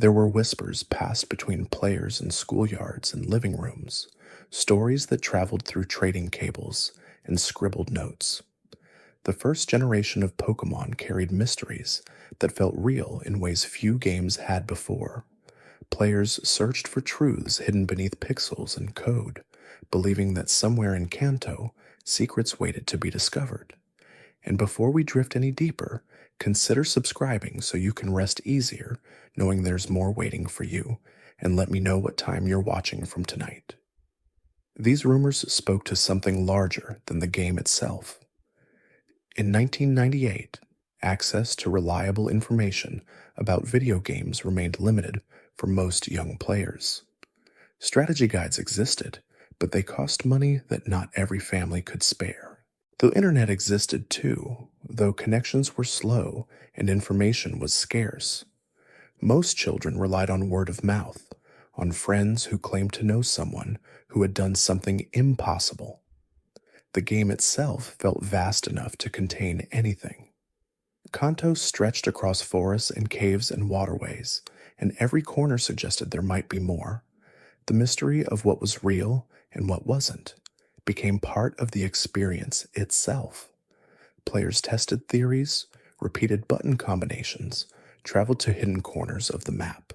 There were whispers passed between players in schoolyards and living rooms, stories that traveled through trading cables and scribbled notes. The first generation of Pokémon carried mysteries that felt real in ways few games had before. Players searched for truths hidden beneath pixels and code, believing that somewhere in Kanto, secrets waited to be discovered. And before we drift any deeper, consider subscribing so you can rest easier knowing there's more waiting for you, and let me know what time you're watching from tonight. These rumors spoke to something larger than the game itself. In 1998, access to reliable information about video games remained limited for most young players. Strategy guides existed, but they cost money that not every family could spare. The internet existed too, though connections were slow and information was scarce. Most children relied on word of mouth, on friends who claimed to know someone who had done something impossible. The game itself felt vast enough to contain anything. Kanto stretched across forests and caves and waterways, and every corner suggested there might be more. The mystery of what was real and what wasn't became part of the experience itself. Players tested theories, repeated button combinations, traveled to hidden corners of the map.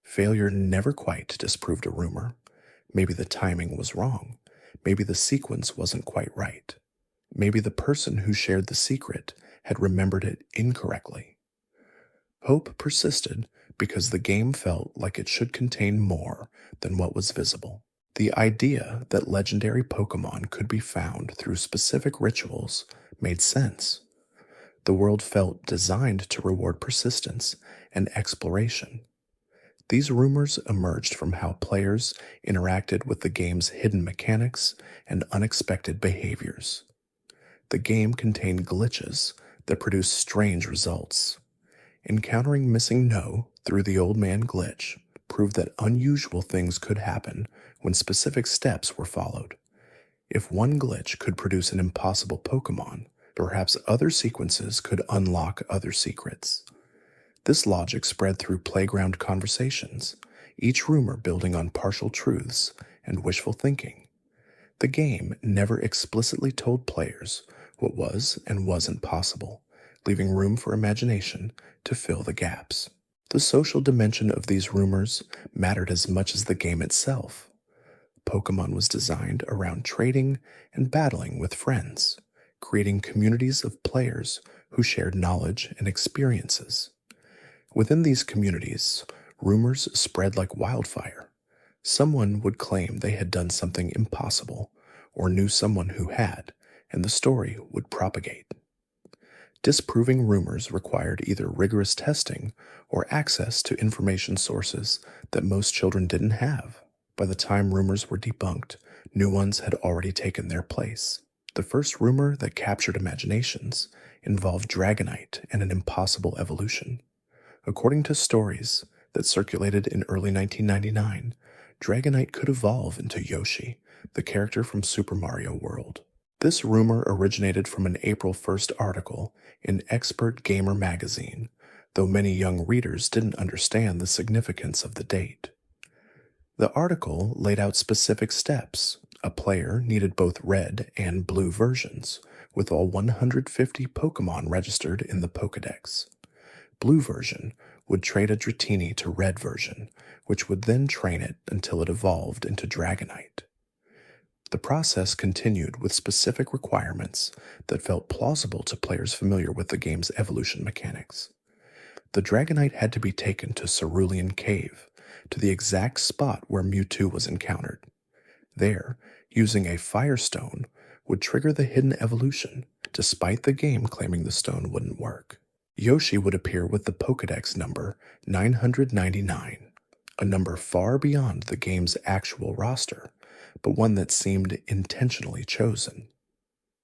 Failure never quite disproved a rumor. Maybe the timing was wrong. Maybe the sequence wasn't quite right. Maybe the person who shared the secret had remembered it incorrectly. Hope persisted because the game felt like it should contain more than what was visible. The idea that legendary Pokémon could be found through specific rituals made sense. The world felt designed to reward persistence and exploration. These rumors emerged from how players interacted with the game's hidden mechanics and unexpected behaviors. The game contained glitches that produced strange results. Encountering Missing No through the Old Man glitch proved that unusual things could happen when specific steps were followed. If one glitch could produce an impossible Pokémon, perhaps other sequences could unlock other secrets. This logic spread through playground conversations, each rumor building on partial truths and wishful thinking. The game never explicitly told players what was and wasn't possible, leaving room for imagination to fill the gaps. The social dimension of these rumors mattered as much as the game itself. Pokémon was designed around trading and battling with friends, creating communities of players who shared knowledge and experiences. Within these communities, rumors spread like wildfire. Someone would claim they had done something impossible, or knew someone who had, and the story would propagate. Disproving rumors required either rigorous testing or access to information sources that most children didn't have. By the time rumors were debunked, new ones had already taken their place. The first rumor that captured imaginations involved Dragonite and an impossible evolution. According to stories that circulated in early 1999, Dragonite could evolve into Yoshi, the character from Super Mario World. This rumor originated from an April 1st article in Expert Gamer magazine, though many young readers didn't understand the significance of the date. The article laid out specific steps. A player needed both red and blue versions, with all 150 Pokémon registered in the Pokédex. Blue version would trade a Dratini to red version, which would then train it until it evolved into Dragonite. The process continued with specific requirements that felt plausible to players familiar with the game's evolution mechanics. The Dragonite had to be taken to Cerulean Cave, to the exact spot where Mewtwo was encountered. There, using a Firestone would trigger the hidden evolution, despite the game claiming the stone wouldn't work. Yoshi would appear with the Pokédex number 999, a number far beyond the game's actual roster, but one that seemed intentionally chosen.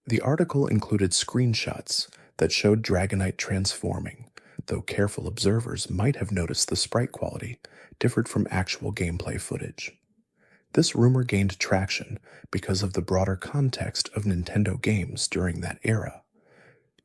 The article included screenshots that showed Dragonite transforming, though careful observers might have noticed the sprite quality differed from actual gameplay footage. This rumor gained traction because of the broader context of Nintendo games during that era.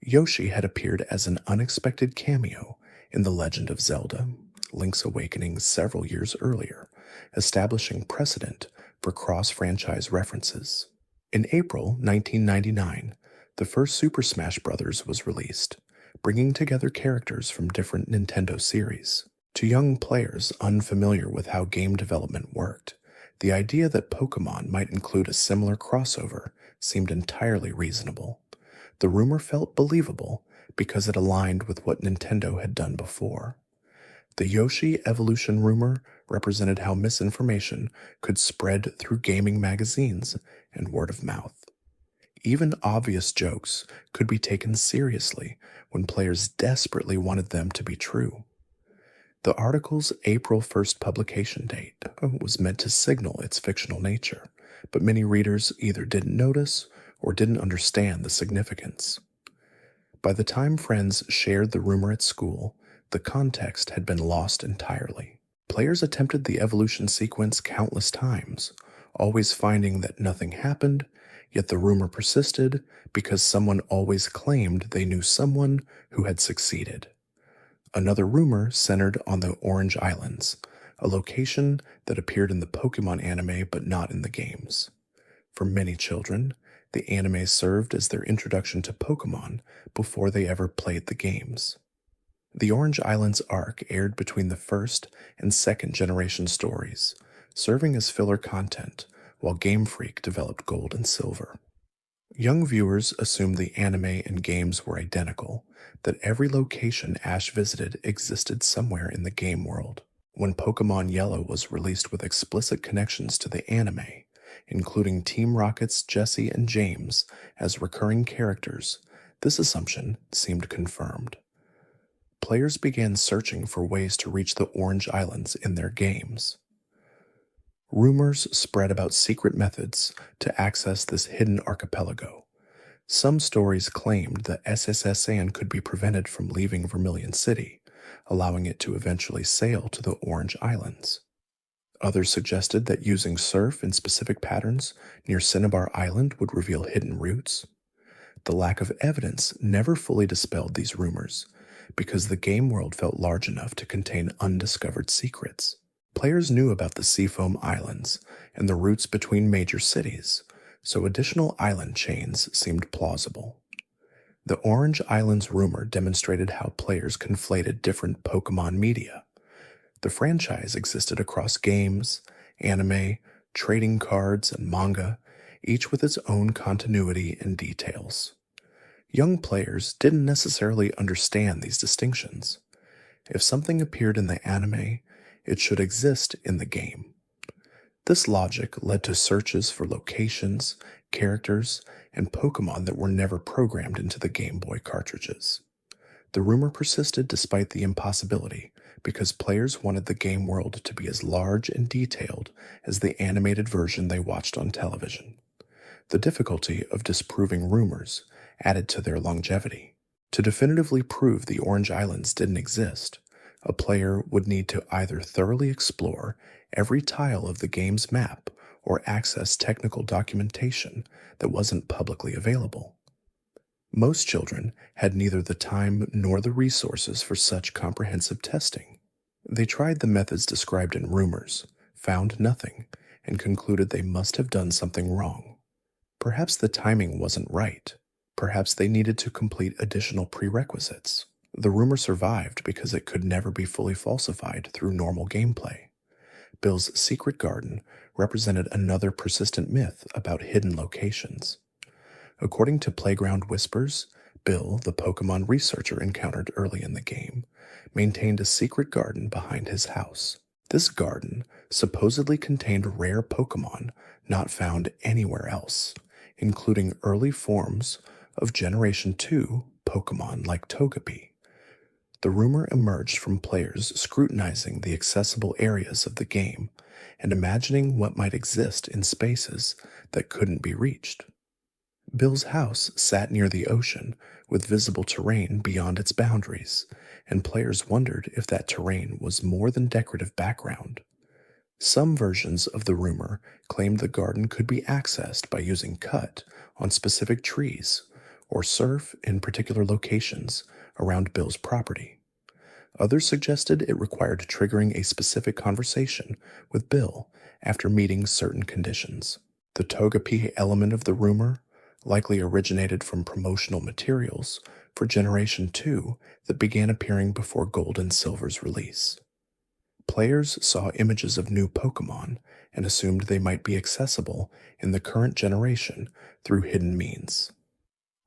Yoshi had appeared as an unexpected cameo in The Legend of Zelda, Link's Awakening several years earlier, establishing precedent for cross-franchise references. In April 1999, the first Super Smash Bros. Was released, bringing together characters from different Nintendo series. To young players unfamiliar with how game development worked, the idea that Pokémon might include a similar crossover seemed entirely reasonable. The rumor felt believable because it aligned with what Nintendo had done before. The Yoshi evolution rumor represented how misinformation could spread through gaming magazines and word of mouth. Even obvious jokes could be taken seriously when players desperately wanted them to be true. The article's April 1st publication date was meant to signal its fictional nature, but many readers either didn't notice or didn't understand the significance. By the time friends shared the rumor at school, the context had been lost entirely. Players attempted the evolution sequence countless times, always finding that nothing happened, yet the rumor persisted because someone always claimed they knew someone who had succeeded. Another rumor centered on the Orange Islands, a location that appeared in the Pokémon anime but not in the games. For many children, the anime served as their introduction to Pokémon before they ever played the games. The Orange Islands arc aired between the first and second generation stories, serving as filler content while Game Freak developed Gold and Silver. Young viewers assumed the anime and games were identical, that every location Ash visited existed somewhere in the game world. When Pokémon Yellow was released with explicit connections to the anime, including Team Rocket's Jesse and James as recurring characters, this assumption seemed confirmed. Players began searching for ways to reach the Orange Islands in their games. Rumors spread about secret methods to access this hidden archipelago. Some stories claimed that SSSN could be prevented from leaving Vermilion City, allowing it to eventually sail to the Orange Islands. Others suggested that using surf in specific patterns near Cinnabar Island would reveal hidden routes. The lack of evidence never fully dispelled these rumors, because the game world felt large enough to contain undiscovered secrets. Players knew about the Seafoam Islands and the routes between major cities, so additional island chains seemed plausible. The Orange Islands rumor demonstrated how players conflated different Pokémon media. The franchise existed across games, anime, trading cards, and manga, each with its own continuity and details. Young players didn't necessarily understand these distinctions. If something appeared in the anime, it should exist in the game. This logic led to searches for locations, characters, and Pokémon that were never programmed into the Game Boy cartridges. The rumor persisted despite the impossibility, because players wanted the game world to be as large and detailed as the animated version they watched on television. The difficulty of disproving rumors added to their longevity. To definitively prove the Orange Islands didn't exist, a player would need to either thoroughly explore every tile of the game's map or access technical documentation that wasn't publicly available. Most children had neither the time nor the resources for such comprehensive testing. They tried the methods described in rumors, found nothing, and concluded they must have done something wrong. Perhaps the timing wasn't right. Perhaps they needed to complete additional prerequisites. The rumor survived because it could never be fully falsified through normal gameplay. Bill's secret garden represented another persistent myth about hidden locations. According to Playground Whispers, Bill, the Pokémon researcher encountered early in the game, maintained a secret garden behind his house. This garden supposedly contained rare Pokémon not found anywhere else, including early forms of Generation 2 Pokémon like Togepi. The rumor emerged from players scrutinizing the accessible areas of the game and imagining what might exist in spaces that couldn't be reached. Bill's house sat near the ocean with visible terrain beyond its boundaries, and players wondered if that terrain was more than decorative background. Some versions of the rumor claimed the garden could be accessed by using cut on specific trees or surf in particular locations around Bill's property. Others suggested it required triggering a specific conversation with Bill after meeting certain conditions. The Togepi element of the rumor likely originated from promotional materials for Generation 2 that began appearing before Gold and Silver's release. Players saw images of new Pokémon and assumed they might be accessible in the current generation through hidden means.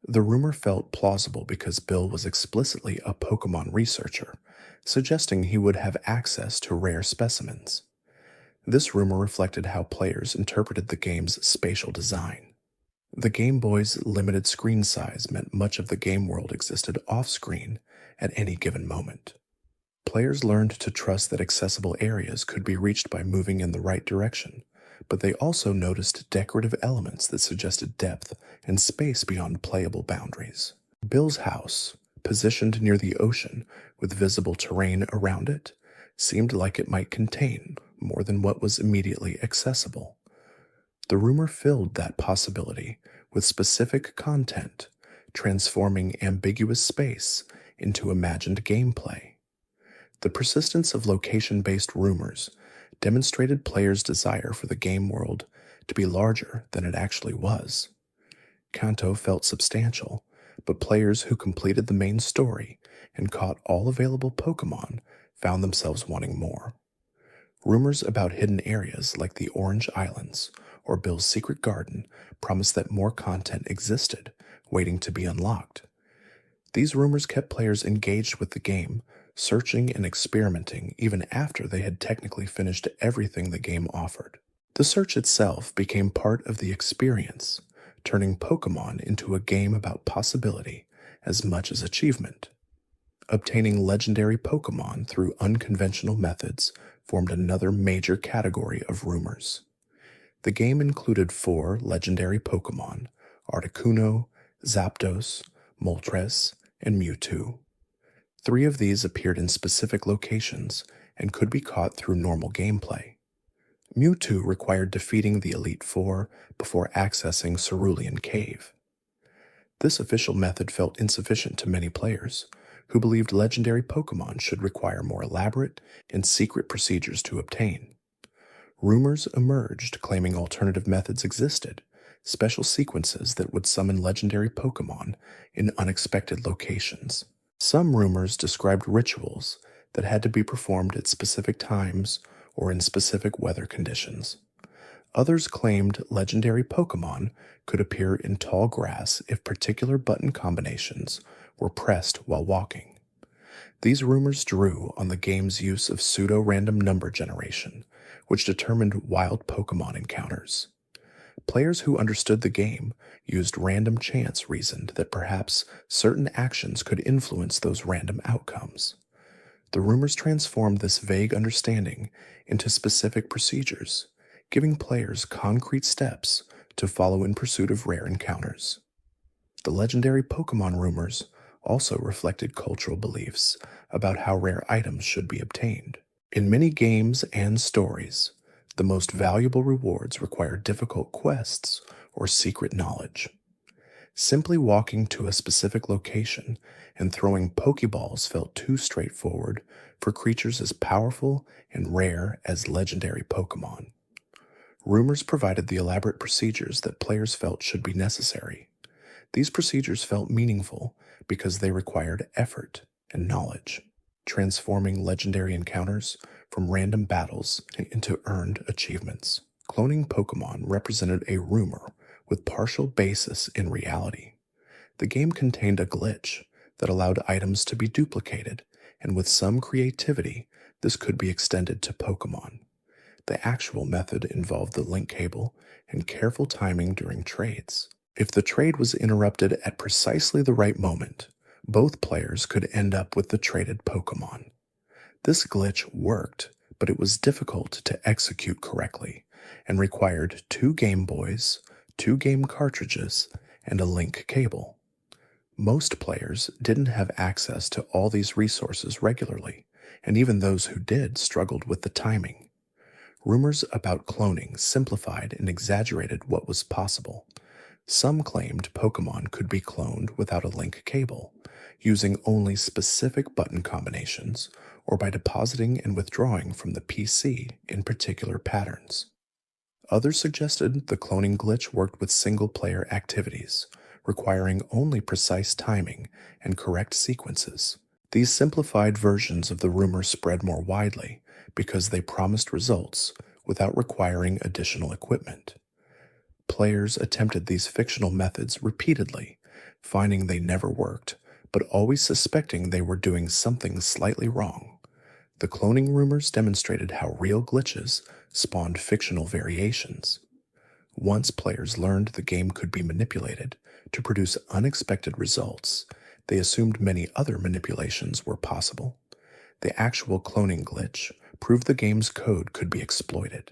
The rumor felt plausible because Bill was explicitly a Pokémon researcher, suggesting he would have access to rare specimens. This rumor reflected how players interpreted the game's spatial design. The Game Boy's limited screen size meant much of the game world existed off-screen at any given moment. Players learned to trust that accessible areas could be reached by moving in the right direction, but they also noticed decorative elements that suggested depth and space beyond playable boundaries. Bill's house, positioned near the ocean with visible terrain around it, seemed like it might contain more than what was immediately accessible. The rumor filled that possibility with specific content, transforming ambiguous space into imagined gameplay. The persistence of location-based rumors demonstrated players' desire for the game world to be larger than it actually was. Kanto felt substantial, but players who completed the main story and caught all available Pokémon found themselves wanting more. Rumors about hidden areas like the Orange Islands or Bill's Secret Garden promised that more content existed, waiting to be unlocked. These rumors kept players engaged with the game, searching and experimenting even after they had technically finished everything the game offered. The search itself became part of the experience, turning Pokémon into a game about possibility as much as achievement. Obtaining legendary Pokémon through unconventional methods formed another major category of rumors. The game included 4 legendary Pokémon: Articuno, Zapdos, Moltres, and Mewtwo. 3 of these appeared in specific locations and could be caught through normal gameplay. Mewtwo required defeating the Elite Four before accessing Cerulean Cave. This official method felt insufficient to many players, who believed legendary Pokémon should require more elaborate and secret procedures to obtain. Rumors emerged claiming alternative methods existed, special sequences that would summon legendary Pokémon in unexpected locations. Some rumors described rituals that had to be performed at specific times or in specific weather conditions. Others claimed legendary Pokémon could appear in tall grass if particular button combinations were pressed while walking. These rumors drew on the game's use of pseudo-random number generation, which determined wild Pokémon encounters. Players who understood the game used random chance reasoned that perhaps certain actions could influence those random outcomes. The rumors transformed this vague understanding into specific procedures, giving players concrete steps to follow in pursuit of rare encounters. The legendary Pokémon rumors also reflected cultural beliefs about how rare items should be obtained. In many games and stories, the most valuable rewards require difficult quests or secret knowledge. Simply walking to a specific location and throwing Pokeballs felt too straightforward for creatures as powerful and rare as legendary Pokémon. Rumors provided the elaborate procedures that players felt should be necessary. These procedures felt meaningful because they required effort and knowledge, transforming legendary encounters from random battles into earned achievements. Cloning Pokémon represented a rumor with partial basis in reality. The game contained a glitch that allowed items to be duplicated, and with some creativity, this could be extended to Pokémon. The actual method involved the link cable and careful timing during trades. If the trade was interrupted at precisely the right moment, both players could end up with the traded Pokémon. This glitch worked, but it was difficult to execute correctly and required 2 Game Boys, 2 game cartridges, and a link cable. Most players didn't have access to all these resources regularly, and even those who did struggled with the timing. Rumors about cloning simplified and exaggerated what was possible. Some claimed Pokémon could be cloned without a link cable, using only specific button combinations or by depositing and withdrawing from the PC in particular patterns. Others suggested the cloning glitch worked with single player activities, requiring only precise timing and correct sequences. These simplified versions of the rumor spread more widely because they promised results without requiring additional equipment. Players attempted these fictional methods repeatedly, finding they never worked, but always suspecting they were doing something slightly wrong. The cloning rumors demonstrated how real glitches spawned fictional variations. Once players learned the game could be manipulated to produce unexpected results, they assumed many other manipulations were possible. The actual cloning glitch proved the game's code could be exploited.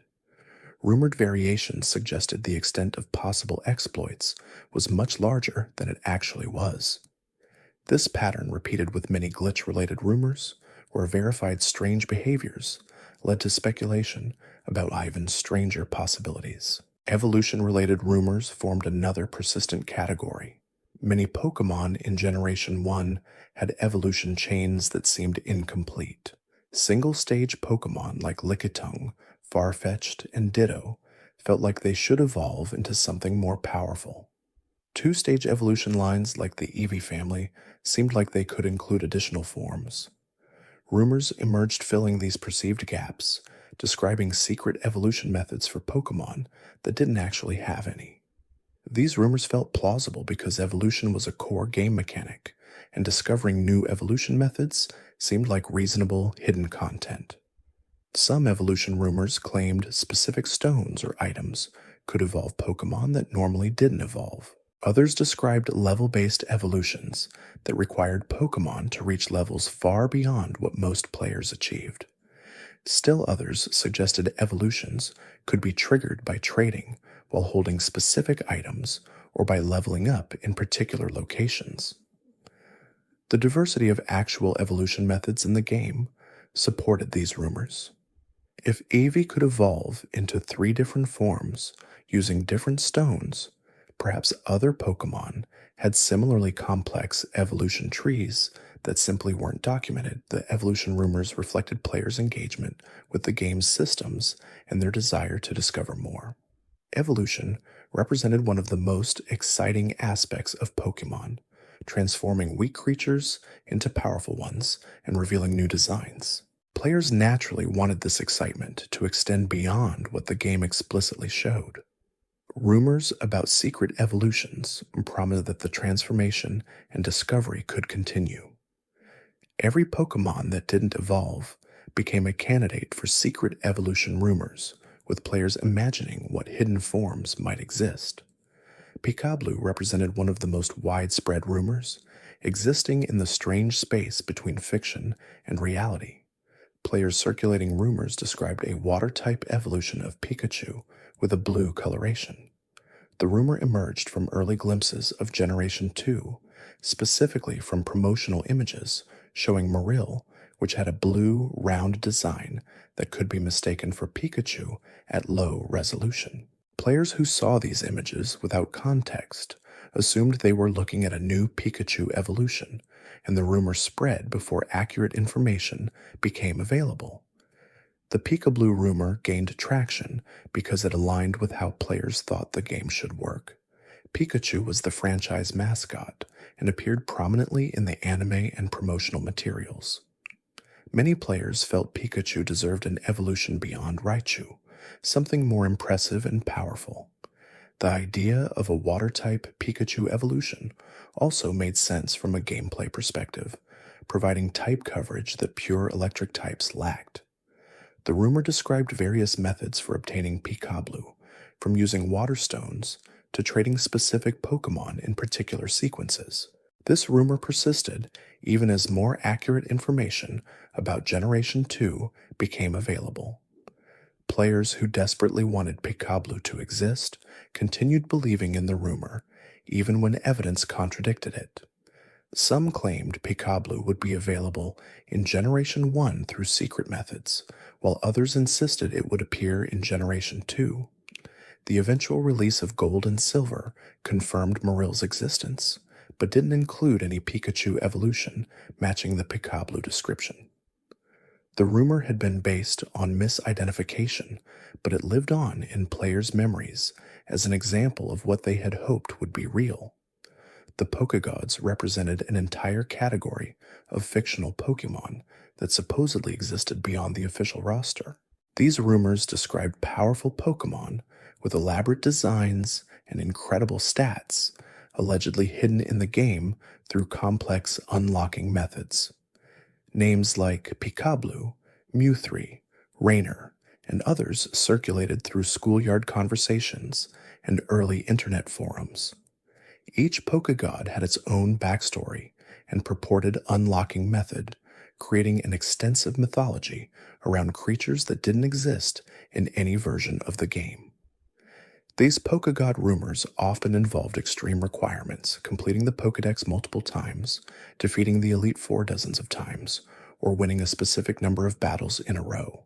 Rumored variations suggested the extent of possible exploits was much larger than it actually was. This pattern, repeated with many glitch-related rumors, where verified strange behaviors led to speculation about even stranger possibilities. Evolution-related rumors formed another persistent category. Many Pokémon in Generation 1 had evolution chains that seemed incomplete. Single-stage Pokémon like Lickitung, Farfetch'd, and Ditto felt like they should evolve into something more powerful. Two-stage evolution lines like the Eevee family seemed like they could include additional forms. Rumors emerged filling these perceived gaps, describing secret evolution methods for Pokémon that didn't actually have any. These rumors felt plausible because evolution was a core game mechanic, and discovering new evolution methods seemed like reasonable hidden content. Some evolution rumors claimed specific stones or items could evolve Pokémon that normally didn't evolve. Others described level-based evolutions that required Pokémon to reach levels far beyond what most players achieved. Still others suggested evolutions could be triggered by trading while holding specific items or by leveling up in particular locations. The diversity of actual evolution methods in the game supported these rumors. If Eevee could evolve into 3 different forms using different stones, perhaps other Pokémon had similarly complex evolution trees that simply weren't documented. The evolution rumors reflected players' engagement with the game's systems and their desire to discover more. Evolution represented one of the most exciting aspects of Pokémon, transforming weak creatures into powerful ones and revealing new designs. Players naturally wanted this excitement to extend beyond what the game explicitly showed. Rumors about secret evolutions promised that the transformation and discovery could continue. Every Pokémon that didn't evolve became a candidate for secret evolution rumors, with players imagining what hidden forms might exist. Picablu represented one of the most widespread rumors, existing in the strange space between fiction and reality. Players circulating rumors described a water-type evolution of Pikachu with a blue coloration. The rumor emerged from early glimpses of Generation 2, specifically from promotional images showing Marill, which had a blue, round design that could be mistaken for Pikachu at low resolution. Players who saw these images without context assumed they were looking at a new Pikachu evolution, and the rumor spread before accurate information became available. The Picablu rumor gained traction because it aligned with how players thought the game should work. Pikachu was the franchise mascot and appeared prominently in the anime and promotional materials. Many players felt Pikachu deserved an evolution beyond Raichu, something more impressive and powerful. The idea of a water-type Pikachu evolution also made sense from a gameplay perspective, providing type coverage that pure electric types lacked. The rumor described various methods for obtaining Picablu, from using water stones to trading specific Pokémon in particular sequences. This rumor persisted even as more accurate information about Generation 2 became available. Players who desperately wanted Picablu to exist continued believing in the rumor, even when evidence contradicted it. Some claimed Picablu would be available in Generation 1 through secret methods, while others insisted it would appear in Generation 2. The eventual release of Gold and Silver confirmed Marill's existence, but didn't include any Pikachu evolution matching the Picablu description. The rumor had been based on misidentification, but it lived on in players' memories as an example of what they had hoped would be real. The Pokegods represented an entire category of fictional Pokemon that supposedly existed beyond the official roster. These rumors described powerful Pokemon with elaborate designs and incredible stats, allegedly hidden in the game through complex unlocking methods. Names like Picablu, Mew3, Rainer, and others circulated through schoolyard conversations and early internet forums. Each Pokegod had its own backstory and purported unlocking method, creating an extensive mythology around creatures that didn't exist in any version of the game. These Pokegod rumors often involved extreme requirements, completing the Pokedex multiple times, defeating the Elite Four dozens of times, or winning a specific number of battles in a row.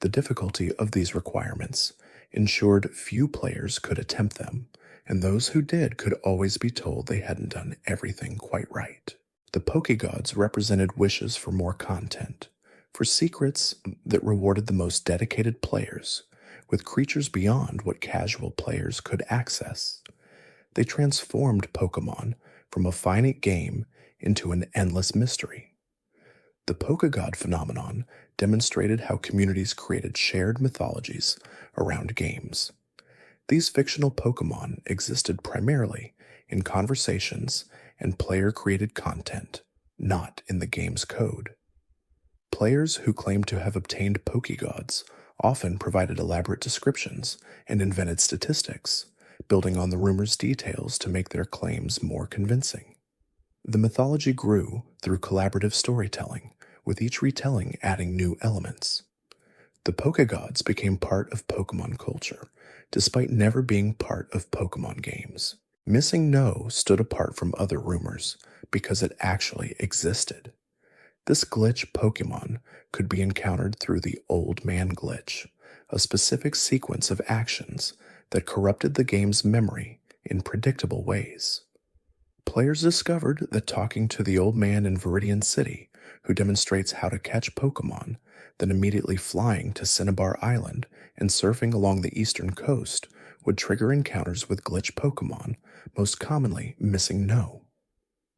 The difficulty of these requirements ensured few players could attempt them, and those who did could always be told they hadn't done everything quite right. The Pokegods represented wishes for more content, for secrets that rewarded the most dedicated players, with creatures beyond what casual players could access. They transformed Pokemon from a finite game into an endless mystery. The Pokegod phenomenon demonstrated how communities created shared mythologies around games. These fictional Pokemon existed primarily in conversations and player-created content, not in the game's code. Players who claimed to have obtained Pokegods often provided elaborate descriptions and invented statistics, building on the rumor's details to make their claims more convincing. The mythology grew through collaborative storytelling, with each retelling adding new elements. The Pokegods became part of Pokemon culture, despite never being part of Pokemon games. Missing No stood apart from other rumors because it actually existed. This glitch Pokemon could be encountered through the Old Man glitch, a specific sequence of actions that corrupted the game's memory in predictable ways. Players discovered that talking to the Old Man in Viridian City, who demonstrates how to catch Pokemon, then immediately flying to Cinnabar Island and surfing along the eastern coast would trigger encounters with glitch Pokemon, most commonly Missing No.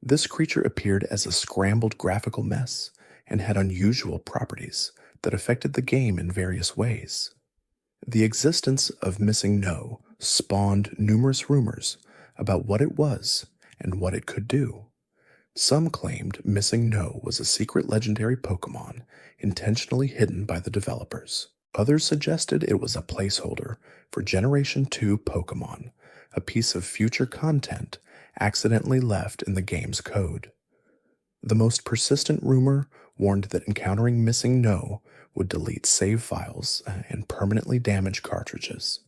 This creature appeared as a scrambled graphical mess and had unusual properties that affected the game in various ways. The existence of Missing No spawned numerous rumors about what it was and what it could do. Some claimed Missing No was a secret legendary Pokemon intentionally hidden by the developers. Others suggested it was a placeholder for Generation 2 Pokemon, a piece of future content accidentally left in the game's code. The most persistent rumor warned that encountering Missing No would delete save files and permanently damage cartridges.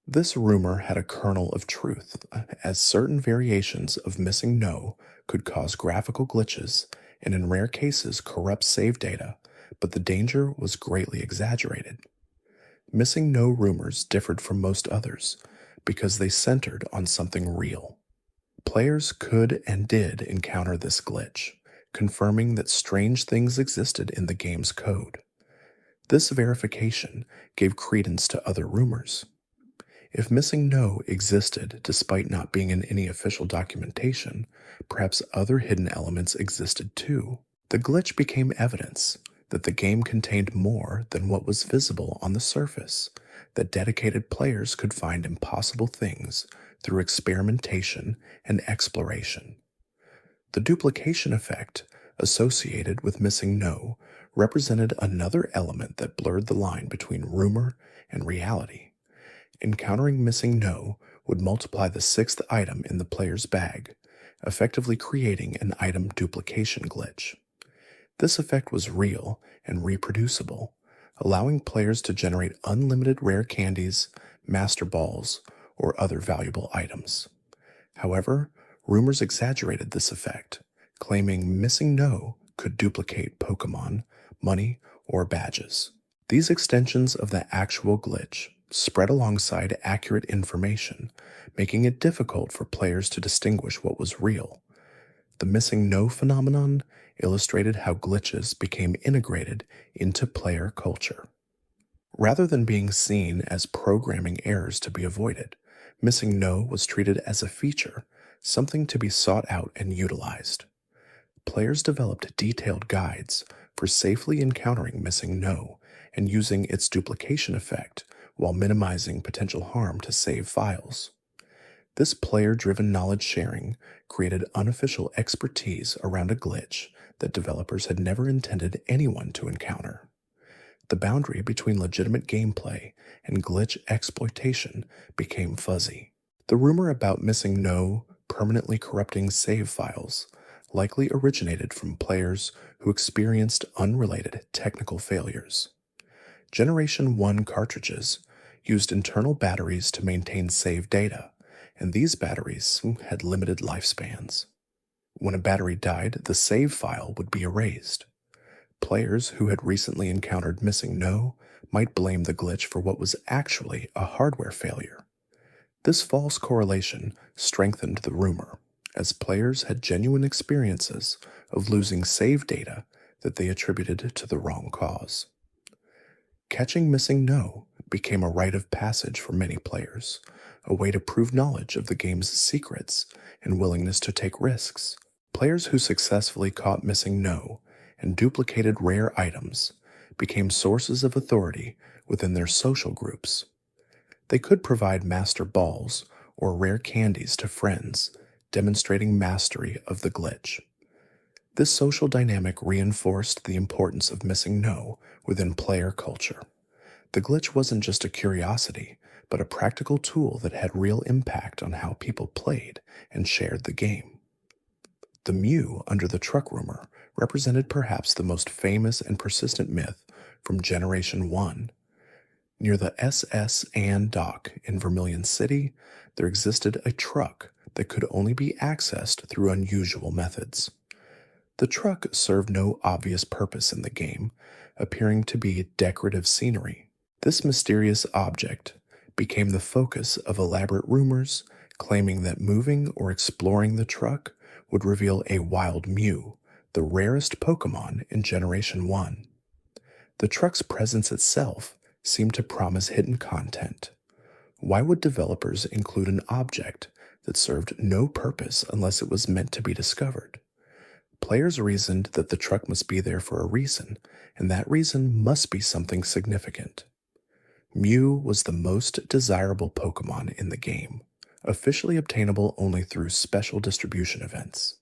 This rumor had a kernel of truth, as certain variations of Missing No could cause graphical glitches and in rare cases corrupt save data, but the danger was greatly exaggerated. Missing No rumors differed from most others because they centered on something real. Players could and did encounter this glitch, confirming that strange things existed in the game's code. This verification gave credence to other rumors. If Missing No existed despite not being in any official documentation, perhaps other hidden elements existed too. The glitch became evidence that the game contained more than what was visible on the surface, that dedicated players could find impossible things through experimentation and exploration. The duplication effect associated with Missing No represented another element that blurred the line between rumor and reality. Encountering Missing No would multiply the sixth item in the player's bag, effectively creating an item duplication glitch. This effect was real and reproducible, allowing players to generate unlimited rare candies, master balls, or other valuable items. However, rumors exaggerated this effect, claiming Missing No could duplicate Pokemon, money, or badges. These extensions of the actual glitch spread alongside accurate information, making it difficult for players to distinguish what was real. The missing no phenomenon illustrated how glitches became integrated into player culture. Rather than being seen as programming errors to be avoided, missing no was treated as a feature, something to be sought out and utilized. Players developed detailed guides for safely encountering missing no and using its duplication effect while minimizing potential harm to save files. This player driven knowledge sharing created unofficial expertise around a glitch that developers had never intended anyone to encounter. The boundary between legitimate gameplay and glitch exploitation became fuzzy. The rumor about missing no permanently corrupting save files likely originated from players who experienced unrelated technical failures. Generation 1 cartridges used internal batteries to maintain save data, and these batteries had limited lifespans. When a battery died, the save file would be erased. Players who had recently encountered missing no might blame the glitch for what was actually a hardware failure. This false correlation strengthened the rumor, as players had genuine experiences of losing save data that they attributed to the wrong cause. Catching missing no became a rite of passage for many players, a way to prove knowledge of the game's secrets and willingness to take risks. Players who successfully caught missing no and duplicated rare items became sources of authority within their social groups. They could provide master balls or rare candies to friends, demonstrating mastery of the glitch. This social dynamic reinforced the importance of missing no within player culture. The glitch wasn't just a curiosity, but a practical tool that had real impact on how people played and shared the game. The Mew under the truck rumor represented perhaps the most famous and persistent myth from Generation 1. Near the SS Anne dock in Vermilion City, there existed a truck that could only be accessed through unusual methods. The truck served no obvious purpose in the game, appearing to be decorative scenery. This mysterious object became the focus of elaborate rumors, claiming that moving or exploring the truck would reveal a wild Mew, the rarest Pokémon in Generation 1. The truck's presence itself seemed to promise hidden content. Why would developers include an object that served no purpose unless it was meant to be discovered? Players reasoned that the truck must be there for a reason, and that reason must be something significant. Mew was the most desirable Pokémon in the game, officially obtainable only through special distribution events.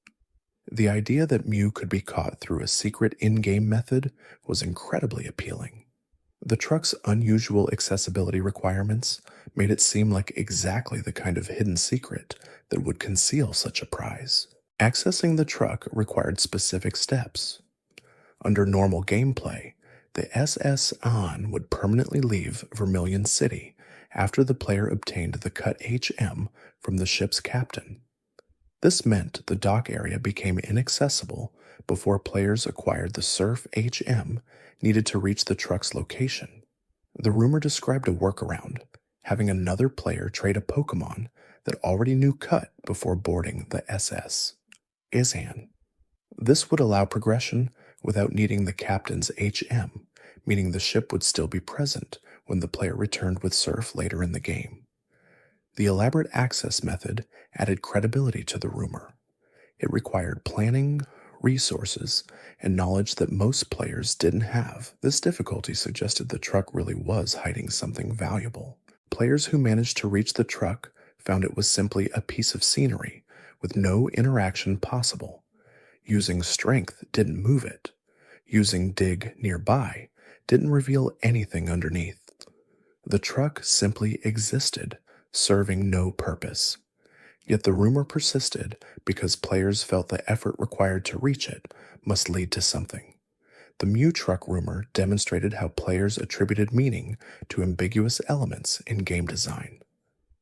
The idea that Mew could be caught through a secret in-game method was incredibly appealing. The truck's unusual accessibility requirements made it seem like exactly the kind of hidden secret that would conceal such a prize. Accessing the truck required specific steps. Under normal gameplay, the SS An would permanently leave Vermilion City after the player obtained the cut HM from the ship's captain. This meant the dock area became inaccessible before players acquired the Surf HM needed to reach the truck's location. The rumor described a workaround, having another player trade a Pokémon that already knew Cut before boarding the SS Izan. This would allow progression without needing the captain's HM, meaning the ship would still be present when the player returned with Surf later in the game. The elaborate access method added credibility to the rumor. It required planning, resources, and knowledge that most players didn't have. This difficulty suggested the truck really was hiding something valuable. Players who managed to reach the truck found it was simply a piece of scenery with no interaction possible. Using strength didn't move it. Using dig nearby didn't reveal anything underneath. The truck simply existed, serving no purpose. Yet the rumor persisted because players felt the effort required to reach it must lead to something. The Mew truck rumor demonstrated how players attributed meaning to ambiguous elements in game design.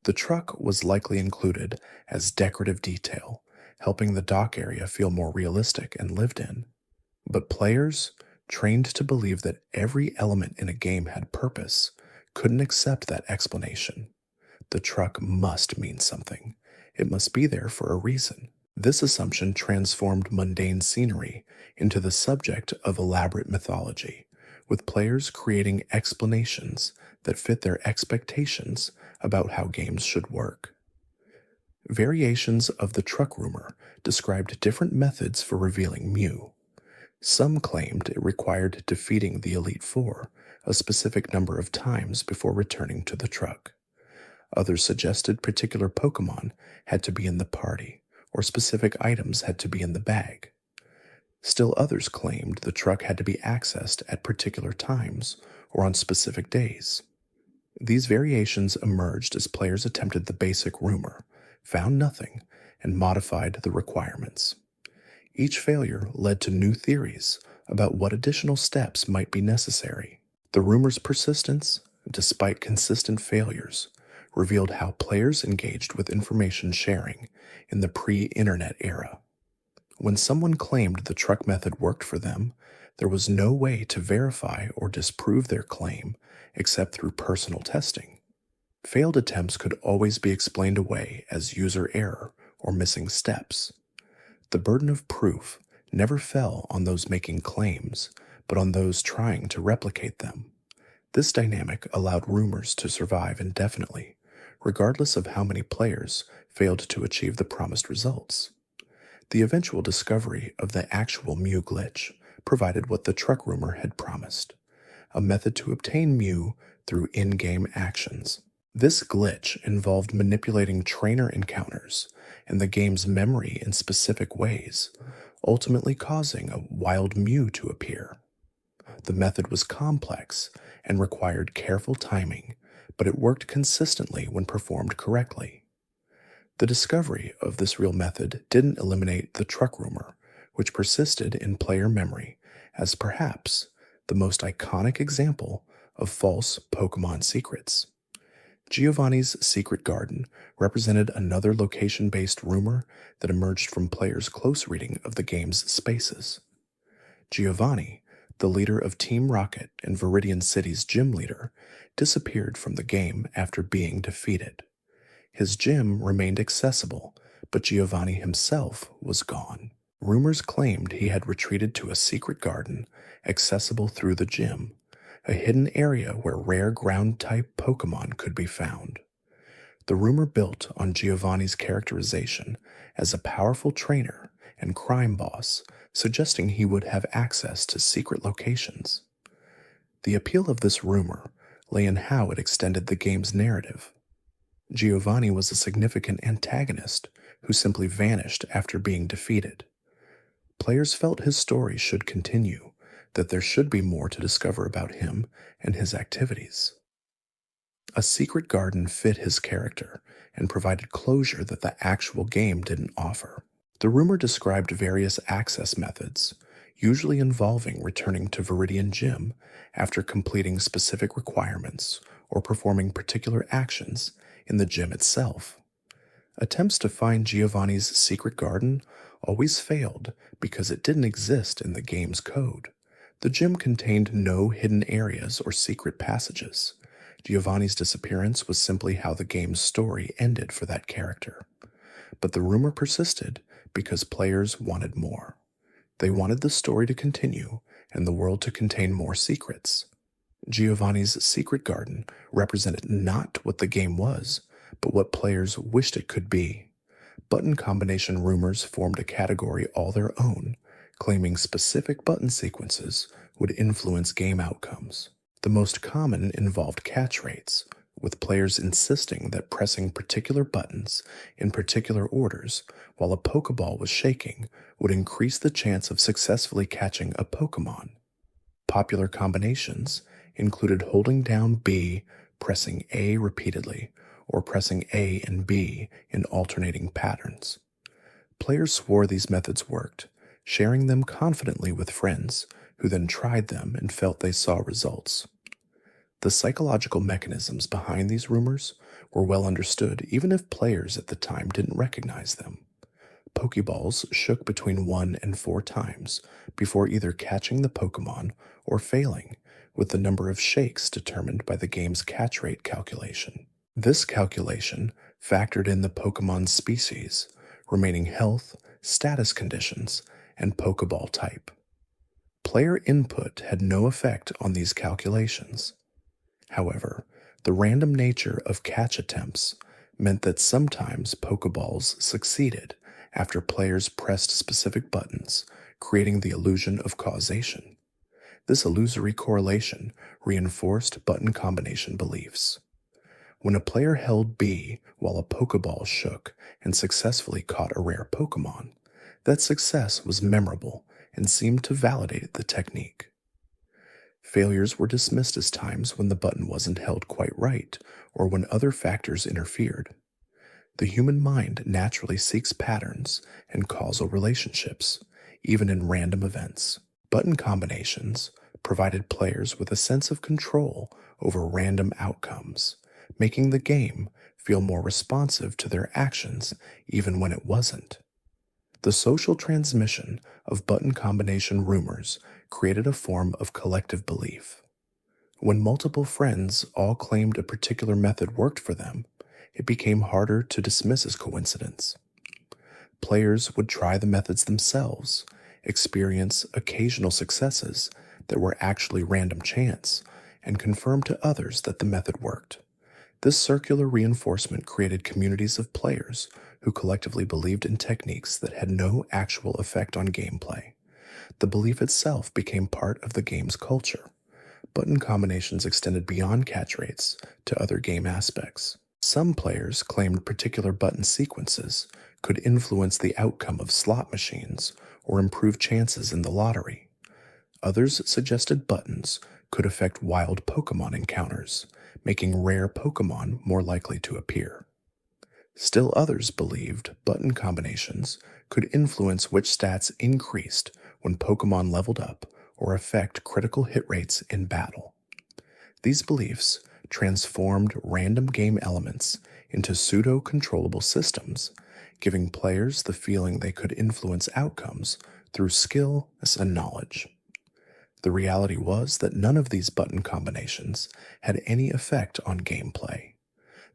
The truck was likely included as decorative detail, helping the dock area feel more realistic and lived in. But players, trained to believe that every element in a game had purpose, couldn't accept that explanation. The truck must mean something. It must be there for a reason. This assumption transformed mundane scenery into the subject of elaborate mythology, with players creating explanations that fit their expectations about how games should work. Variations of the truck rumor described different methods for revealing Mew. Some claimed it required defeating the Elite Four a specific number of times before returning to the truck. Others suggested particular Pokémon had to be in the party, or specific items had to be in the bag. Still others claimed the truck had to be accessed at particular times or on specific days. These variations emerged as players attempted the basic rumor, found nothing, and modified the requirements. Each failure led to new theories about what additional steps might be necessary. The rumor's persistence, despite consistent failures, revealed how players engaged with information sharing in the pre-internet era. When someone claimed the truck method worked for them, there was no way to verify or disprove their claim except through personal testing. Failed attempts could always be explained away as user error or missing steps. The burden of proof never fell on those making claims, but on those trying to replicate them. This dynamic allowed rumors to survive indefinitely, regardless of how many players failed to achieve the promised results. The eventual discovery of the actual Mew glitch provided what the truck rumor had promised, a method to obtain Mew through in-game actions. This glitch involved manipulating trainer encounters and the game's memory in specific ways, ultimately causing a wild Mew to appear. The method was complex and required careful timing, but it worked consistently when performed correctly. The discovery of this real method didn't eliminate the truck rumor, which persisted in player memory as perhaps the most iconic example of false Pokémon secrets. Giovanni's secret garden represented another location-based rumor that emerged from players' close reading of the game's spaces. Giovanni, the leader of Team Rocket and Viridian City's gym leader, disappeared from the game after being defeated. His gym remained accessible, but Giovanni himself was gone. Rumors claimed he had retreated to a secret garden accessible through the gym, a hidden area where rare ground-type Pokémon could be found. The rumor built on Giovanni's characterization as a powerful trainer and crime boss, suggesting he would have access to secret locations. The appeal of this rumor lay in how it extended the game's narrative. Giovanni was a significant antagonist who simply vanished after being defeated. Players felt his story should continue, that there should be more to discover about him and his activities. A secret garden fit his character and provided closure that the actual game didn't offer. The rumor described various access methods, usually involving returning to Viridian Gym after completing specific requirements or performing particular actions in the gym itself. Attempts to find Giovanni's secret garden always failed because it didn't exist in the game's code. The gym contained no hidden areas or secret passages. Giovanni's disappearance was simply how the game's story ended for that character. But the rumor persisted because players wanted more. They wanted the story to continue and the world to contain more secrets. Giovanni's secret garden represented not what the game was, but what players wished it could be. Button combination rumors formed a category all their own, claiming specific button sequences would influence game outcomes. The most common involved catch rates, with players insisting that pressing particular buttons in particular orders while a Pokeball was shaking would increase the chance of successfully catching a Pokémon. Popular combinations included holding down B, pressing A repeatedly, or pressing A and B in alternating patterns. Players swore these methods worked, sharing them confidently with friends who then tried them and felt they saw results. The psychological mechanisms behind these rumors were well understood even if players at the time didn't recognize them. Pokeballs shook between 1 and 4 times before either catching the Pokemon or failing, with the number of shakes determined by the game's catch rate calculation. This calculation factored in the Pokemon's species, remaining health, status conditions, and Pokeball type. Player input had no effect on these calculations. However, the random nature of catch attempts meant that sometimes Pokeballs succeeded after players pressed specific buttons, creating the illusion of causation. This illusory correlation reinforced button combination beliefs. When a player held B while a Pokeball shook and successfully caught a rare Pokemon, that success was memorable and seemed to validate the technique. Failures were dismissed as times when the button wasn't held quite right or when other factors interfered. The human mind naturally seeks patterns and causal relationships, even in random events. Button combinations provided players with a sense of control over random outcomes, making the game feel more responsive to their actions even when it wasn't. The social transmission of button combination rumors created a form of collective belief. When multiple friends all claimed a particular method worked for them, it became harder to dismiss as coincidence. Players would try the methods themselves, experience occasional successes that were actually random chance, and confirm to others that the method worked. This circular reinforcement created communities of players who collectively believed in techniques that had no actual effect on gameplay. The belief itself became part of the game's culture. Button combinations extended beyond catch rates to other game aspects. Some players claimed particular button sequences could influence the outcome of slot machines or improve chances in the lottery. Others suggested buttons could affect wild Pokémon encounters, making rare Pokémon more likely to appear. Still others believed button combinations could influence which stats increased when Pokémon leveled up or affect critical hit rates in battle. These beliefs transformed random game elements into pseudo-controllable systems, giving players the feeling they could influence outcomes through skill and knowledge. The reality was that none of these button combinations had any effect on gameplay.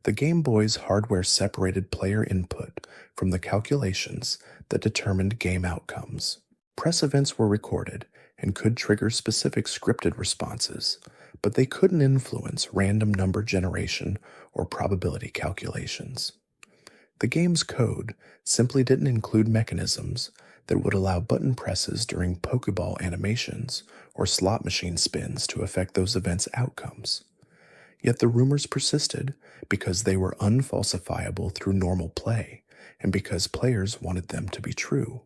The Game Boy's hardware separated player input from the calculations that determined game outcomes. Press events were recorded and could trigger specific scripted responses, but they couldn't influence random number generation or probability calculations. The game's code simply didn't include mechanisms that would allow button presses during Pokeball animations or slot machine spins to affect those events' outcomes. Yet the rumors persisted because they were unfalsifiable through normal play and because players wanted them to be true.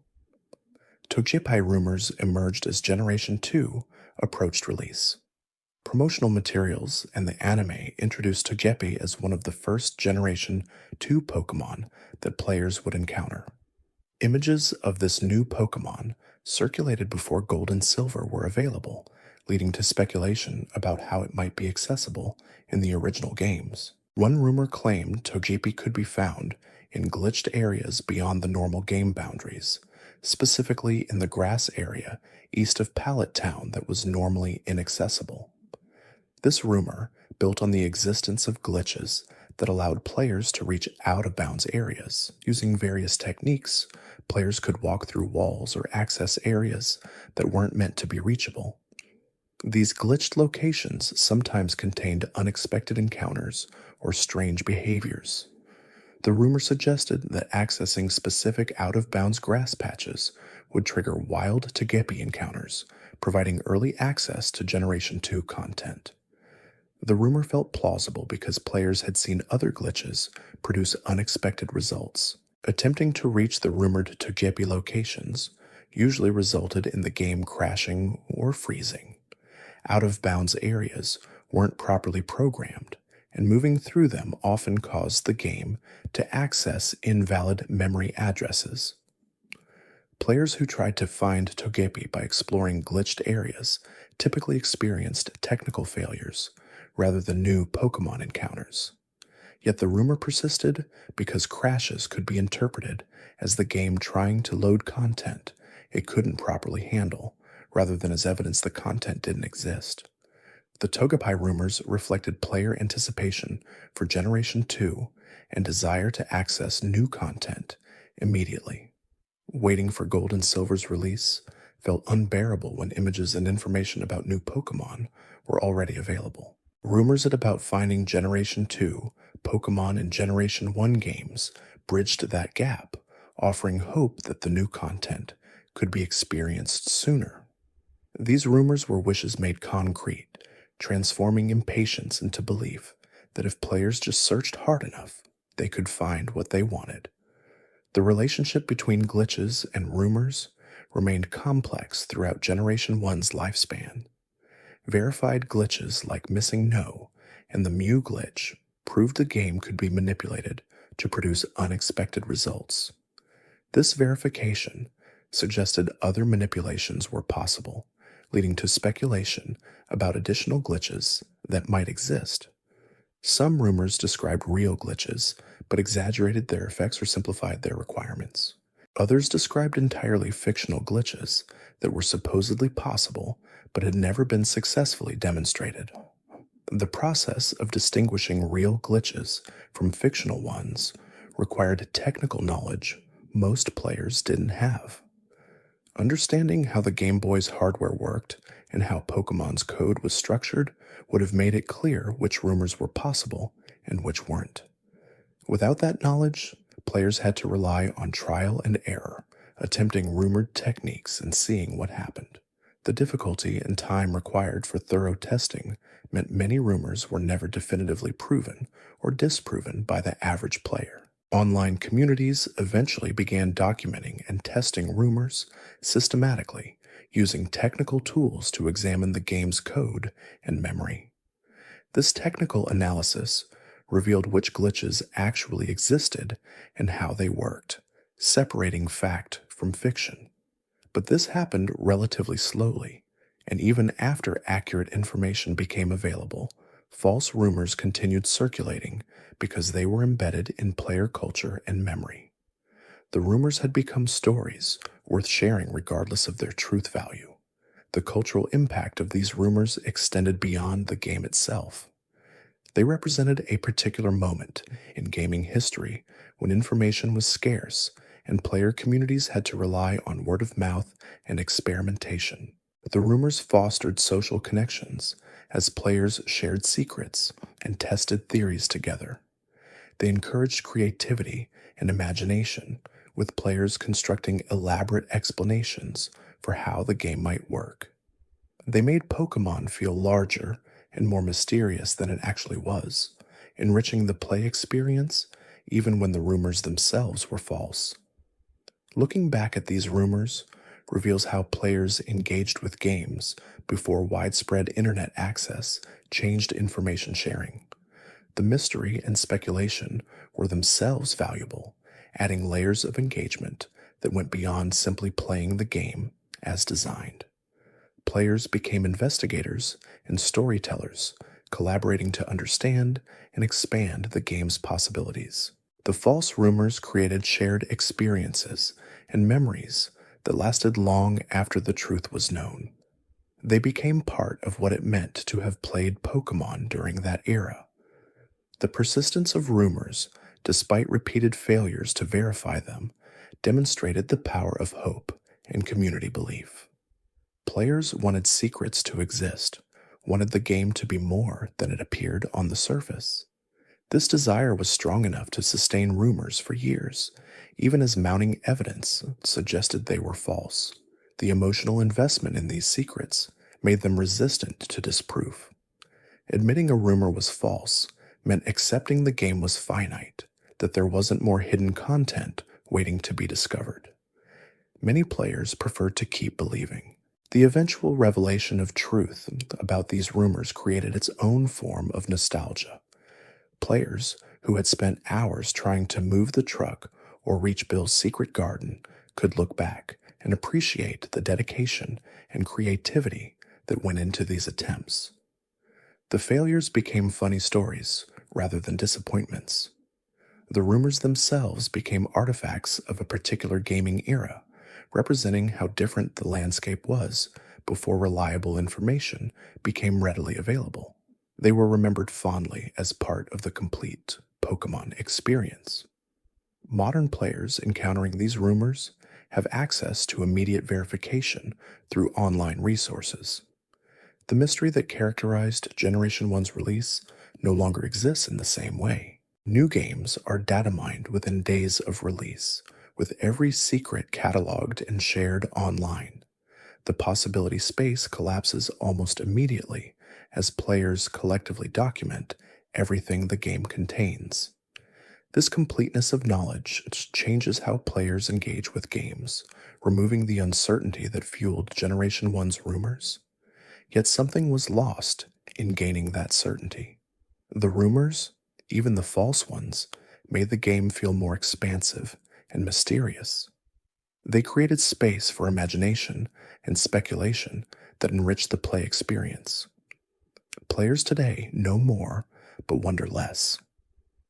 Togepi rumors emerged as Generation 2 approached release. Promotional materials and the anime introduced Togepi as one of the first Generation 2 Pokémon that players would encounter. Images of this new Pokémon circulated before Gold and Silver were available, leading to speculation about how it might be accessible in the original games. One rumor claimed Togepi could be found in glitched areas beyond the normal game boundaries, specifically in the grass area east of Pallet Town that was normally inaccessible. This rumor built on the existence of glitches that allowed players to reach out-of-bounds areas. Using various techniques, players could walk through walls or access areas that weren't meant to be reachable. These glitched locations sometimes contained unexpected encounters or strange behaviors. The rumor suggested that accessing specific out-of-bounds grass patches would trigger wild Togepi encounters, providing early access to Generation 2 content. The rumor felt plausible because players had seen other glitches produce unexpected results. Attempting to reach the rumored Togepi locations usually resulted in the game crashing or freezing. Out-of-bounds areas weren't properly programmed, and moving through them often caused the game to access invalid memory addresses. Players who tried to find Togepi by exploring glitched areas typically experienced technical failures rather than new Pokémon encounters. Yet the rumor persisted because crashes could be interpreted as the game trying to load content it couldn't properly handle, rather than as evidence the content didn't exist. The Togepi rumors reflected player anticipation for Generation 2 and desire to access new content immediately. Waiting for Gold and Silver's release felt unbearable when images and information about new Pokemon were already available. Rumors about finding Generation 2 Pokemon and Generation 1 games bridged that gap, offering hope that the new content could be experienced sooner. These rumors were wishes made concrete, transforming impatience into belief that if players just searched hard enough, they could find what they wanted. The relationship between glitches and rumors remained complex throughout Generation 1's lifespan. Verified glitches like Missing No and the Mew glitch proved the game could be manipulated to produce unexpected results. This verification suggested other manipulations were possible, leading to speculation about additional glitches that might exist. Some rumors described real glitches, but exaggerated their effects or simplified their requirements. Others described entirely fictional glitches that were supposedly possible but had never been successfully demonstrated. The process of distinguishing real glitches from fictional ones required technical knowledge most players didn't have. Understanding how the Game Boy's hardware worked and how Pokemon's code was structured would have made it clear which rumors were possible and which weren't. Without that knowledge, players had to rely on trial and error, attempting rumored techniques and seeing what happened. The difficulty and time required for thorough testing meant many rumors were never definitively proven or disproven by the average player. Online communities eventually began documenting and testing rumors systematically, using technical tools to examine the game's code and memory. This technical analysis revealed which glitches actually existed and how they worked, separating fact from fiction. But this happened relatively slowly, and even after accurate information became available, false rumors continued circulating because they were embedded in player culture and memory. The rumors had become stories worth sharing regardless of their truth value. The cultural impact of these rumors extended beyond the game itself. They represented a particular moment in gaming history when information was scarce and player communities had to rely on word of mouth and experimentation. The rumors fostered social connections as players shared secrets and tested theories together. They encouraged creativity and imagination, with players constructing elaborate explanations for how the game might work. They made Pokémon feel larger and more mysterious than it actually was, enriching the play experience even when the rumors themselves were false. Looking back at these rumors reveals how players engaged with games before widespread internet access changed information sharing. The mystery and speculation were themselves valuable, adding layers of engagement that went beyond simply playing the game as designed. Players became investigators and storytellers, collaborating to understand and expand the game's possibilities. The false rumors created shared experiences and memories that lasted long after the truth was known. They became part of what it meant to have played Pokémon during that era. The persistence of rumors, despite repeated failures to verify them, demonstrated the power of hope and community belief. Players wanted secrets to exist, wanted the game to be more than it appeared on the surface. This desire was strong enough to sustain rumors for years, even as mounting evidence suggested they were false. The emotional investment in these secrets made them resistant to disproof. Admitting a rumor was false meant accepting the game was finite, that there wasn't more hidden content waiting to be discovered. Many players preferred to keep believing. The eventual revelation of truth about these rumors created its own form of nostalgia. Players who had spent hours trying to move the truck or reach Bill's secret garden could look back and appreciate the dedication and creativity that went into these attempts. The failures became funny stories rather than disappointments. The rumors themselves became artifacts of a particular gaming era, representing how different the landscape was before reliable information became readily available. They were remembered fondly as part of the complete Pokémon experience. Modern players encountering these rumors have access to immediate verification through online resources. The mystery that characterized Generation 1's release no longer exists in the same way. New games are data mined within days of release, with every secret cataloged and shared online. The possibility space collapses almost immediately as players collectively document everything the game contains. This completeness of knowledge changes how players engage with games, removing the uncertainty that fueled Generation 1's rumors. Yet something was lost in gaining that certainty. The rumors, even the false ones, made the game feel more expansive and mysterious. They created space for imagination and speculation that enriched the play experience. Players today know more, but wonder less.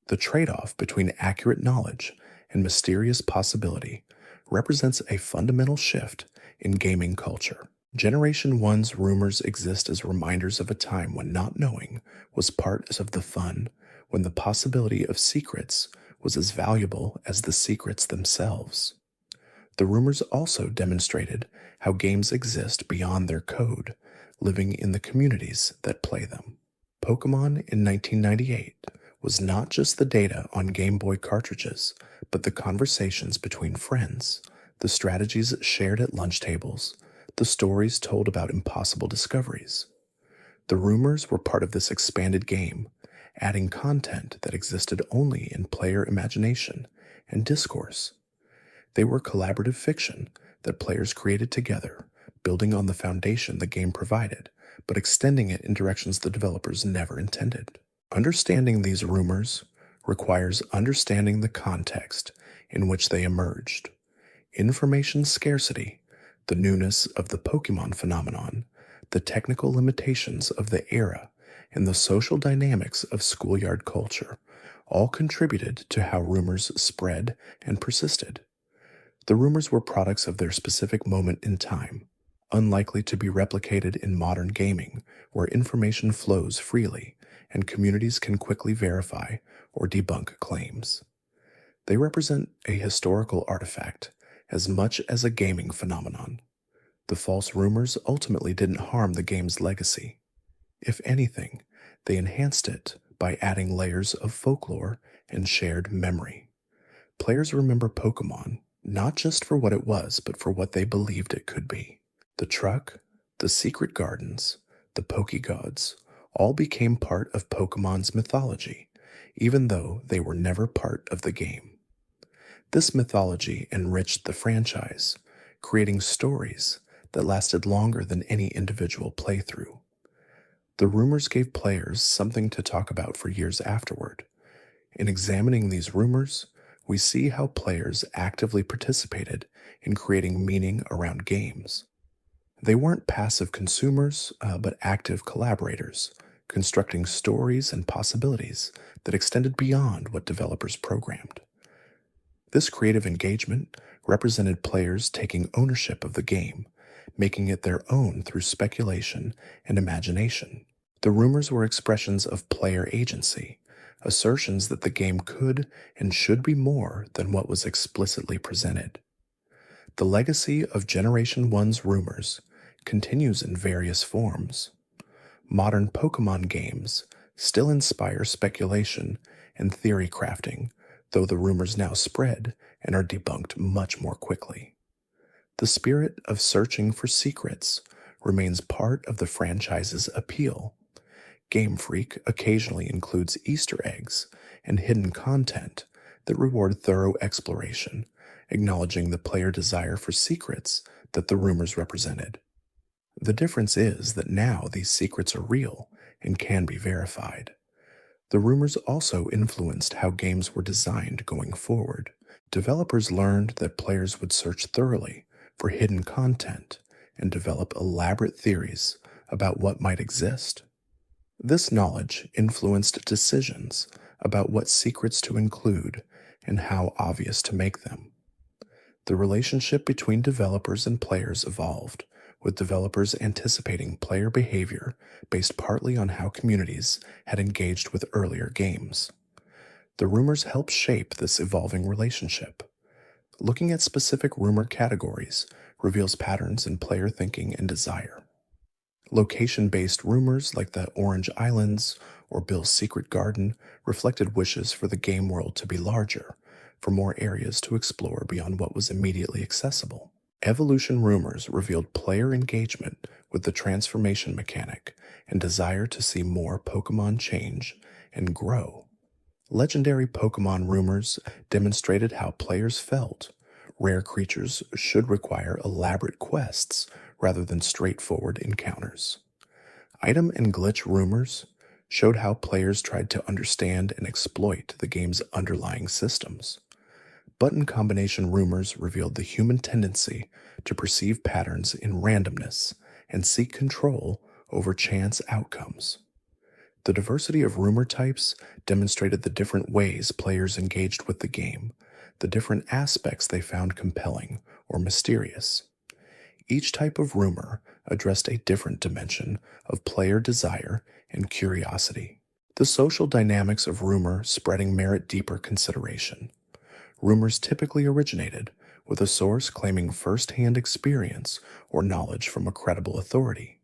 The trade-off between accurate knowledge and mysterious possibility represents a fundamental shift in gaming culture. Generation 1's rumors exist as reminders of a time when not knowing was part of the fun, when the possibility of secrets was as valuable as the secrets themselves. The rumors also demonstrated how games exist beyond their code, living in the communities that play them. Pokémon in 1998 was not just the data on Game Boy cartridges, but the conversations between friends, the strategies shared at lunch tables, the stories told about impossible discoveries. The rumors were part of this expanded game, adding content that existed only in player imagination and discourse. They were collaborative fiction that players created together, building on the foundation the game provided, but extending it in directions the developers never intended. Understanding these rumors requires understanding the context in which they emerged. Information scarcity, the newness of the Pokémon phenomenon, the technical limitations of the era, and the social dynamics of schoolyard culture all contributed to how rumors spread and persisted. The rumors were products of their specific moment in time, unlikely to be replicated in modern gaming, where information flows freely and communities can quickly verify or debunk claims. They represent a historical artifact as much as a gaming phenomenon. The false rumors ultimately didn't harm the game's legacy. If anything, they enhanced it by adding layers of folklore and shared memory. Players remember Pokémon not just for what it was, but for what they believed it could be. The truck, the secret gardens, the Pokégods all became part of Pokémon's mythology, even though they were never part of the game. This mythology enriched the franchise, creating stories that lasted longer than any individual playthrough. The rumors gave players something to talk about for years afterward. In examining these rumors, we see how players actively participated in creating meaning around games. They weren't passive consumers, but active collaborators, constructing stories and possibilities that extended beyond what developers programmed. This creative engagement represented players taking ownership of the game, making it their own through speculation and imagination. The rumors were expressions of player agency, assertions that the game could and should be more than what was explicitly presented. The legacy of Generation 1's rumors continues in various forms. Modern Pokémon games still inspire speculation and theory crafting, though the rumors now spread and are debunked much more quickly. The spirit of searching for secrets remains part of the franchise's appeal. Game Freak occasionally includes Easter eggs and hidden content that reward thorough exploration, acknowledging the player desire for secrets that the rumors represented. The difference is that now these secrets are real and can be verified. The rumors also influenced how games were designed going forward. Developers learned that players would search thoroughly for hidden content and develop elaborate theories about what might exist. This knowledge influenced decisions about what secrets to include and how obvious to make them. The relationship between developers and players evolved, with developers anticipating player behavior based partly on how communities had engaged with earlier games. The rumors help shape this evolving relationship. Looking at specific rumor categories reveals patterns in player thinking and desire. Location based rumors like the Orange Islands or Bill's Secret Garden reflected wishes for the game world to be larger, for more areas to explore beyond what was immediately accessible. Evolution rumors revealed player engagement with the transformation mechanic and desire to see more Pokémon change and grow. Legendary Pokémon rumors demonstrated how players felt. Rare creatures should require elaborate quests rather than straightforward encounters. Item and glitch rumors showed how players tried to understand and exploit the game's underlying systems. Button combination rumors revealed the human tendency to perceive patterns in randomness and seek control over chance outcomes. The diversity of rumor types demonstrated the different ways players engaged with the game, the different aspects they found compelling or mysterious. Each type of rumor addressed a different dimension of player desire and curiosity. The social dynamics of rumor spreading merit deeper consideration. Rumors typically originated with a source claiming first-hand experience or knowledge from a credible authority.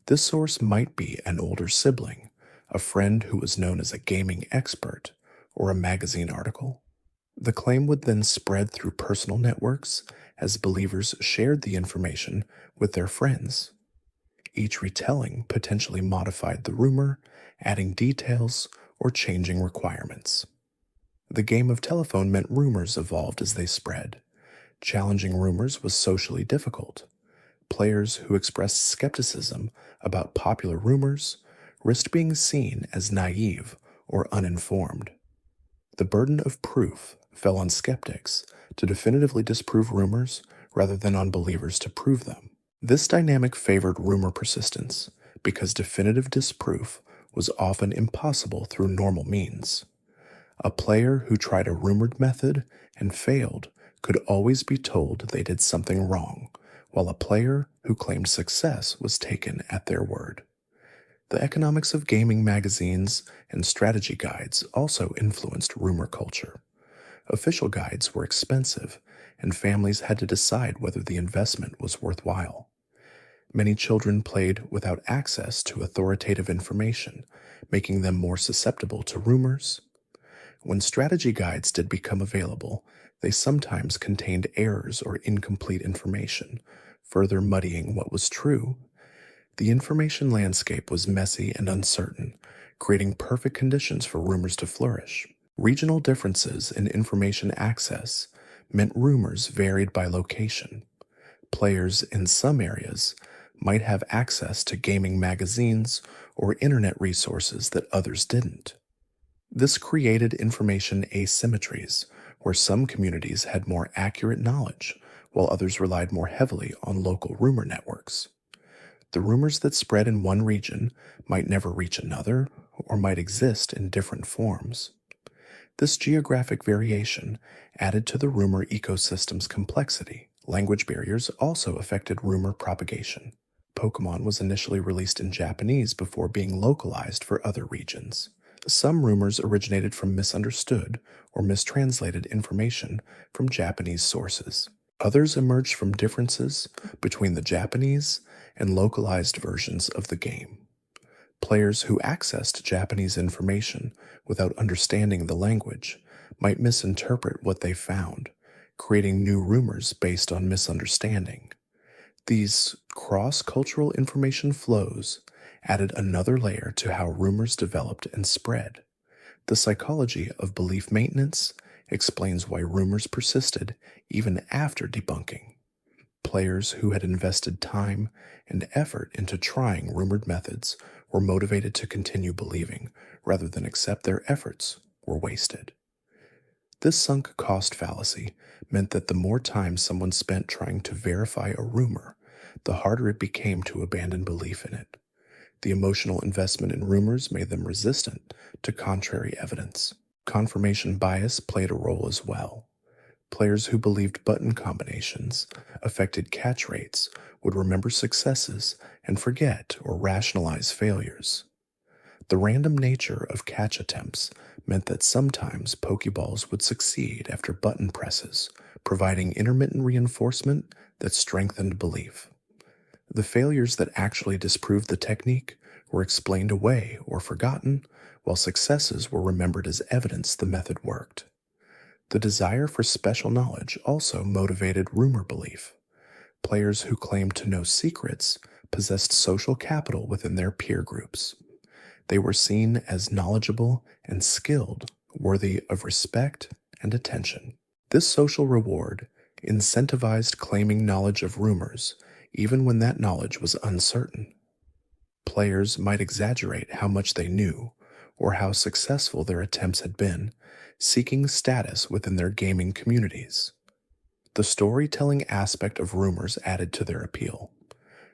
This source might be an older sibling, a friend who was known as a gaming expert, or a magazine article. The claim would then spread through personal networks as believers shared the information with their friends. Each retelling potentially modified the rumor, adding details or changing requirements. The game of telephone meant rumors evolved as they spread. Challenging rumors was socially difficult. Players who expressed skepticism about popular rumors risked being seen as naive or uninformed. The burden of proof fell on skeptics to definitively disprove rumors rather than on believers to prove them. This dynamic favored rumor persistence because definitive disproof was often impossible through normal means. A player who tried a rumored method and failed could always be told they did something wrong, while a player who claimed success was taken at their word. The economics of gaming magazines and strategy guides also influenced rumor culture. Official guides were expensive, and families had to decide whether the investment was worthwhile. Many children played without access to authoritative information, making them more susceptible to rumors. When strategy guides did become available, they sometimes contained errors or incomplete information, further muddying what was true. The information landscape was messy and uncertain, creating perfect conditions for rumors to flourish. Regional differences in information access meant rumors varied by location. Players in some areas might have access to gaming magazines or internet resources that others didn't. This created information asymmetries, where some communities had more accurate knowledge, while others relied more heavily on local rumor networks. The rumors that spread in one region might never reach another, or might exist in different forms. This geographic variation added to the rumor ecosystem's complexity. Language barriers also affected rumor propagation. Pokémon was initially released in Japanese before being localized for other regions. Some rumors originated from misunderstood or mistranslated information from Japanese sources. Others emerged from differences between the Japanese and localized versions of the game. Players who accessed Japanese information without understanding the language might misinterpret what they found, creating new rumors based on misunderstanding. These cross-cultural information flows added another layer to how rumors developed and spread. The psychology of belief maintenance explains why rumors persisted even after debunking. Players who had invested time and effort into trying rumored methods were motivated to continue believing rather than accept their efforts were wasted. This sunk cost fallacy meant that the more time someone spent trying to verify a rumor, the harder it became to abandon belief in it. The emotional investment in rumors made them resistant to contrary evidence. Confirmation bias played a role as well. Players who believed button combinations affected catch rates would remember successes and forget or rationalize failures. The random nature of catch attempts meant that sometimes Pokeballs would succeed after button presses, providing intermittent reinforcement that strengthened belief. The failures that actually disproved the technique were explained away or forgotten, while successes were remembered as evidence the method worked. The desire for special knowledge also motivated rumor belief. Players who claimed to know secrets possessed social capital within their peer groups. They were seen as knowledgeable and skilled, worthy of respect and attention. This social reward incentivized claiming knowledge of rumors, even when that knowledge was uncertain. Players might exaggerate how much they knew or how successful their attempts had been, seeking status within their gaming communities. The storytelling aspect of rumors added to their appeal.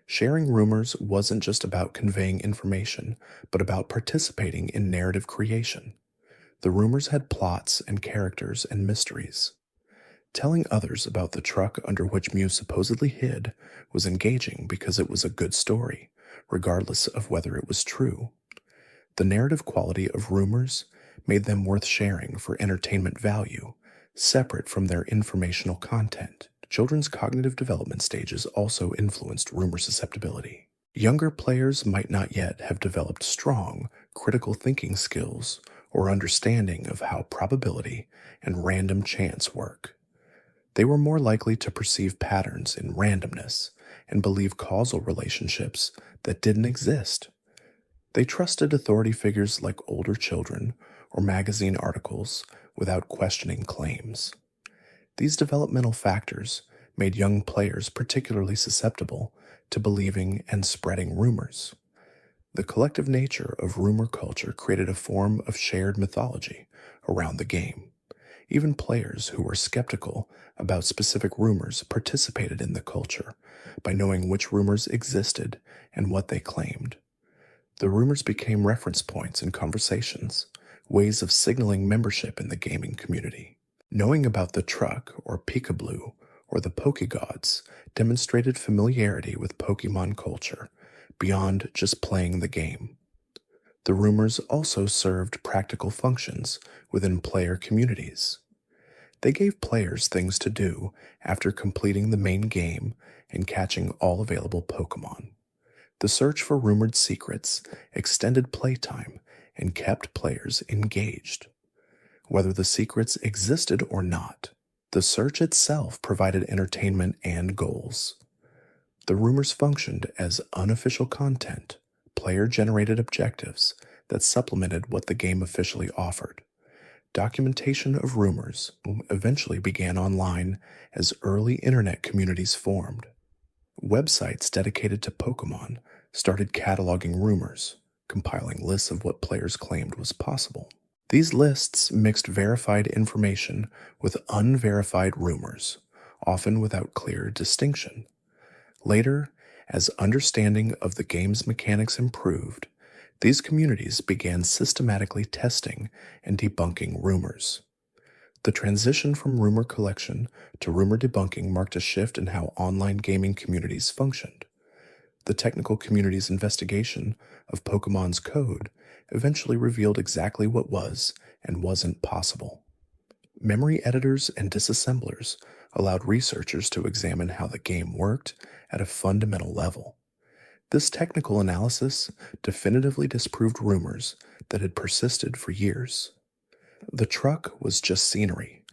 Sharing rumors wasn't just about conveying information, but about participating in narrative creation. The rumors had plots and characters and mysteries. Telling others about the truck under which Mew supposedly hid was engaging because it was a good story, regardless of whether it was true. The narrative quality of rumors made them worth sharing for entertainment value, separate from their informational content. Children's cognitive development stages also influenced rumor susceptibility. Younger players might not yet have developed strong, critical thinking skills or understanding of how probability and random chance work. They were more likely to perceive patterns in randomness and believe causal relationships that didn't exist. They trusted authority figures like older children or magazine articles without questioning claims. These developmental factors made young players particularly susceptible to believing and spreading rumors. The collective nature of rumor culture created a form of shared mythology around the game. Even players who were skeptical about specific rumors participated in the culture by knowing which rumors existed and what they claimed. The rumors became reference points in conversations, ways of signaling membership in the gaming community. Knowing about the truck or Peekaboo or the Pokegods demonstrated familiarity with Pokemon culture beyond just playing the game. The rumors also served practical functions within player communities. They gave players things to do after completing the main game and catching all available Pokemon. The search for rumored secrets extended playtime and kept players engaged. Whether the secrets existed or not, the search itself provided entertainment and goals. The rumors functioned as unofficial content, player-generated objectives that supplemented what the game officially offered. Documentation of rumors eventually began online as early internet communities formed. Websites dedicated to Pokémon started cataloging rumors, compiling lists of what players claimed was possible. These lists mixed verified information with unverified rumors, often without clear distinction. Later, as understanding of the game's mechanics improved, these communities began systematically testing and debunking rumors. The transition from rumor collection to rumor debunking marked a shift in how online gaming communities functioned. The technical community's investigation of Pokemon's code eventually revealed exactly what was and wasn't possible. Memory editors and disassemblers allowed researchers to examine how the game worked at a fundamental level. This technical analysis definitively disproved rumors that had persisted for years. The truck was just scenery.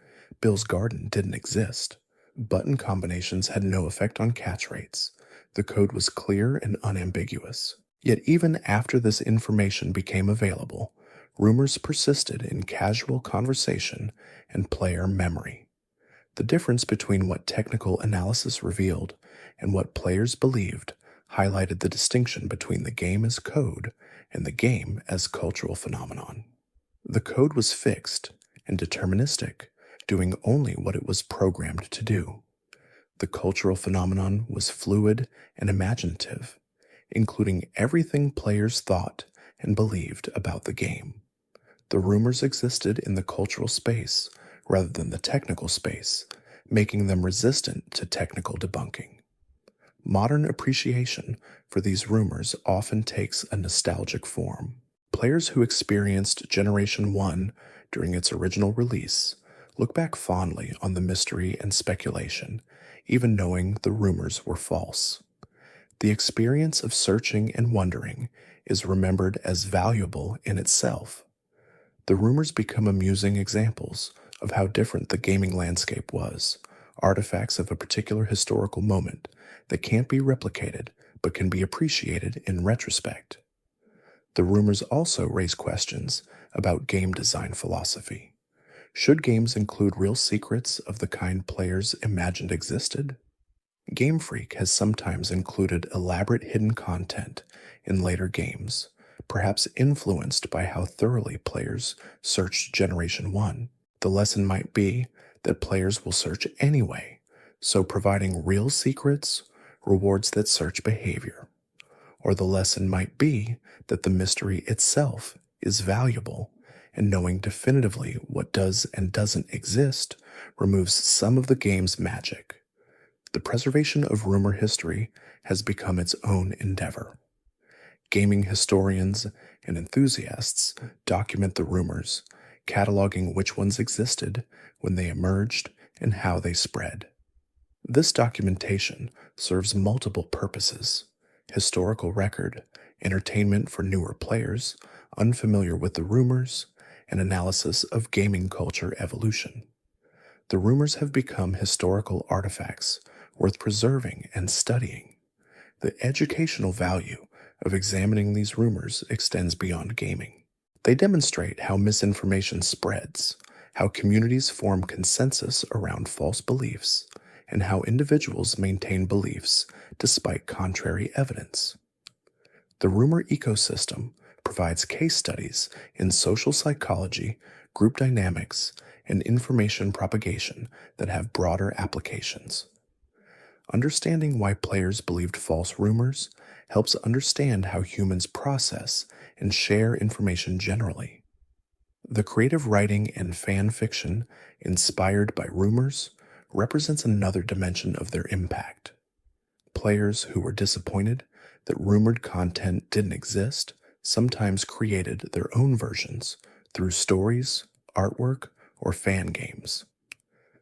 Bill's garden didn't exist. Button combinations had no effect on catch rates. The code was clear and unambiguous. Yet even after this information became available, rumors persisted in casual conversation and player memory. The difference between what technical analysis revealed and what players believed highlighted the distinction between the game as code and the game as cultural phenomenon. The code was fixed and deterministic, doing only what it was programmed to do. The cultural phenomenon was fluid and imaginative, including everything players thought and believed about the game. The rumors existed in the cultural space, rather than the technical space, making them resistant to technical debunking. Modern appreciation for these rumors often takes a nostalgic form. Players who experienced Generation 1 during its original release look back fondly on the mystery and speculation, even knowing the rumors were false. The experience of searching and wondering is remembered as valuable in itself. The rumors become amusing examples of how different the gaming landscape was, artifacts of a particular historical moment that can't be replicated but can be appreciated in retrospect. The rumors also raise questions about game design philosophy. Should games include real secrets of the kind players imagined existed? Game Freak has sometimes included elaborate hidden content in later games, perhaps influenced by how thoroughly players searched Generation 1. The lesson might be that players will search anyway, so providing real secrets rewards that search behavior. Or the lesson might be that the mystery itself is valuable, and knowing definitively what does and doesn't exist removes some of the game's magic. The preservation of rumor history has become its own endeavor. Gaming historians and enthusiasts document the rumors, cataloging which ones existed, when they emerged, and how they spread. This documentation serves multiple purposes: historical record, entertainment for newer players unfamiliar with the rumors, and analysis of gaming culture evolution. The rumors have become historical artifacts worth preserving and studying. The educational value of examining these rumors extends beyond gaming. They demonstrate how misinformation spreads, how communities form consensus around false beliefs, and how individuals maintain beliefs despite contrary evidence. The rumor ecosystem provides case studies in social psychology, group dynamics, and information propagation that have broader applications. Understanding why players believed false rumors helps understand how humans process and share information generally. The creative writing and fan fiction inspired by rumors represents another dimension of their impact. Players who were disappointed that rumored content didn't exist sometimes created their own versions through stories, artwork, or fan games.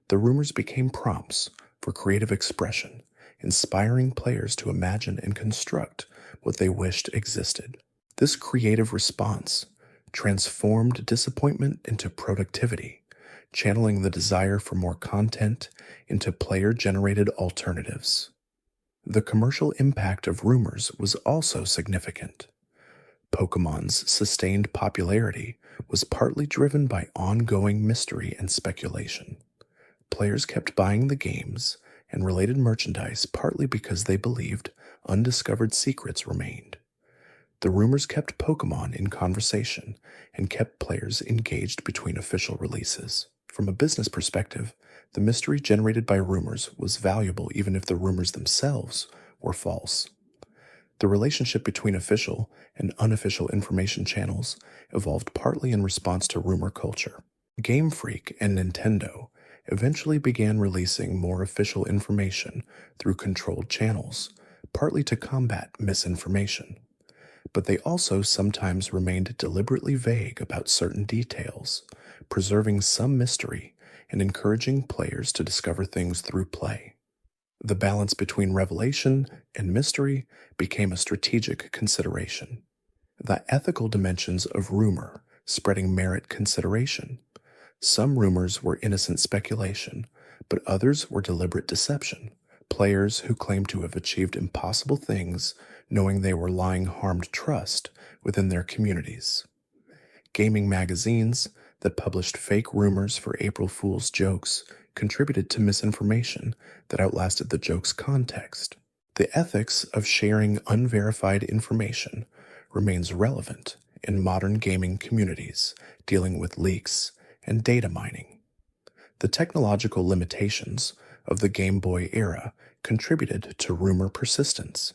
The rumors became prompts for creative expression, inspiring players to imagine and construct what they wished existed. This creative response transformed disappointment into productivity, channeling the desire for more content into player-generated alternatives. The commercial impact of rumors was also significant. Pokémon's sustained popularity was partly driven by ongoing mystery and speculation. Players kept buying the games and related merchandise partly because they believed undiscovered secrets remained. The rumors kept Pokémon in conversation and kept players engaged between official releases. From a business perspective, the mystery generated by rumors was valuable even if the rumors themselves were false. The relationship between official and unofficial information channels evolved partly in response to rumor culture. Game Freak and Nintendo eventually began releasing more official information through controlled channels, partly to combat misinformation. But they also sometimes remained deliberately vague about certain details, preserving some mystery and encouraging players to discover things through play. The balance between revelation and mystery became a strategic consideration. The ethical dimensions of rumor spreading merit consideration. Some rumors were innocent speculation, but others were deliberate deception. Players who claimed to have achieved impossible things knowing they were lying harmed trust within their communities. Gaming magazines that published fake rumors for April Fool's jokes contributed to misinformation that outlasted the joke's context. The ethics of sharing unverified information remains relevant in modern gaming communities dealing with leaks and data mining. The technological limitations of the Game Boy era contributed to rumor persistence.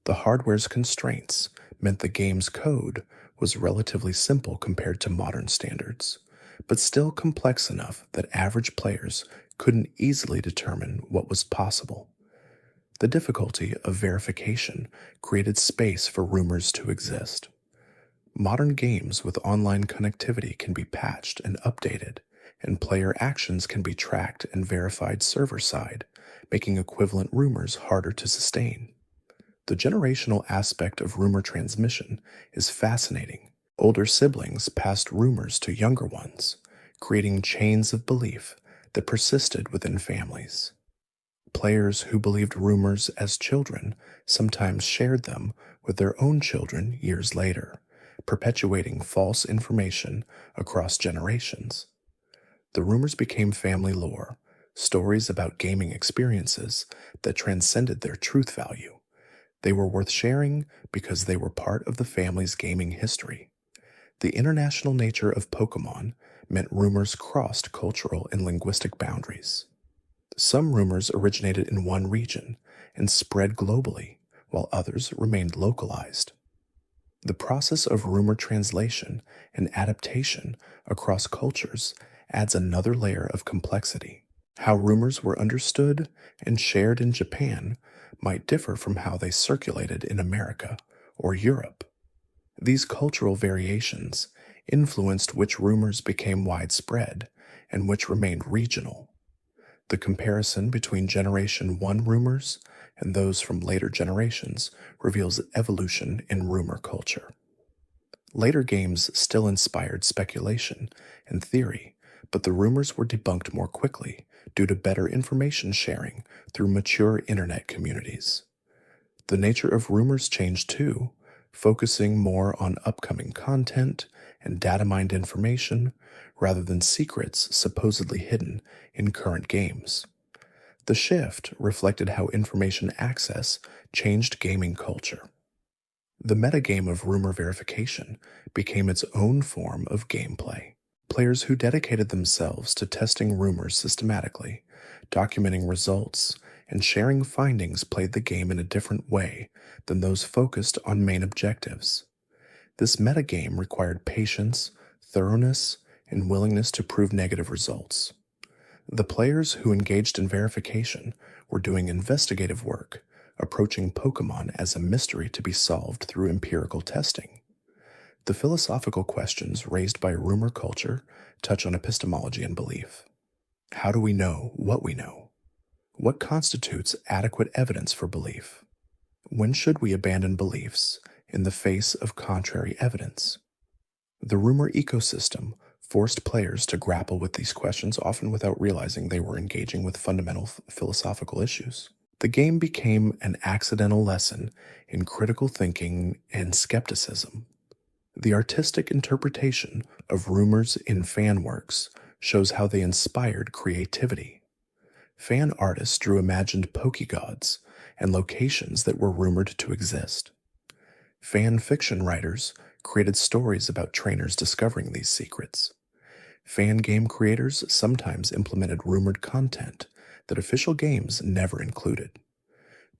The hardware's constraints meant the game's code was relatively simple compared to modern standards, but still complex enough that average players couldn't easily determine what was possible. The difficulty of verification created space for rumors to exist. Modern games with online connectivity can be patched and updated, and player actions can be tracked and verified server side, making equivalent rumors harder to sustain. The generational aspect of rumor transmission is fascinating. Older siblings passed rumors to younger ones, creating chains of belief that persisted within families. Players who believed rumors as children sometimes shared them with their own children years later, perpetuating false information across generations. The rumors became family lore, stories about gaming experiences that transcended their truth value. They were worth sharing because they were part of the family's gaming history. The international nature of Pokémon meant rumors crossed cultural and linguistic boundaries. Some rumors originated in one region and spread globally, while others remained localized. The process of rumor translation and adaptation across cultures adds another layer of complexity. How rumors were understood and shared in Japan might differ from how they circulated in America or Europe. These cultural variations influenced which rumors became widespread and which remained regional. The comparison between Generation 1 rumors and those from later generations reveals evolution in rumor culture. Later games still inspired speculation and theory, but the rumors were debunked more quickly due to better information sharing through mature internet communities. The nature of rumors changed too, focusing more on upcoming content and data mined information rather than secrets supposedly hidden in current games. The shift reflected how information access changed gaming culture. The metagame of rumor verification became its own form of gameplay. Players who dedicated themselves to testing rumors systematically, documenting results, and sharing findings played the game in a different way than those focused on main objectives. This metagame required patience, thoroughness, and willingness to prove negative results. The players who engaged in verification were doing investigative work, approaching Pokémon as a mystery to be solved through empirical testing. The philosophical questions raised by rumor culture touch on epistemology and belief. How do we know what we know? What constitutes adequate evidence for belief? When should we abandon beliefs in the face of contrary evidence? The rumor ecosystem forced players to grapple with these questions, often without realizing they were engaging with fundamental philosophical issues. The game became an accidental lesson in critical thinking and skepticism. The artistic interpretation of rumors in fan works shows how they inspired creativity. Fan artists drew imagined Pokegods and locations that were rumored to exist. Fan fiction writers created stories about trainers discovering these secrets. Fan game creators sometimes implemented rumored content that official games never included.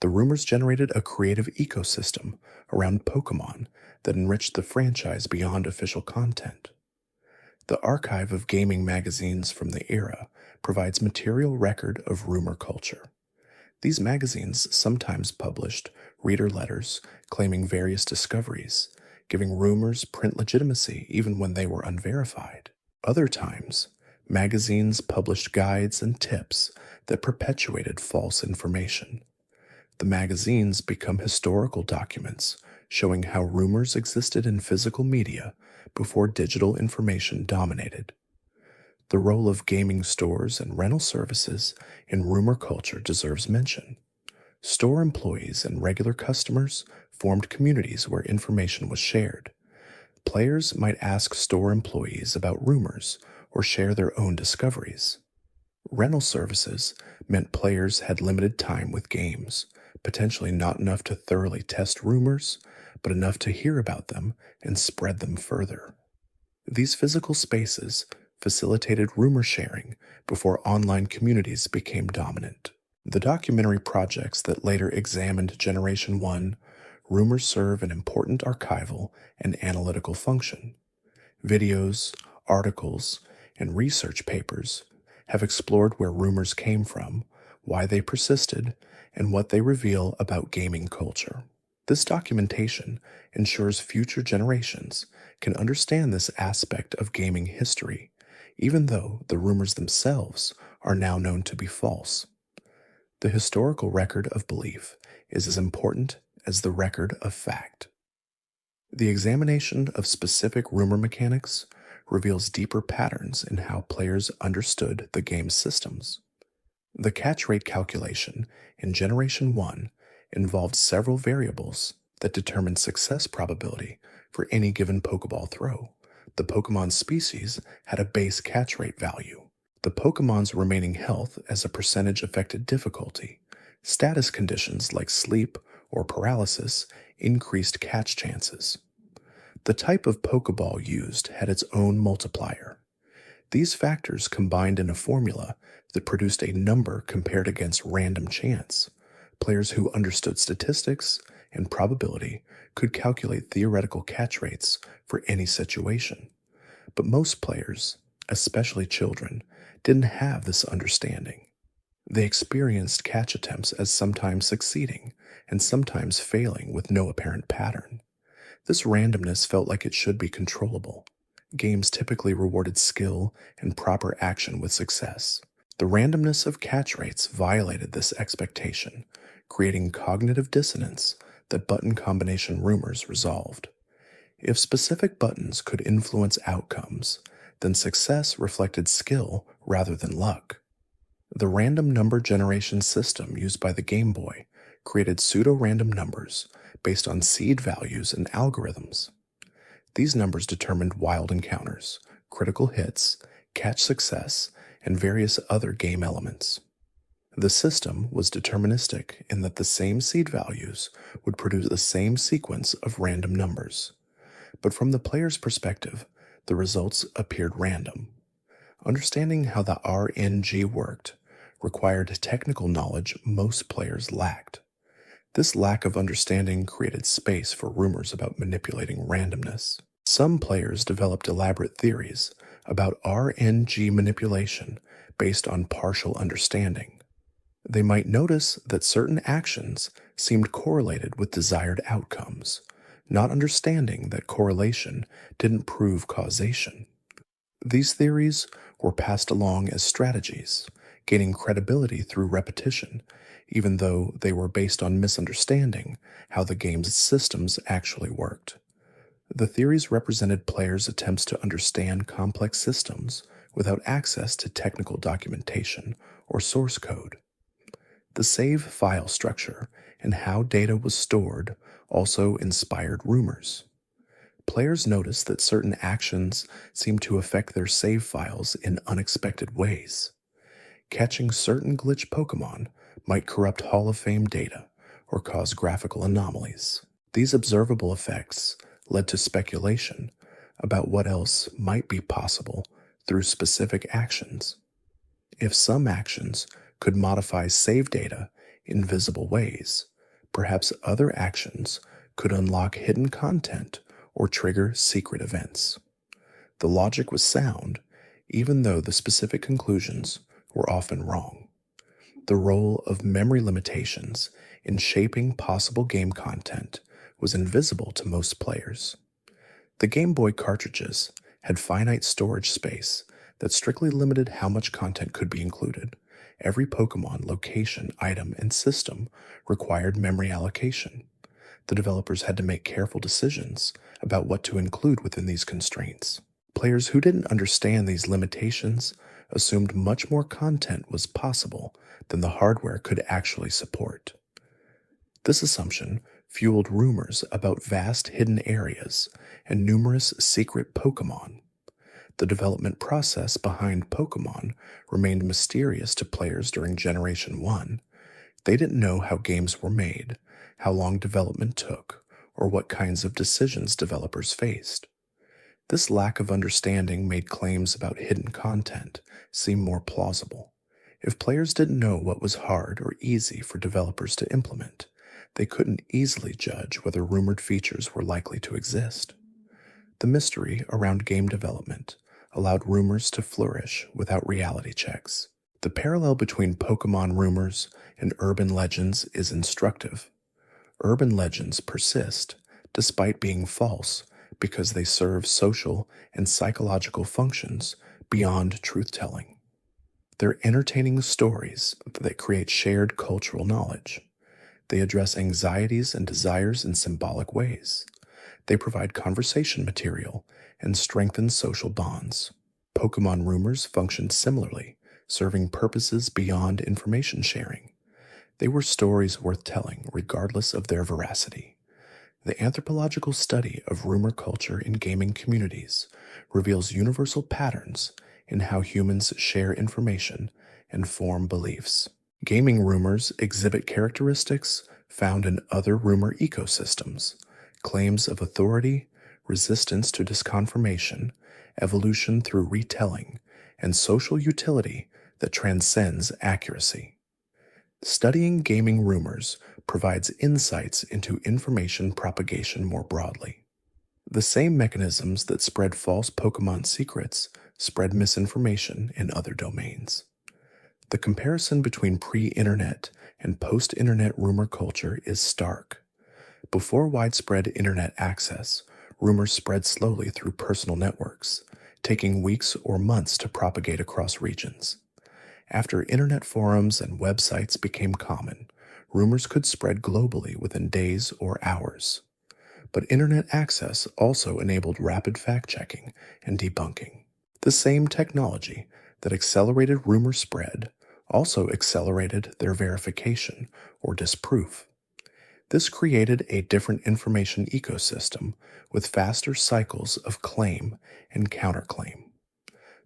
The rumors generated a creative ecosystem around Pokémon that enriched the franchise beyond official content. The archive of gaming magazines from the era provides material record of rumor culture. These magazines sometimes published reader letters claiming various discoveries, giving rumors print legitimacy even when they were unverified. Other times, magazines published guides and tips that perpetuated false information. The magazines become historical documents showing how rumors existed in physical media before digital information dominated. The role of gaming stores and rental services in rumor culture deserves mention. Store employees and regular customers formed communities where information was shared. Players might ask store employees about rumors or share their own discoveries. Rental services meant players had limited time with games, potentially not enough to thoroughly test rumors, but enough to hear about them and spread them further. These physical spaces facilitated rumor sharing before online communities became dominant. The documentary projects that later examined Generation 1 rumors serve an important archival and analytical function. Videos, articles, and research papers have explored where rumors came from, why they persisted, and what they reveal about gaming culture. This documentation ensures future generations can understand this aspect of gaming history, even though the rumors themselves are now known to be false. The historical record of belief is as important as the record of fact. The examination of specific rumor mechanics reveals deeper patterns in how players understood the game's systems. The catch rate calculation in Generation 1 involved several variables that determined success probability for any given Pokeball throw. The Pokemon species had a base catch rate value. The Pokemon's remaining health as a percentage affected difficulty. Status conditions like sleep or paralysis increased catch chances. The type of Pokeball used had its own multiplier. These factors combined in a formula that produced a number compared against random chance. Players who understood statistics and probability could calculate theoretical catch rates for any situation. But most players, especially children, didn't have this understanding. They experienced catch attempts as sometimes succeeding and sometimes failing with no apparent pattern. This randomness felt like it should be controllable. Games typically rewarded skill and proper action with success. The randomness of catch rates violated this expectation, creating cognitive dissonance that button combination rumors resolved. If specific buttons could influence outcomes, then success reflected skill rather than luck. The random number generation system used by the Game Boy created pseudo-random numbers based on seed values and algorithms. These numbers determined wild encounters, critical hits, catch success, and various other game elements. The system was deterministic in that the same seed values would produce the same sequence of random numbers. But from the player's perspective, the results appeared random. Understanding how the RNG worked required technical knowledge most players lacked. This lack of understanding created space for rumors about manipulating randomness. Some players developed elaborate theories about RNG manipulation based on partial understanding. They might notice that certain actions seemed correlated with desired outcomes, not understanding that correlation didn't prove causation. These theories were passed along as strategies, gaining credibility through repetition, even though they were based on misunderstanding how the game's systems actually worked. The theories represented players' attempts to understand complex systems without access to technical documentation or source code. The save file structure and how data was stored also inspired rumors. Players noticed that certain actions seemed to affect their save files in unexpected ways. Catching certain glitch Pokémon might corrupt Hall of Fame data or cause graphical anomalies. These observable effects led to speculation about what else might be possible through specific actions. If some actions could modify save data in visible ways, perhaps other actions could unlock hidden content or trigger secret events. The logic was sound, even though the specific conclusions were often wrong. The role of memory limitations in shaping possible game content was invisible to most players. The Game Boy cartridges had finite storage space that strictly limited how much content could be included. Every Pokémon location, item, and system required memory allocation. The developers had to make careful decisions about what to include within these constraints. Players who didn't understand these limitations assumed much more content was possible than the hardware could actually support. This assumption fueled rumors about vast hidden areas and numerous secret Pokémon. The development process behind Pokémon remained mysterious to players during Generation 1. They didn't know how games were made, how long development took, or what kinds of decisions developers faced. This lack of understanding made claims about hidden content seem more plausible. If players didn't know what was hard or easy for developers to implement, they couldn't easily judge whether rumored features were likely to exist. The mystery around game development allowed rumors to flourish without reality checks. The parallel between Pokemon rumors and urban legends is instructive. Urban legends persist despite being false because they serve social and psychological functions beyond truth telling. They're entertaining stories that create shared cultural knowledge. They address anxieties and desires in symbolic ways. They provide conversation material and strengthen social bonds. Pokemon rumors functioned similarly, serving purposes beyond information sharing. They were stories worth telling, regardless of their veracity. The anthropological study of rumor culture in gaming communities reveals universal patterns in how humans share information and form beliefs. Gaming rumors exhibit characteristics found in other rumor ecosystems: claims of authority, resistance to disconfirmation, evolution through retelling, and social utility that transcends accuracy. Studying gaming rumors provides insights into information propagation more broadly. The same mechanisms that spread false Pokemon secrets spread misinformation in other domains. The comparison between pre-internet and post-internet rumor culture is stark. Before widespread internet access, rumors spread slowly through personal networks, taking weeks or months to propagate across regions. After internet forums and websites became common, rumors could spread globally within days or hours. But internet access also enabled rapid fact-checking and debunking. The same technology that accelerated rumor spread also accelerated their verification or disproof. This created a different information ecosystem with faster cycles of claim and counterclaim.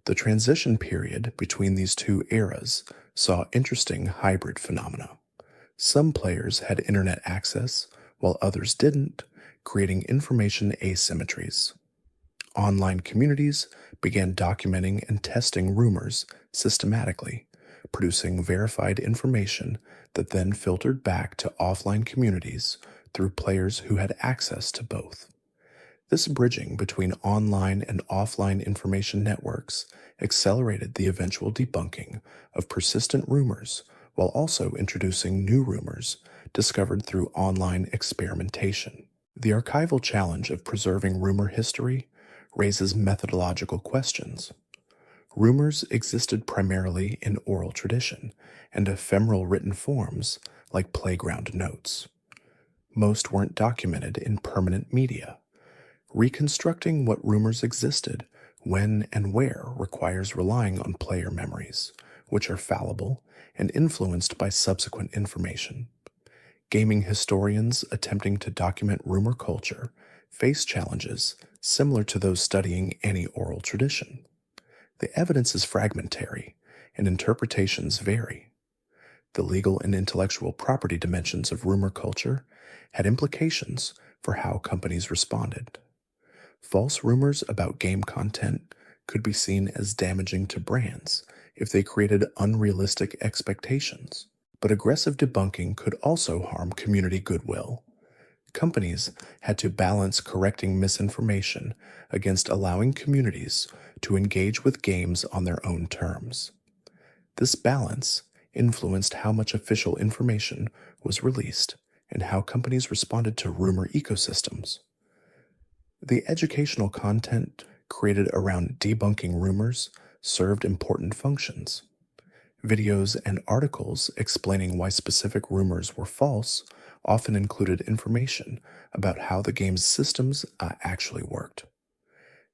The transition period between these two eras saw interesting hybrid phenomena. Some players had internet access, while others didn't, creating information asymmetries. Online communities began documenting and testing rumors systematically, producing verified information that then filtered back to offline communities through players who had access to both. This bridging between online and offline information networks accelerated the eventual debunking of persistent rumors while also introducing new rumors discovered through online experimentation. The archival challenge of preserving rumor history raises methodological questions. Rumors existed primarily in oral tradition and ephemeral written forms like playground notes. Most weren't documented in permanent media. Reconstructing what rumors existed, when and where, requires relying on player memories, which are fallible and influenced by subsequent information. Gaming historians attempting to document rumor culture face challenges similar to those studying any oral tradition. The evidence is fragmentary, and interpretations vary. The legal and intellectual property dimensions of rumor culture had implications for how companies responded. False rumors about game content could be seen as damaging to brands if they created unrealistic expectations, but aggressive debunking could also harm community goodwill. Companies had to balance correcting misinformation against allowing communities to engage with games on their own terms. This balance influenced how much official information was released and how companies responded to rumor ecosystems. The educational content created around debunking rumors served important functions. Videos and articles explaining why specific rumors were false often included information about how the game's systems actually worked.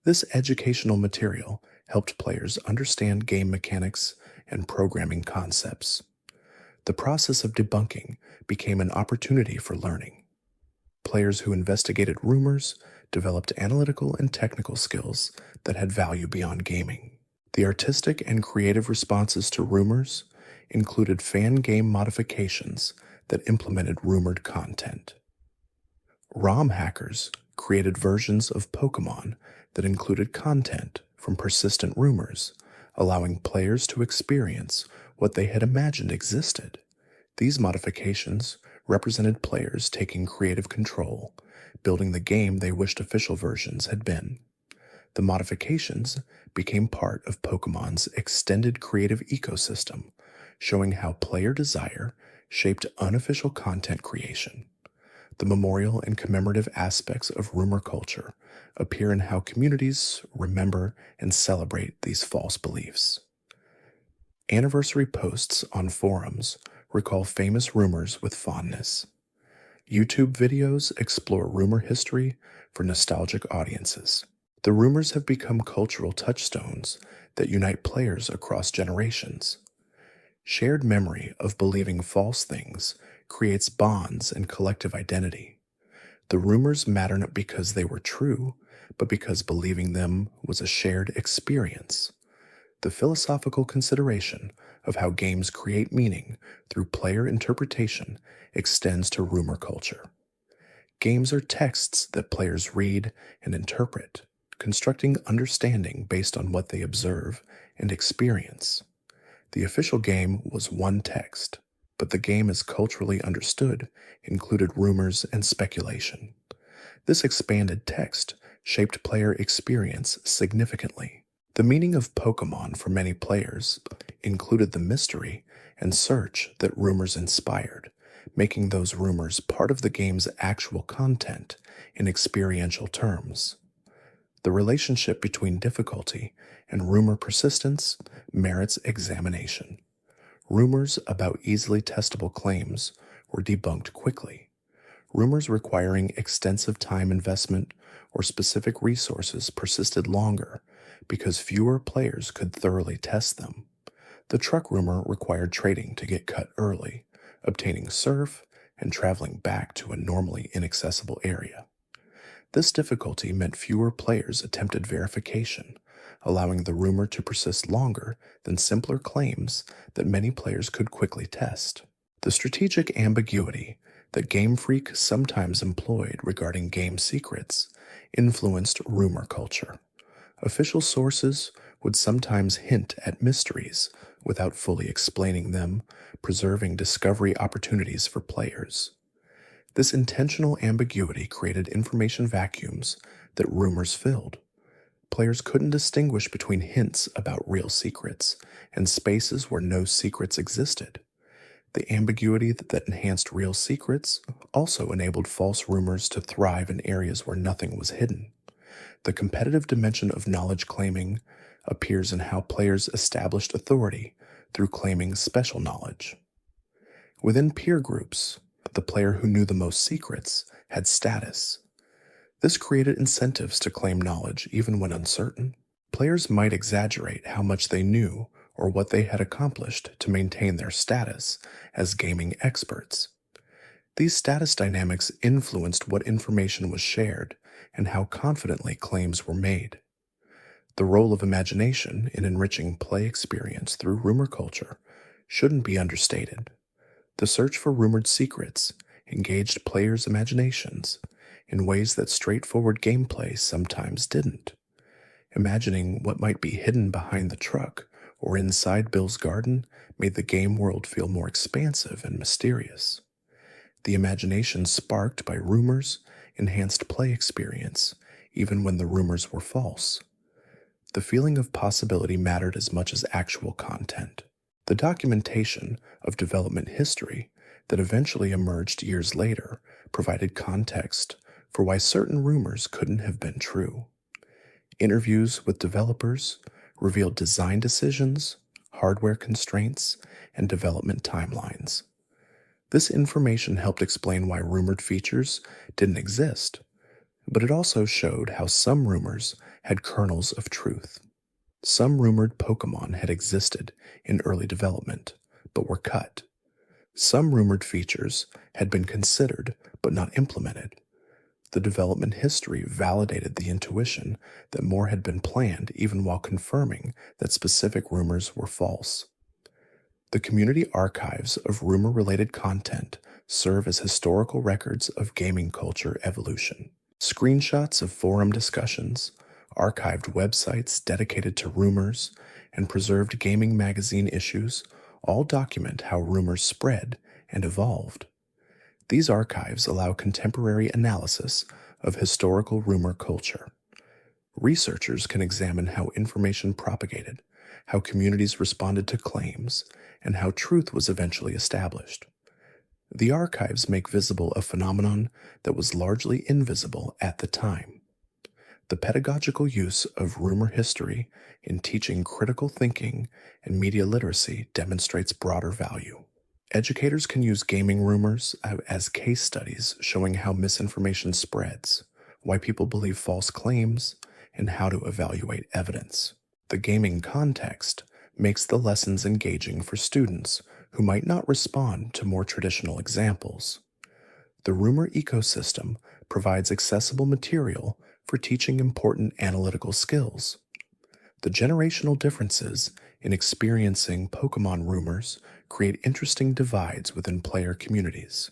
This educational material helped players understand game mechanics and programming concepts. The process of debunking became an opportunity for learning. Players who investigated rumors developed analytical and technical skills that had value beyond gaming. The artistic and creative responses to rumors included fan game modifications that implemented rumored content. ROM hackers created versions of Pokémon that included content from persistent rumors, allowing players to experience what they had imagined existed. These modifications represented players taking creative control, building the game they wished official versions had been. The modifications became part of Pokemon's extended creative ecosystem, showing how player desire shaped unofficial content creation. The memorial and commemorative aspects of rumor culture appear in how communities remember and celebrate these false beliefs. Anniversary posts on forums recall famous rumors with fondness. YouTube videos explore rumor history for nostalgic audiences. The rumors have become cultural touchstones that unite players across generations. Shared memory of believing false things creates bonds and collective identity. The rumors matter not because they were true, but because believing them was a shared experience. The philosophical consideration of how games create meaning through player interpretation extends to rumor culture. Games are texts that players read and interpret, constructing understanding based on what they observe and experience. The official game was one text, but the game as culturally understood included rumors and speculation. This expanded text shaped player experience significantly. The meaning of Pokémon for many players included the mystery and search that rumors inspired, making those rumors part of the game's actual content in experiential terms. The relationship between difficulty and rumor persistence merits examination. Rumors about easily testable claims were debunked quickly. Rumors requiring extensive time investment or specific resources persisted longer because fewer players could thoroughly test them. The truck rumor required trading to get cut early, obtaining surf, and traveling back to a normally inaccessible area. This difficulty meant fewer players attempted verification, allowing the rumor to persist longer than simpler claims that many players could quickly test. The strategic ambiguity that Game Freak sometimes employed regarding game secrets influenced rumor culture. Official sources would sometimes hint at mysteries without fully explaining them, preserving discovery opportunities for players. This intentional ambiguity created information vacuums that rumors filled. Players couldn't distinguish between hints about real secrets and spaces where no secrets existed. The ambiguity that enhanced real secrets also enabled false rumors to thrive in areas where nothing was hidden. The competitive dimension of knowledge claiming appears in how players established authority through claiming special knowledge. Within peer groups, the player who knew the most secrets had status. This created incentives to claim knowledge even when uncertain. Players might exaggerate how much they knew or what they had accomplished to maintain their status as gaming experts. These status dynamics influenced what information was shared and how confidently claims were made. The role of imagination in enriching play experience through rumor culture shouldn't be understated. The search for rumored secrets engaged players' imaginations in ways that straightforward gameplay sometimes didn't. Imagining what might be hidden behind the truck or inside Bill's garden made the game world feel more expansive and mysterious. The imagination sparked by rumors enhanced play experience, even when the rumors were false. The feeling of possibility mattered as much as actual content. The documentation of development history that eventually emerged years later provided context for why certain rumors couldn't have been true. Interviews with developers revealed design decisions, hardware constraints, and development timelines. This information helped explain why rumored features didn't exist, but it also showed how some rumors had kernels of truth. Some rumored Pokémon had existed in early development, but were cut. Some rumored features had been considered, but not implemented. The development history validated the intuition that more had been planned, even while confirming that specific rumors were false. The community archives of rumor-related content serve as historical records of gaming culture evolution. Screenshots of forum discussions, archived websites dedicated to rumors, and preserved gaming magazine issues all document how rumors spread and evolved. These archives allow contemporary analysis of historical rumor culture. Researchers can examine how information propagated, how communities responded to claims, and how truth was eventually established. The archives make visible a phenomenon that was largely invisible at the time. The pedagogical use of rumor history in teaching critical thinking and media literacy demonstrates broader value. Educators can use gaming rumors as case studies showing how misinformation spreads, why people believe false claims, and how to evaluate evidence. The gaming context makes the lessons engaging for students who might not respond to more traditional examples. The rumor ecosystem provides accessible material for teaching important analytical skills. The generational differences in experiencing Pokémon rumors create interesting divides within player communities.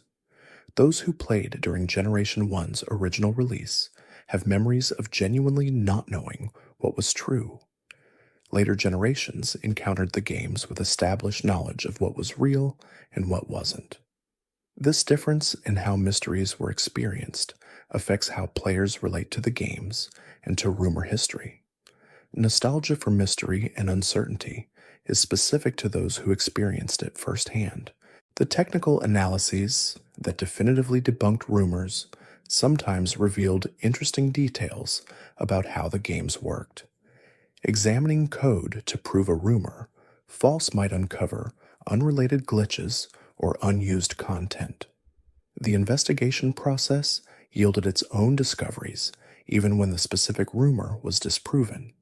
Those who played during Generation 1's original release have memories of genuinely not knowing what was true. Later generations encountered the games with established knowledge of what was real and what wasn't. This difference in how mysteries were experienced affects how players relate to the games and to rumor history. Nostalgia for mystery and uncertainty is specific to those who experienced it firsthand. The technical analyses that definitively debunked rumors sometimes revealed interesting details about how the games worked. Examining code to prove a rumor, false might uncover unrelated glitches or unused content. The investigation process yielded its own discoveries, even when the specific rumor was disproven.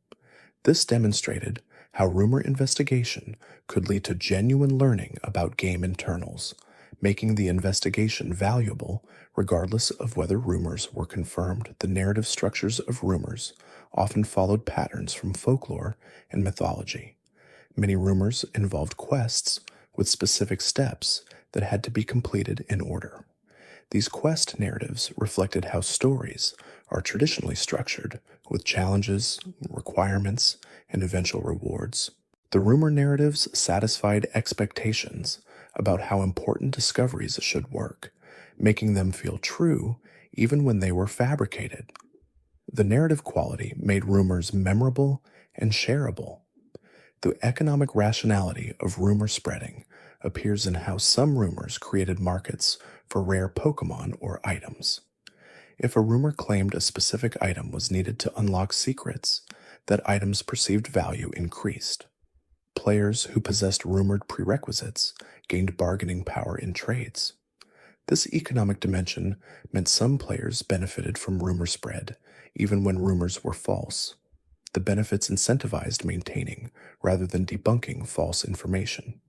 This demonstrated how rumor investigation could lead to genuine learning about game internals, making the investigation valuable regardless of whether rumors were confirmed. The narrative structures of rumors often followed patterns from folklore and mythology. Many rumors involved quests with specific steps that had to be completed in order. These quest narratives reflected how stories are traditionally structured, with challenges, requirements, and eventual rewards. The rumor narratives satisfied expectations about how important discoveries should work, making them feel true even when they were fabricated. The narrative quality made rumors memorable and shareable. The economic rationality of rumor spreading appears in how some rumors created markets for rare Pokémon or items. If a rumor claimed a specific item was needed to unlock secrets, that item's perceived value increased. Players who possessed rumored prerequisites gained bargaining power in trades. This economic dimension meant some players benefited from rumor spread, even when rumors were false. The benefits incentivized maintaining rather than debunking false information.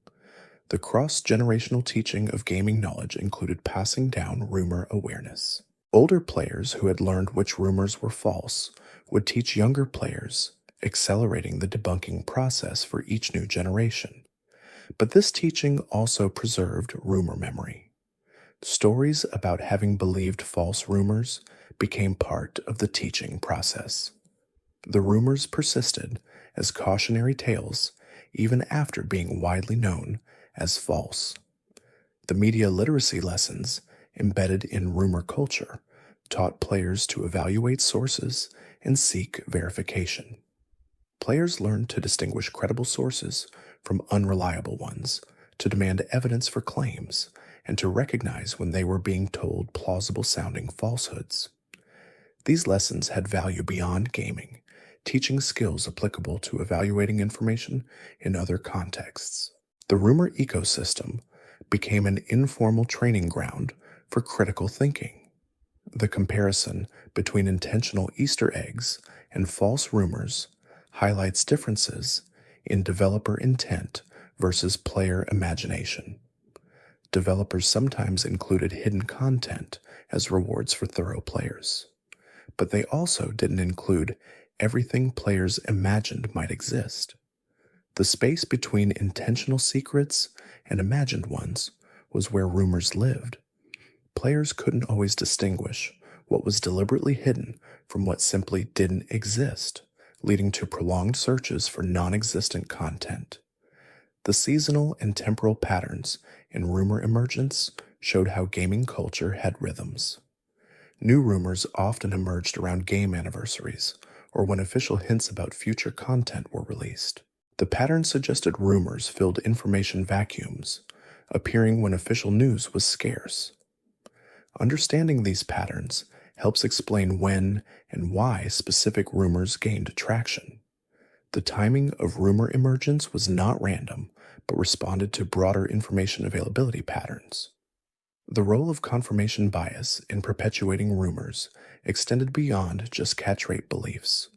The cross-generational teaching of gaming knowledge included passing down rumor awareness. Older players who had learned which rumors were false would teach younger players, accelerating the debunking process for each new generation. But this teaching also preserved rumor memory. Stories about having believed false rumors became part of the teaching process. The rumors persisted as cautionary tales even after being widely known as false. The media literacy lessons embedded in rumor culture taught players to evaluate sources and seek verification. Players learned to distinguish credible sources from unreliable ones, to demand evidence for claims, and to recognize when they were being told plausible-sounding falsehoods. These lessons had value beyond gaming, teaching skills applicable to evaluating information in other contexts. The rumor ecosystem became an informal training ground for critical thinking. The comparison between intentional Easter eggs and false rumors highlights differences in developer intent versus player imagination. Developers sometimes included hidden content as rewards for thorough players, but they also didn't include everything players imagined might exist. The space between intentional secrets and imagined ones was where rumors lived. Players couldn't always distinguish what was deliberately hidden from what simply didn't exist, leading to prolonged searches for non-existent content. The seasonal and temporal patterns in rumor emergence showed how gaming culture had rhythms. New rumors often emerged around game anniversaries or when official hints about future content were released. The pattern suggested rumors filled information vacuums, appearing when official news was scarce. Understanding these patterns helps explain when and why specific rumors gained traction. The timing of rumor emergence was not random, but responded to broader information availability patterns. The role of confirmation bias in perpetuating rumors extended beyond just catch rate beliefs.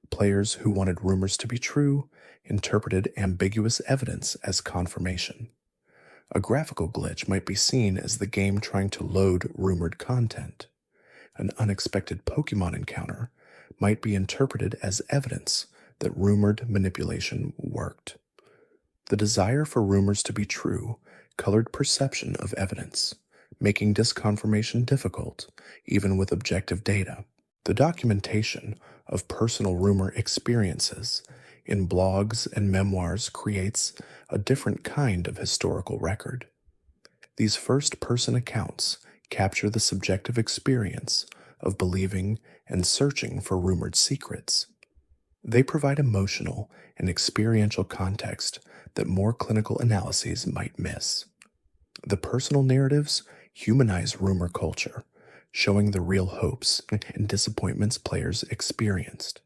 Players who wanted rumors to be true interpreted ambiguous evidence as confirmation. A graphical glitch might be seen as the game trying to load rumored content. An unexpected Pokémon encounter might be interpreted as evidence that rumored manipulation worked. The desire for rumors to be true colored perception of evidence, making disconfirmation difficult, even with objective data. The documentation of personal rumor experiences in blogs and memoirs creates a different kind of historical record. These first-person accounts capture the subjective experience of believing and searching for rumored secrets. They provide emotional and experiential context that more clinical analyses might miss. The personal narratives humanize rumor culture, showing the real hopes and disappointments players experienced.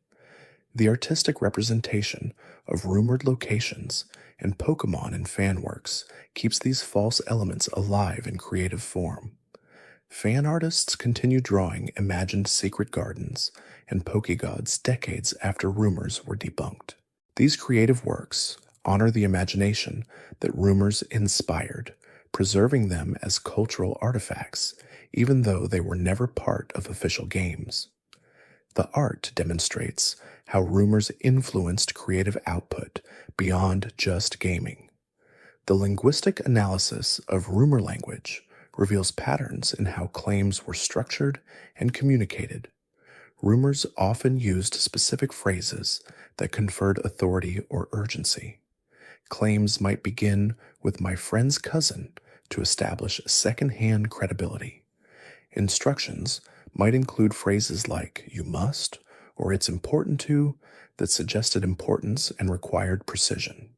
The artistic representation of rumored locations and Pokémon in fan works keeps these false elements alive in creative form. Fan artists continue drawing imagined secret gardens and Pokégods decades after rumors were debunked. These creative works honor the imagination that rumors inspired, preserving them as cultural artifacts, even though they were never part of official games. The art demonstrates how rumors influenced creative output beyond just gaming. The linguistic analysis of rumor language reveals patterns in how claims were structured and communicated. Rumors often used specific phrases that conferred authority or urgency. Claims might begin with "my friend's cousin" to establish second-hand credibility. Instructions might include phrases like "you must" or "it's important to" that suggested importance and required precision.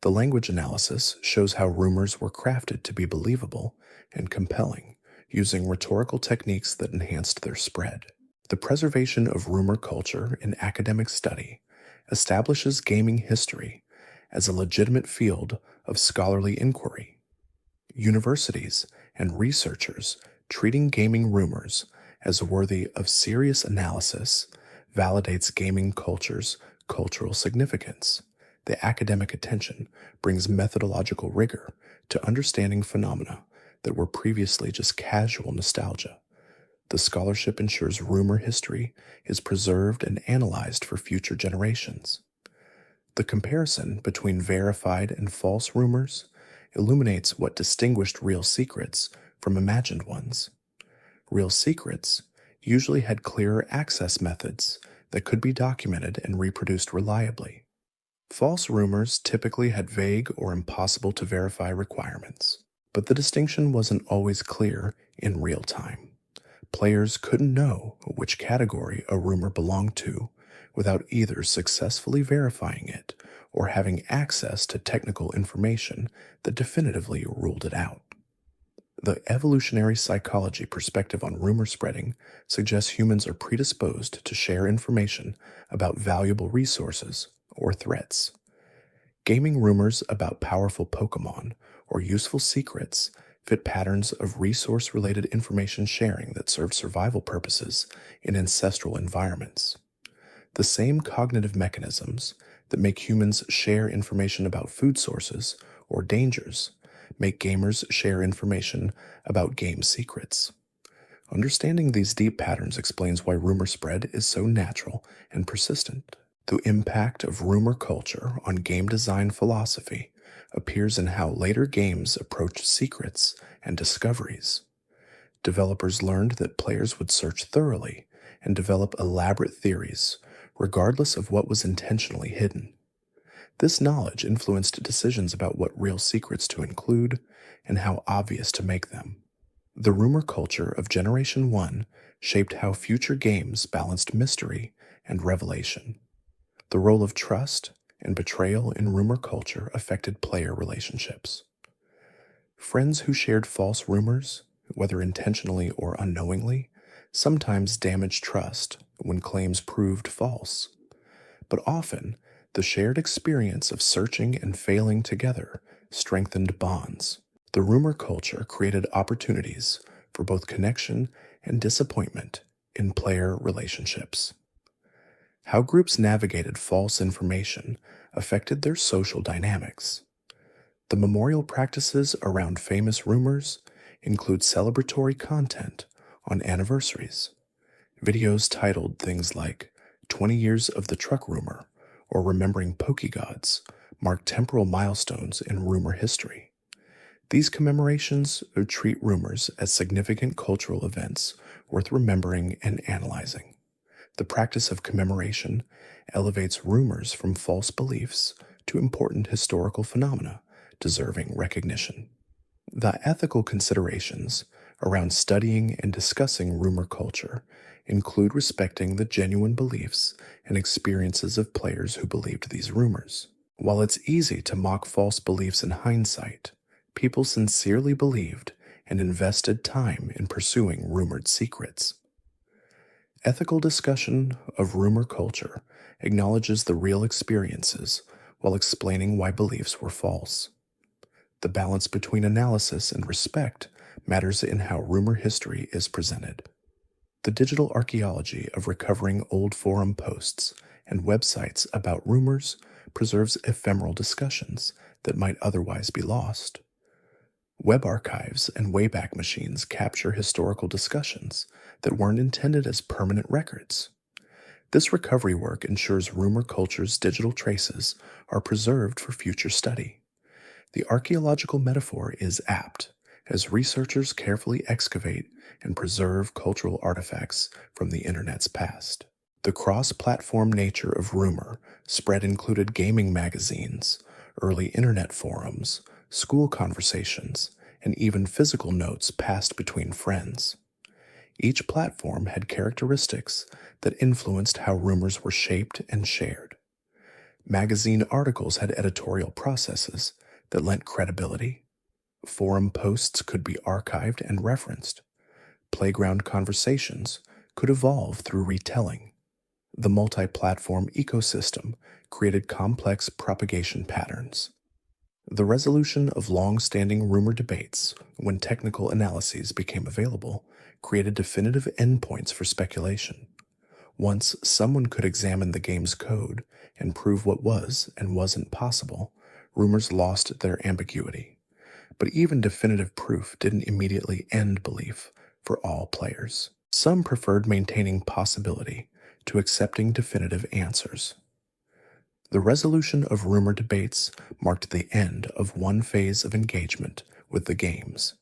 The language analysis shows how rumors were crafted to be believable and compelling, using rhetorical techniques that enhanced their spread. The preservation of rumor culture in academic study establishes gaming history as a legitimate field of scholarly inquiry. Universities and researchers treating gaming rumors as worthy of serious analysis validates gaming culture's cultural significance. The academic attention brings methodological rigor to understanding phenomena that were previously just casual nostalgia. The scholarship ensures rumor history is preserved and analyzed for future generations. The comparison between verified and false rumors illuminates what distinguished real secrets from imagined ones. Real secrets usually had clearer access methods that could be documented and reproduced reliably. False rumors typically had vague or impossible to verify requirements, but the distinction wasn't always clear in real time. Players couldn't know which category a rumor belonged to without either successfully verifying it or having access to technical information that definitively ruled it out. The evolutionary psychology perspective on rumor spreading suggests humans are predisposed to share information about valuable resources or threats. Gaming rumors about powerful Pokémon or useful secrets fit patterns of resource-related information sharing that serve survival purposes in ancestral environments. The same cognitive mechanisms that make humans share information about food sources or dangers make gamers share information about game secrets. Understanding these deep patterns explains why rumor spread is so natural and persistent. The impact of rumor culture on game design philosophy appears in how later games approached secrets and discoveries. Developers learned that players would search thoroughly and develop elaborate theories, regardless of what was intentionally hidden. This knowledge influenced decisions about what real secrets to include and how obvious to make them. The rumor culture of Generation 1 shaped how future games balanced mystery and revelation. The role of trust and betrayal in rumor culture affected player relationships. Friends who shared false rumors, whether intentionally or unknowingly, sometimes damaged trust when claims proved false. But often, the shared experience of searching and failing together strengthened bonds. The rumor culture created opportunities for both connection and disappointment in player relationships. How groups navigated false information affected their social dynamics. The memorial practices around famous rumors include celebratory content on anniversaries. Videos titled things like 20 Years of the Truck Rumor or Remembering Pokegods mark temporal milestones in rumor history. These commemorations treat rumors as significant cultural events worth remembering and analyzing. The practice of commemoration elevates rumors from false beliefs to important historical phenomena deserving recognition. The ethical considerations around studying and discussing rumor culture include respecting the genuine beliefs and experiences of players who believed these rumors. While it's easy to mock false beliefs in hindsight, people sincerely believed and invested time in pursuing rumored secrets. Ethical discussion of rumor culture acknowledges the real experiences while explaining why beliefs were false. The balance between analysis and respect matters in how rumor history is presented. The digital archaeology of recovering old forum posts and websites about rumors preserves ephemeral discussions that might otherwise be lost. Web archives and Wayback Machines capture historical discussions that weren't intended as permanent records. This recovery work ensures rumor culture's digital traces are preserved for future study. The archaeological metaphor is apt, as researchers carefully excavate and preserve cultural artifacts from the internet's past. The cross-platform nature of rumor spread included gaming magazines, early internet forums, school conversations, and even physical notes passed between friends. Each platform had characteristics that influenced how rumors were shaped and shared. Magazine articles had editorial processes that lent credibility. Forum posts could be archived and referenced. Playground conversations could evolve through retelling. The multi-platform ecosystem created complex propagation patterns. The resolution of long-standing rumor debates, when technical analyses became available, created definitive endpoints for speculation. Once someone could examine the game's code and prove what was and wasn't possible, rumors lost their ambiguity. But even definitive proof didn't immediately end belief for all players. Some preferred maintaining possibility to accepting definitive answers. The resolution of rumor debates marked the end of one phase of engagement with the games.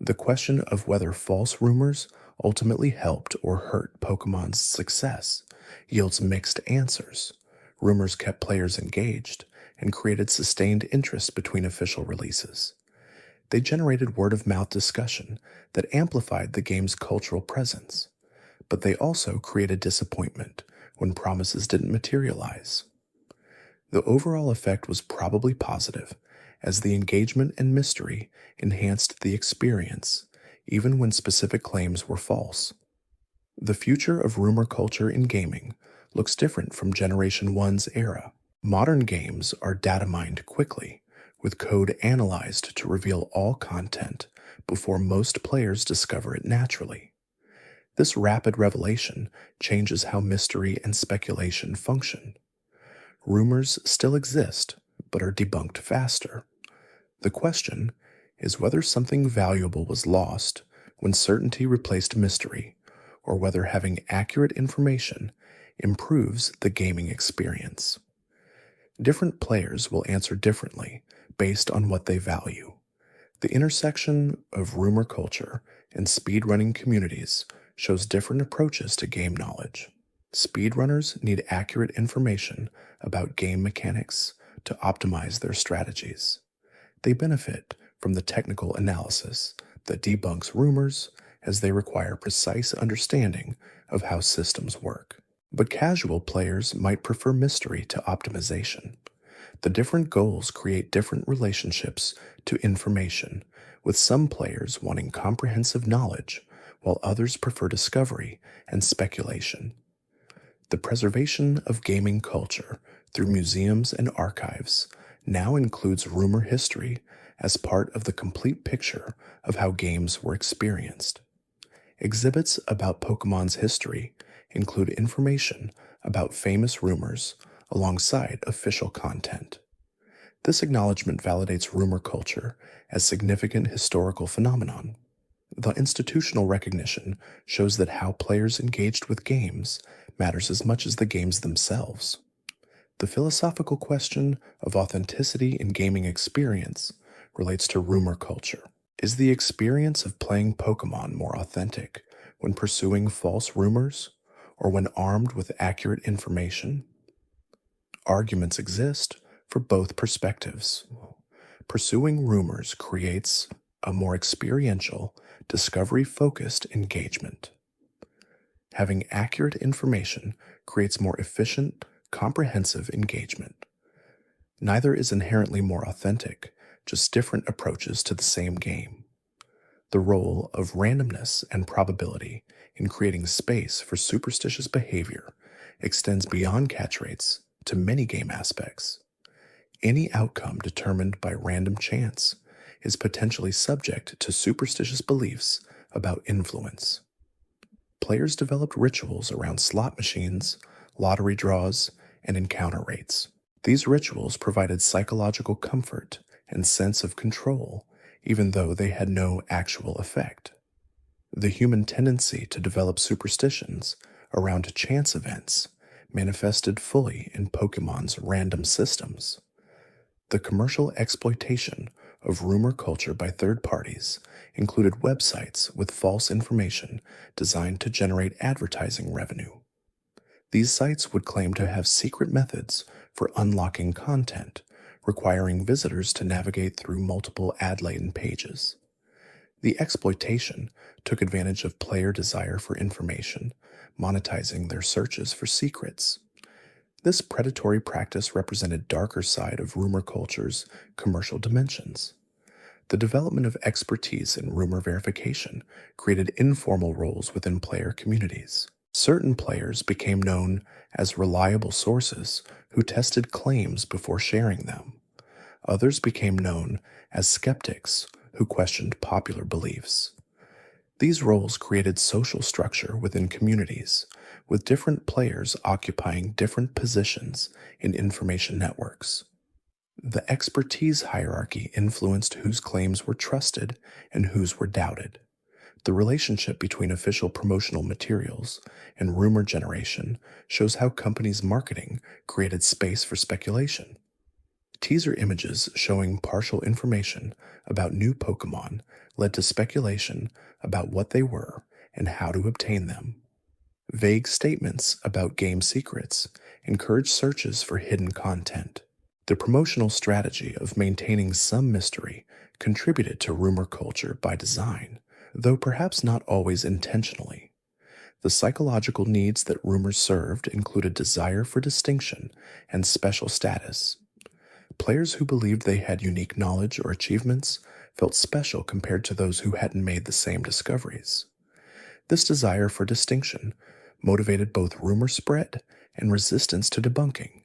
The question of whether false rumors ultimately helped or hurt Pokemon's success yields mixed answers. Rumors kept players engaged and created sustained interest between official releases. They generated word-of-mouth discussion that amplified the game's cultural presence, but they also created disappointment when promises didn't materialize. The overall effect was probably positive, as the engagement and mystery enhanced the experience, even when specific claims were false. The future of rumor culture in gaming looks different from Generation 1's era. Modern games are data mined quickly, with code analyzed to reveal all content before most players discover it naturally. This rapid revelation changes how mystery and speculation function. Rumors still exist, but are debunked faster. The question is whether something valuable was lost when certainty replaced mystery, or whether having accurate information improves the gaming experience. Different players will answer differently based on what they value. The intersection of rumor culture and speedrunning communities shows different approaches to game knowledge. Speedrunners need accurate information about game mechanics to optimize their strategies. They benefit from the technical analysis that debunks rumors, as they require precise understanding of how systems work. But casual players might prefer mystery to optimization. The different goals create different relationships to information, with some players wanting comprehensive knowledge, while others prefer discovery and speculation. The preservation of gaming culture through museums and archives now includes rumor history as part of the complete picture of how games were experienced. Exhibits about Pokemon's history include information about famous rumors alongside official content. This acknowledgement validates rumor culture as significant historical phenomenon. The institutional recognition shows that how players engaged with games matters as much as the games themselves. The philosophical question of authenticity in gaming experience relates to rumor culture. Is the experience of playing Pokemon more authentic when pursuing false rumors or when armed with accurate information? Arguments exist for both perspectives. Pursuing rumors creates a more experiential, discovery-focused engagement. Having accurate information creates more efficient, comprehensive engagement. Neither is inherently more authentic, just different approaches to the same game. The role of randomness and probability in creating space for superstitious behavior extends beyond catch rates to many game aspects. Any outcome determined by random chance is potentially subject to superstitious beliefs about influence. Players developed rituals around slot machines, lottery draws, and encounter rates. These rituals provided psychological comfort and sense of control, even though they had no actual effect. The human tendency to develop superstitions around chance events manifested fully in Pokemon's random systems. The commercial exploitation of rumor culture by third parties included websites with false information designed to generate advertising revenue. These sites would claim to have secret methods for unlocking content, requiring visitors to navigate through multiple ad-laden pages. The exploitation took advantage of player desire for information, monetizing their searches for secrets. This predatory practice represented darker side of rumor culture's commercial dimensions. The development of expertise in rumor verification created informal roles within player communities. Certain players became known as reliable sources who tested claims before sharing them. Others became known as skeptics who questioned popular beliefs. These roles created social structure within communities, with different players occupying different positions in information networks. The expertise hierarchy influenced whose claims were trusted and whose were doubted. The relationship between official promotional materials and rumor generation shows how companies' marketing created space for speculation. Teaser images showing partial information about new Pokémon led to speculation about what they were and how to obtain them. Vague statements about game secrets encouraged searches for hidden content. The promotional strategy of maintaining some mystery contributed to rumor culture by design, though perhaps not always intentionally. The psychological needs that rumors served included desire for distinction and special status. Players who believed they had unique knowledge or achievements felt special compared to those who hadn't made the same discoveries. This desire for distinction motivated both rumor spread and resistance to debunking.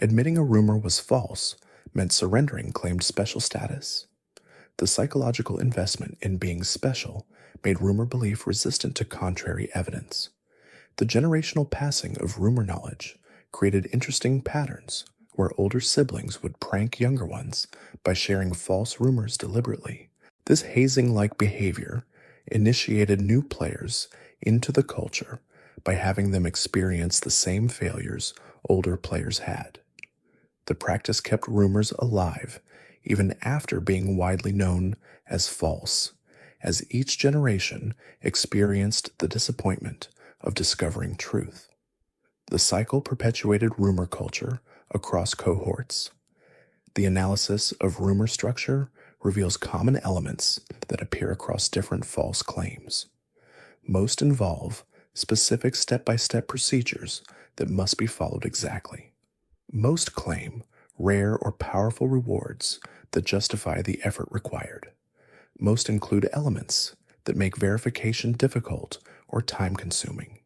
Admitting a rumor was false meant surrendering claimed special status. The psychological investment in being special made rumor belief resistant to contrary evidence. The generational passing of rumor knowledge created interesting patterns where older siblings would prank younger ones by sharing false rumors deliberately. This hazing-like behavior initiated new players into the culture by having them experience the same failures older players had. The practice kept rumors alive even after being widely known as false, as each generation experienced the disappointment of discovering truth. The cycle perpetuated rumor culture across cohorts. The analysis of rumor structure reveals common elements that appear across different false claims. Most involve specific step-by-step procedures that must be followed exactly. Most claim rare or powerful rewards that justify the effort required. Most include elements that make verification difficult or time-consuming.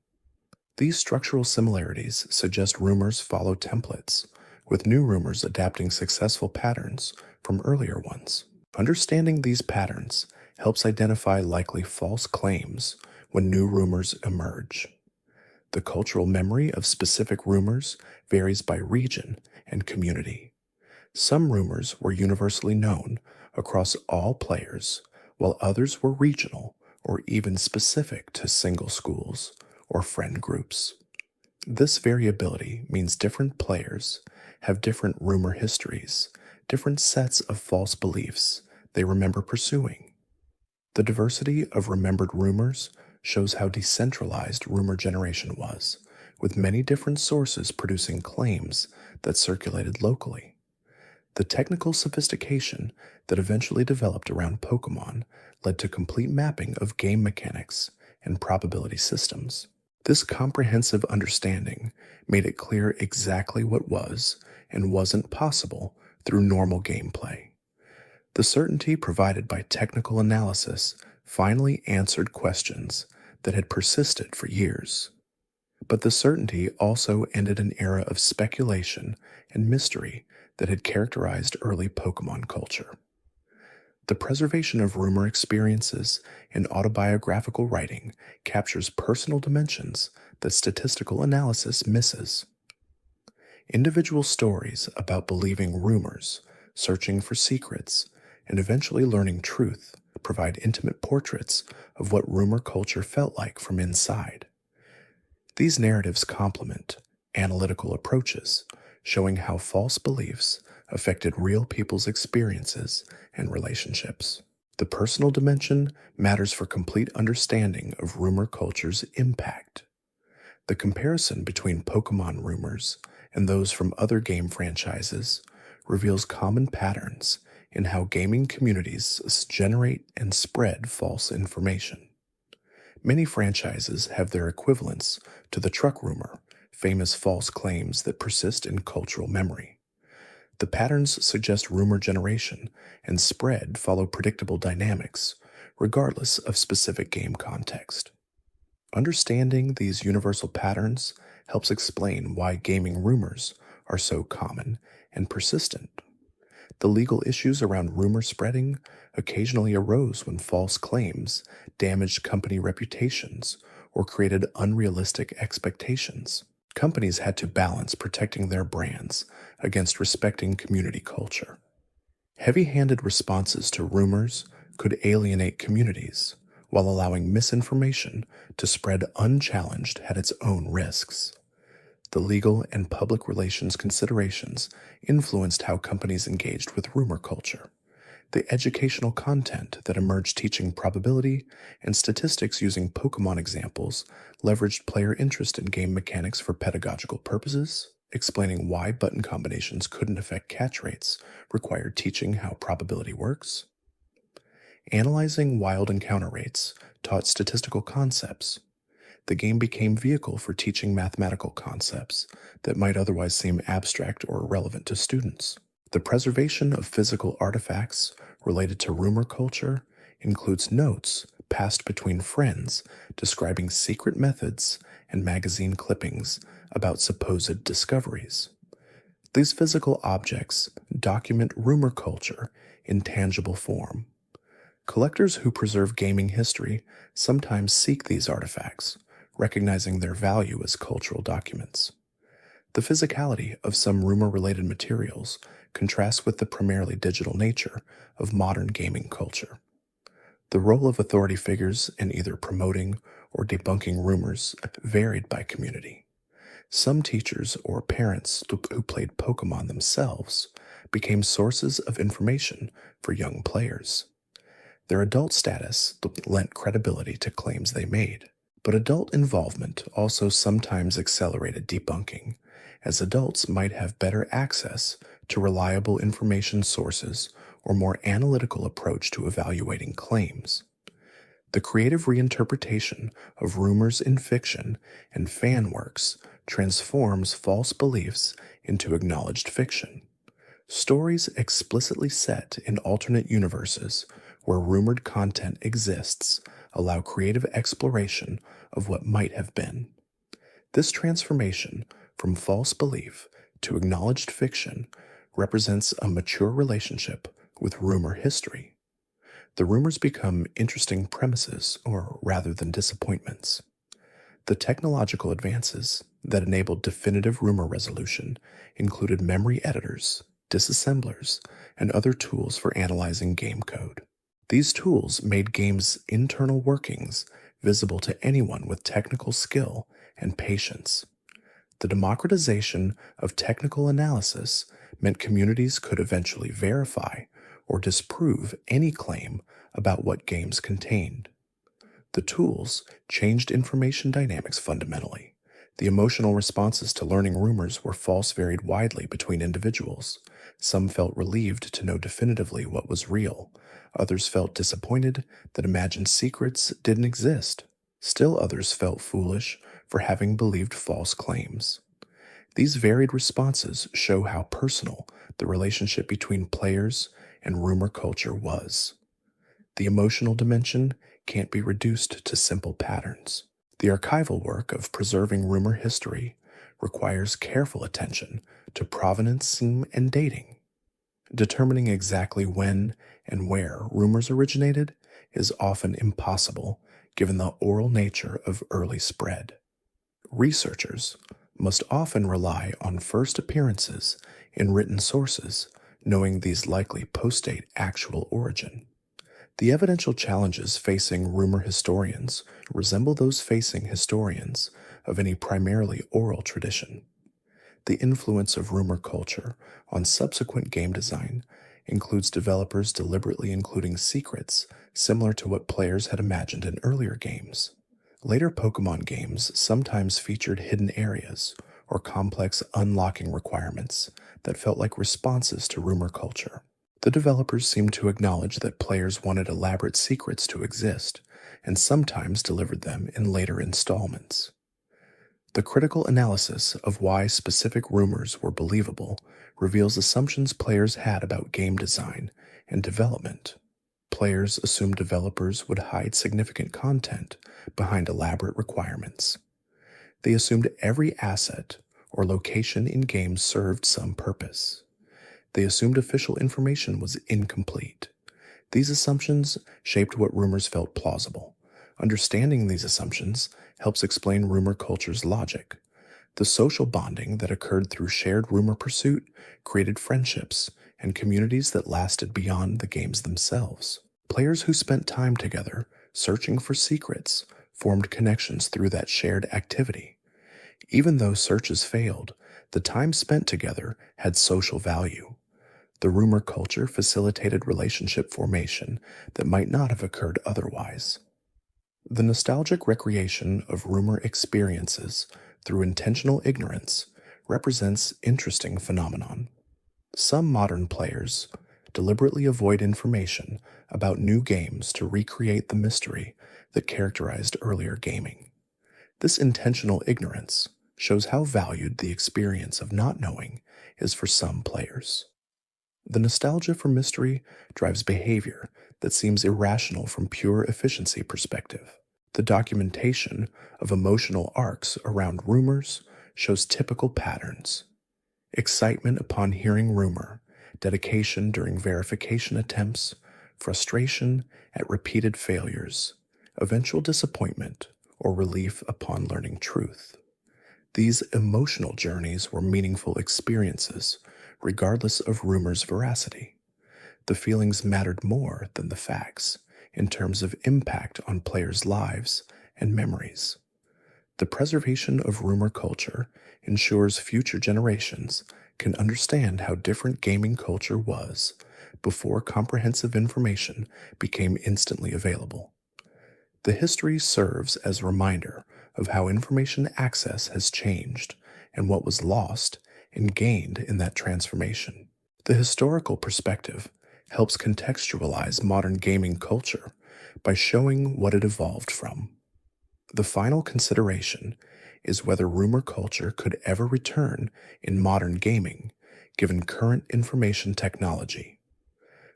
These structural similarities suggest rumors follow templates, with new rumors adapting successful patterns from earlier ones. Understanding these patterns helps identify likely false claims when new rumors emerge. The cultural memory of specific rumors varies by region and community. Some rumors were universally known across all players, while others were regional or even specific to single schools or friend groups. This variability means different players have different rumor histories, different sets of false beliefs they remember pursuing. The diversity of remembered rumors shows how decentralized rumor generation was, with many different sources producing claims that circulated locally. The technical sophistication that eventually developed around Pokémon led to complete mapping of game mechanics and probability systems. This comprehensive understanding made it clear exactly what was and wasn't possible through normal gameplay. The certainty provided by technical analysis finally answered questions that had persisted for years. But the certainty also ended an era of speculation and mystery that had characterized early Pokémon culture. The preservation of rumor experiences in autobiographical writing captures personal dimensions that statistical analysis misses. Individual stories about believing rumors, searching for secrets, and eventually learning truth provide intimate portraits of what rumor culture felt like from inside. These narratives complement analytical approaches, showing how false beliefs affected real people's experiences and relationships. The personal dimension matters for complete understanding of rumor culture's impact. The comparison between Pokémon rumors and those from other game franchises reveals common patterns in how gaming communities generate and spread false information. Many franchises have their equivalents to the truck rumor, famous false claims that persist in cultural memory. The patterns suggest rumor generation and spread follow predictable dynamics, regardless of specific game context. Understanding these universal patterns helps explain why gaming rumors are so common and persistent. The legal issues around rumor spreading occasionally arose when false claims damaged company reputations or created unrealistic expectations. Companies had to balance protecting their brands against respecting community culture. Heavy-handed responses to rumors could alienate communities, while allowing misinformation to spread unchallenged had its own risks. The legal and public relations considerations influenced how companies engaged with rumor culture. The educational content that emerged teaching probability and statistics using Pokémon examples leveraged player interest in game mechanics for pedagogical purposes. Explaining why button combinations couldn't affect catch rates required teaching how probability works. Analyzing wild encounter rates taught statistical concepts. The game became vehicle for teaching mathematical concepts that might otherwise seem abstract or irrelevant to students. The preservation of physical artifacts related to rumor culture includes notes passed between friends describing secret methods and magazine clippings about supposed discoveries. These physical objects document rumor culture in tangible form. Collectors who preserve gaming history sometimes seek these artifacts, recognizing their value as cultural documents. The physicality of some rumor-related materials contrasts with the primarily digital nature of modern gaming culture. The role of authority figures in either promoting or debunking rumors varied by community. Some teachers or parents who played Pokémon themselves became sources of information for young players. Their adult status lent credibility to claims they made. But adult involvement also sometimes accelerated debunking, as adults might have better access to reliable information sources or more analytical approach to evaluating claims. The creative reinterpretation of rumors in fiction and fan works transforms false beliefs into acknowledged fiction. Stories explicitly set in alternate universes where rumored content exists allow creative exploration of what might have been. This transformation from false belief to acknowledged fiction represents a mature relationship with rumor history. The rumors become interesting premises, or rather than disappointments. The technological advances that enabled definitive rumor resolution included memory editors, disassemblers, and other tools for analyzing game code. These tools made games' internal workings visible to anyone with technical skill and patience. The democratization of technical analysis meant communities could eventually verify or disprove any claim about what games contained. The tools changed information dynamics fundamentally. The emotional responses to learning rumors were false varied widely between individuals. Some felt relieved to know definitively what was real. Others felt disappointed that imagined secrets didn't exist. Still others felt foolish for having believed false claims. These varied responses show how personal the relationship between players and rumor culture was. The emotional dimension can't be reduced to simple patterns. The archival work of preserving rumor history requires careful attention to provenance and dating. Determining exactly when and where rumors originated is often impossible given the oral nature of early spread. Researchers must often rely on first appearances in written sources, knowing these likely postdate actual origin. The evidential challenges facing rumor historians resemble those facing historians of any primarily oral tradition. The influence of rumor culture on subsequent game design includes developers deliberately including secrets similar to what players had imagined in earlier games. Later Pokémon games sometimes featured hidden areas or complex unlocking requirements that felt like responses to rumor culture. The developers seemed to acknowledge that players wanted elaborate secrets to exist, and sometimes delivered them in later installments. The critical analysis of why specific rumors were believable reveals assumptions players had about game design and development. Players assumed developers would hide significant content behind elaborate requirements. They assumed every asset or location in games served some purpose. They assumed official information was incomplete. These assumptions shaped what rumors felt plausible. Understanding these assumptions helps explain rumor culture's logic. The social bonding that occurred through shared rumor pursuit created friendships and communities that lasted beyond the games themselves. Players who spent time together searching for secrets formed connections through that shared activity. Even though searches failed, the time spent together had social value. The rumor culture facilitated relationship formation that might not have occurred otherwise. The nostalgic recreation of rumor experiences through intentional ignorance represents interesting phenomenon. Some modern players deliberately avoid information about new games to recreate the mystery that characterized earlier gaming. This intentional ignorance shows how valued the experience of not knowing is for some players. The nostalgia for mystery drives behavior that seems irrational from pure efficiency perspective. The documentation of emotional arcs around rumors shows typical patterns. Excitement upon hearing rumor, dedication during verification attempts, frustration at repeated failures, eventual disappointment, or relief upon learning truth. These emotional journeys were meaningful experiences, regardless of rumors' veracity. The feelings mattered more than the facts in terms of impact on players' lives and memories. The preservation of rumor culture ensures future generations can understand how different gaming culture was before comprehensive information became instantly available. The history serves as a reminder of how information access has changed and what was lost and gained in that transformation. The historical perspective helps contextualize modern gaming culture by showing what it evolved from. The final consideration is whether rumor culture could ever return in modern gaming, given current information technology.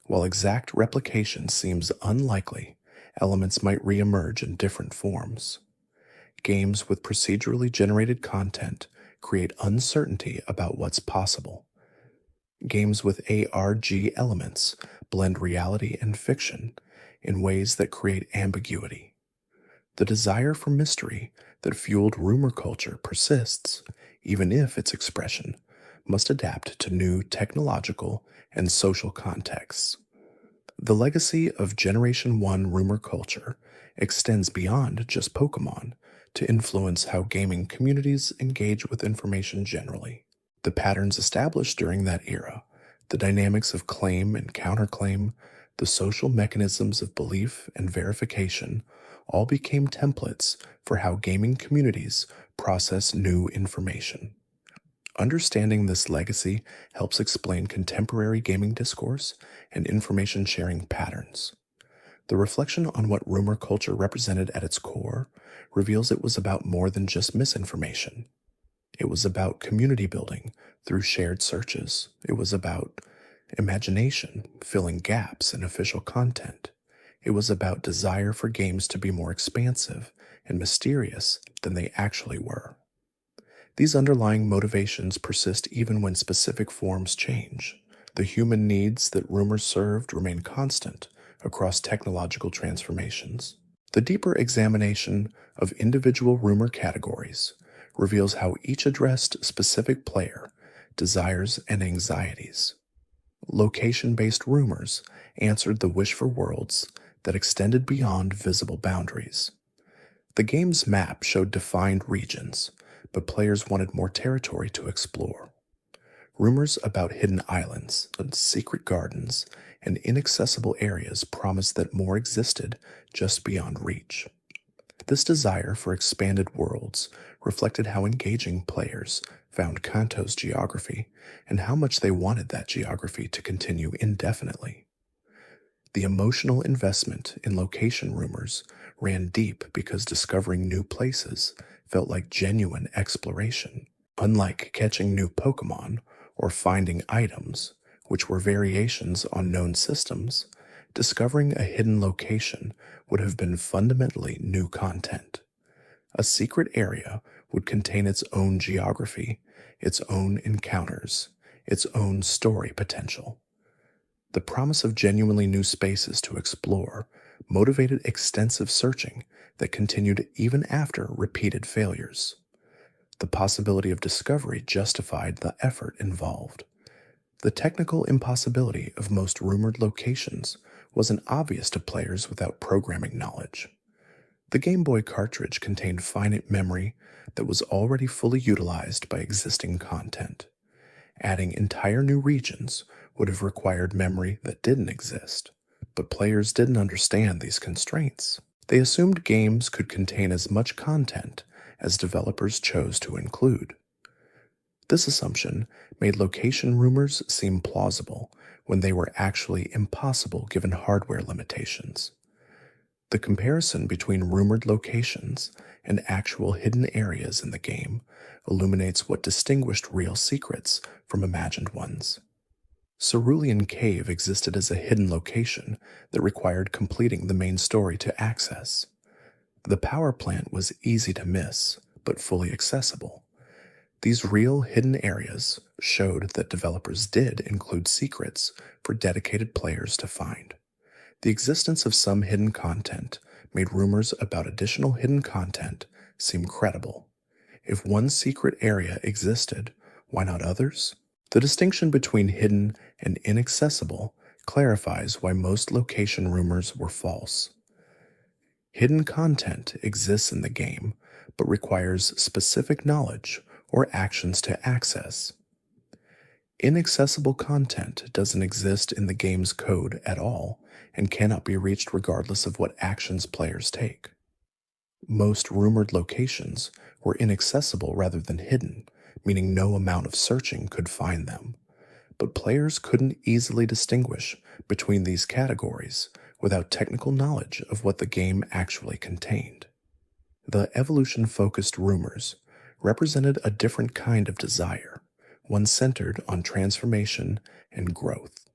While exact replication seems unlikely, elements might reemerge in different forms. Games with procedurally generated content create uncertainty about what's possible. Games with ARG elements blend reality and fiction in ways that create ambiguity. The desire for mystery that fueled rumor culture persists, even if its expression must adapt to new technological and social contexts. The legacy of Generation 1 rumor culture extends beyond just Pokémon to influence how gaming communities engage with information generally. The patterns established during that era, the dynamics of claim and counterclaim, the social mechanisms of belief and verification, all became templates for how gaming communities process new information. Understanding this legacy helps explain contemporary gaming discourse and information sharing patterns. The reflection on what rumor culture represented at its core reveals it was about more than just misinformation. It was about community building through shared searches. It was about imagination filling gaps in official content. It was about desire for games to be more expansive and mysterious than they actually were. These underlying motivations persist even when specific forms change. The human needs that rumors served remain constant across technological transformations. The deeper examination of individual rumor categories reveals how each addressed specific player desires and anxieties. Location-based rumors answered the wish for worlds that extended beyond visible boundaries. The game's map showed defined regions, but players wanted more territory to explore. Rumors about hidden islands, secret gardens, and inaccessible areas promised that more existed just beyond reach. This desire for expanded worlds reflected how engaging players found Kanto's geography and how much they wanted that geography to continue indefinitely. The emotional investment in location rumors ran deep because discovering new places felt like genuine exploration. Unlike catching new Pokémon or finding items, which were variations on known systems, discovering a hidden location would have been fundamentally new content. A secret area would contain its own geography, its own encounters, its own story potential. The promise of genuinely new spaces to explore motivated extensive searching that continued even after repeated failures. The possibility of discovery justified the effort involved. The technical impossibility of most rumored locations wasn't obvious to players without programming knowledge. The Game Boy cartridge contained finite memory that was already fully utilized by existing content. Adding entire new regions would have required memory that didn't exist, but players didn't understand these constraints. They assumed games could contain as much content as developers chose to include. This assumption made location rumors seem plausible when they were actually impossible given hardware limitations. The comparison between rumored locations and actual hidden areas in the game illuminates what distinguished real secrets from imagined ones. Cerulean Cave existed as a hidden location that required completing the main story to access. The power plant was easy to miss, but fully accessible. These real hidden areas showed that developers did include secrets for dedicated players to find. The existence of some hidden content made rumors about additional hidden content seem credible. If one secret area existed, why not others? The distinction between hidden and inaccessible clarifies why most location rumors were false. Hidden content exists in the game, but requires specific knowledge or actions to access. Inaccessible content doesn't exist in the game's code at all and cannot be reached regardless of what actions players take. Most rumored locations were inaccessible rather than hidden, meaning no amount of searching could find them. But players couldn't easily distinguish between these categories without technical knowledge of what the game actually contained. The evolution-focused rumors represented a different kind of desire, one centered on transformation and growth.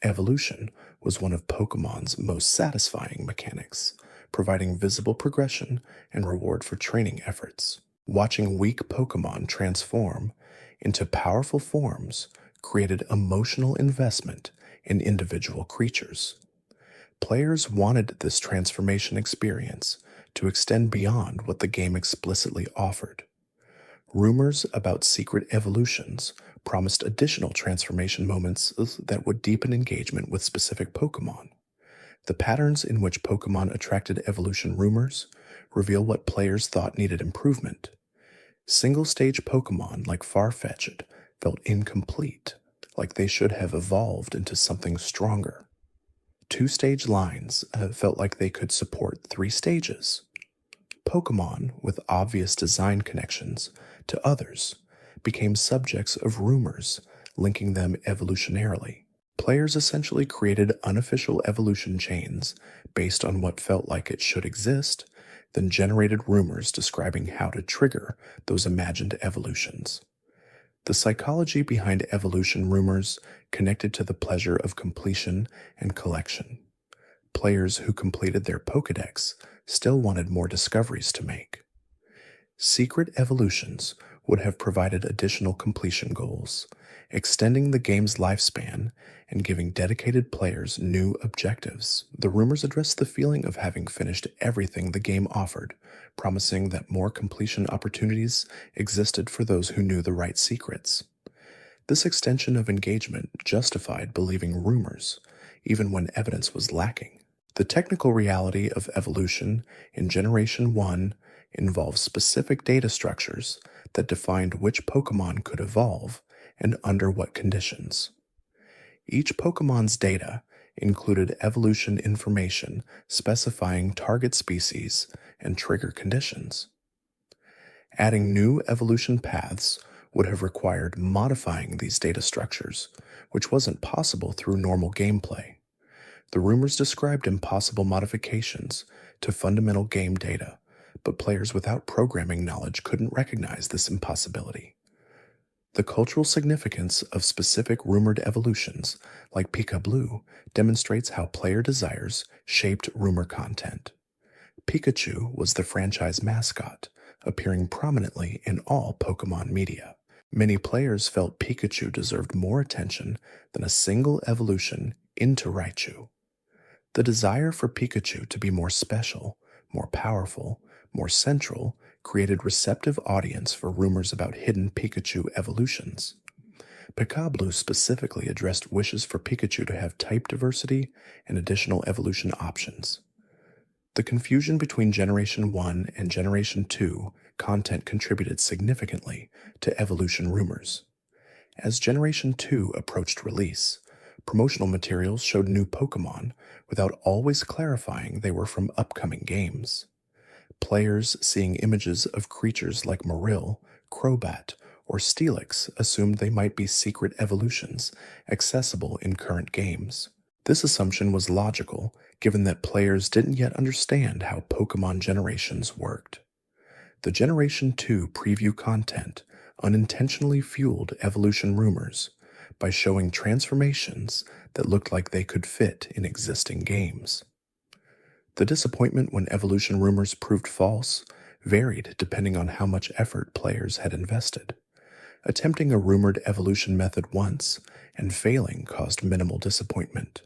Evolution was one of Pokemon's most satisfying mechanics, providing visible progression and reward for training efforts. Watching weak Pokemon transform into powerful forms created emotional investment in individual creatures. Players wanted this transformation experience to extend beyond what the game explicitly offered. Rumors about secret evolutions promised additional transformation moments that would deepen engagement with specific Pokemon. The patterns in which Pokemon attracted evolution rumors reveal what players thought needed improvement. Single-stage Pokemon like Farfetch'd felt incomplete, like they should have evolved into something stronger. Two-stage lines felt like they could support three stages. Pokemon with obvious design connections to others became subjects of rumors linking them evolutionarily. Players essentially created unofficial evolution chains based on what felt like it should exist, then generated rumors describing how to trigger those imagined evolutions. The psychology behind evolution rumors connected to the pleasure of completion and collection. Players who completed their Pokédex still wanted more discoveries to make. Secret evolutions would have provided additional completion goals, extending the game's lifespan and giving dedicated players new objectives. The rumors addressed the feeling of having finished everything the game offered, promising that more completion opportunities existed for those who knew the right secrets. This extension of engagement justified believing rumors, even when evidence was lacking. The technical reality of evolution in Generation 1 involves specific data structures that defined which Pokemon could evolve and under what conditions. Each Pokemon's data included evolution information specifying target species and trigger conditions. Adding new evolution paths would have required modifying these data structures, which wasn't possible through normal gameplay. The rumors described impossible modifications to fundamental game data, but players without programming knowledge couldn't recognize this impossibility. The cultural significance of specific rumored evolutions, like Pika Blue, demonstrates how player desires shaped rumor content. Pikachu was the franchise mascot, appearing prominently in all Pokémon media. Many players felt Pikachu deserved more attention than a single evolution into Raichu. The desire for Pikachu to be more special, more powerful, more central created receptive audience for rumors about hidden Pikachu evolutions. Pika specifically addressed wishes for Pikachu to have type diversity and additional evolution options. The confusion between Generation 1 and Generation 2 content contributed significantly to evolution rumors. As Generation 2 approached release, promotional materials showed new Pokemon without always clarifying they were from upcoming games. Players seeing images of creatures like Marill, Crobat, or Steelix assumed they might be secret evolutions accessible in current games. This assumption was logical, given that players didn't yet understand how Pokemon generations worked. The Generation 2 preview content unintentionally fueled evolution rumors by showing transformations that looked like they could fit in existing games. The disappointment when evolution rumors proved false varied depending on how much effort players had invested. Attempting a rumored evolution method once and failing caused minimal disappointment.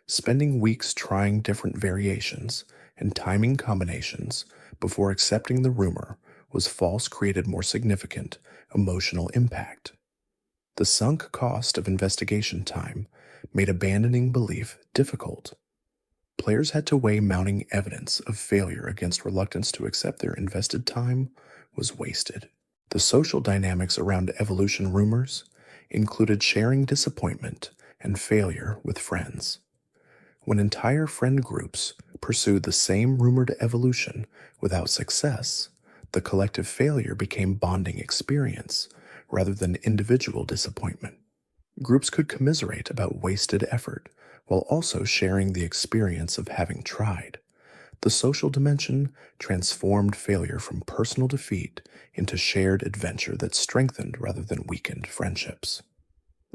Spending weeks trying different variations and timing combinations before accepting the rumor was false created more significant emotional impact. The sunk cost of investigation time made abandoning belief difficult. Players had to weigh mounting evidence of failure against reluctance to accept their invested time was wasted. The social dynamics around evolution rumors included sharing disappointment and failure with friends. When entire friend groups pursued the same rumored evolution without success, the collective failure became bonding experience rather than individual disappointment. Groups could commiserate about wasted effort while also sharing the experience of having tried. The social dimension transformed failure from personal defeat into shared adventure that strengthened rather than weakened friendships.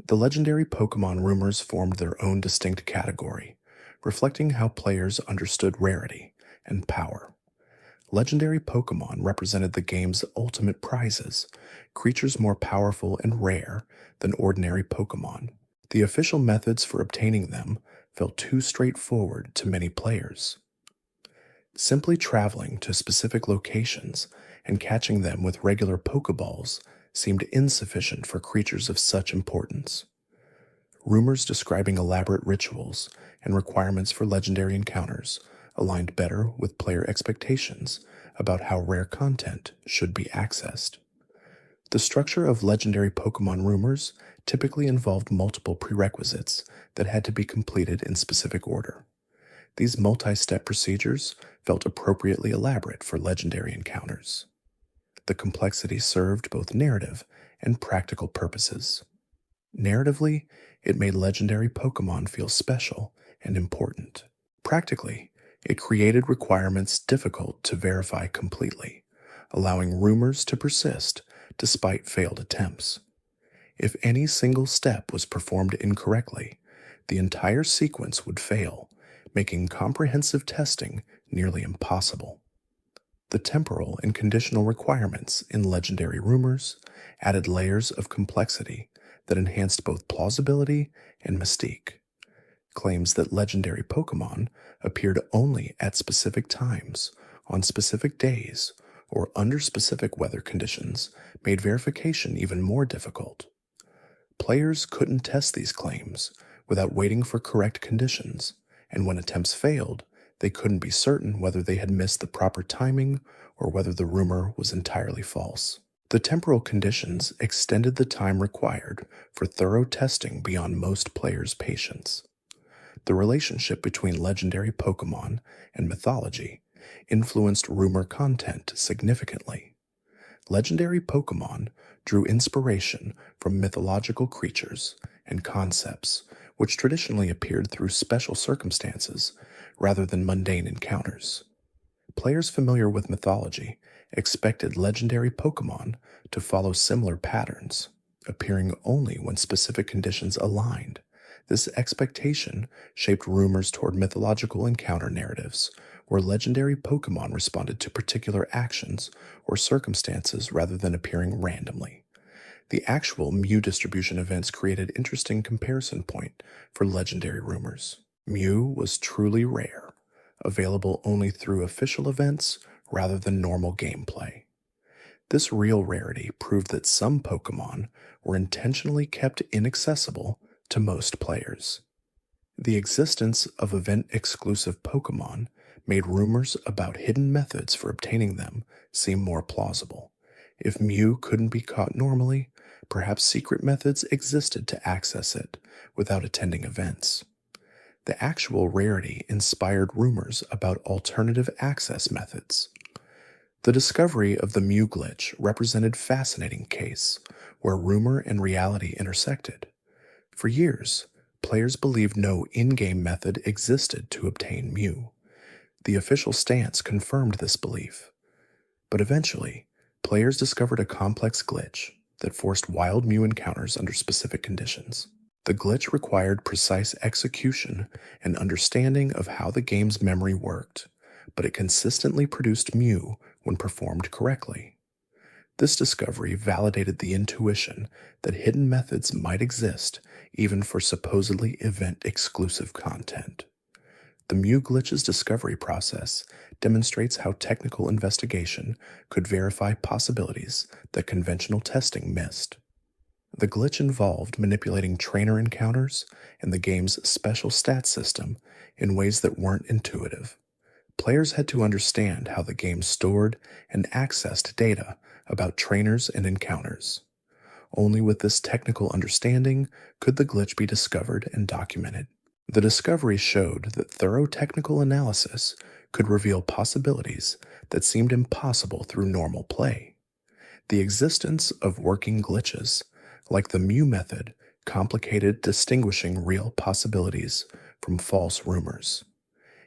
The legendary Pokemon rumors formed their own distinct category, reflecting how players understood rarity and power. Legendary Pokemon represented the game's ultimate prizes, creatures more powerful and rare than ordinary Pokemon. The official methods for obtaining them felt too straightforward to many players. Simply traveling to specific locations and catching them with regular Pokeballs seemed insufficient for creatures of such importance. Rumors describing elaborate rituals and requirements for legendary encounters aligned better with player expectations about how rare content should be accessed. The structure of legendary Pokemon rumors typically involved multiple prerequisites that had to be completed in specific order. These multi-step procedures felt appropriately elaborate for legendary encounters. The complexity served both narrative and practical purposes. Narratively, it made legendary Pokemon feel special and important. Practically, it created requirements difficult to verify completely, allowing rumors to persist despite failed attempts. If any single step was performed incorrectly, the entire sequence would fail, making comprehensive testing nearly impossible. The temporal and conditional requirements in legendary rumors added layers of complexity that enhanced both plausibility and mystique. Claims that legendary Pokemon appeared only at specific times, on specific days, or under specific weather conditions made verification even more difficult. Players couldn't test these claims without waiting for correct conditions, and when attempts failed, they couldn't be certain whether they had missed the proper timing or whether the rumor was entirely false. The temporal conditions extended the time required for thorough testing beyond most players' patience. The relationship between legendary Pokemon and mythology influenced rumor content significantly. Legendary Pokemon drew inspiration from mythological creatures and concepts which traditionally appeared through special circumstances rather than mundane encounters. Players familiar with mythology expected legendary Pokemon to follow similar patterns, appearing only when specific conditions aligned. This expectation shaped rumors toward mythological encounter narratives, where legendary Pokemon responded to particular actions or circumstances rather than appearing randomly. The actual Mew distribution events created interesting comparison point for legendary rumors. Mew was truly rare, available only through official events rather than normal gameplay. This real rarity proved that some Pokémon were intentionally kept inaccessible to most players. The existence of event-exclusive Pokémon made rumors about hidden methods for obtaining them seem more plausible. If Mew couldn't be caught normally, perhaps secret methods existed to access it without attending events. The actual rarity inspired rumors about alternative access methods. The discovery of the Mew glitch represented a fascinating case where rumor and reality intersected. For years, players believed no in-game method existed to obtain Mew. The official stance confirmed this belief. But eventually, players discovered a complex glitch that forced wild Mew encounters under specific conditions. The glitch required precise execution and understanding of how the game's memory worked, but it consistently produced Mew when performed correctly. This discovery validated the intuition that hidden methods might exist even for supposedly event-exclusive content. The Mew glitch's discovery process demonstrates how technical investigation could verify possibilities that conventional testing missed. The glitch involved manipulating trainer encounters and the game's special stat system in ways that weren't intuitive. Players had to understand how the game stored and accessed data about trainers and encounters. Only with this technical understanding could the glitch be discovered and documented. The discovery showed that thorough technical analysis could reveal possibilities that seemed impossible through normal play. The existence of working glitches, like the Mew method, complicated distinguishing real possibilities from false rumors.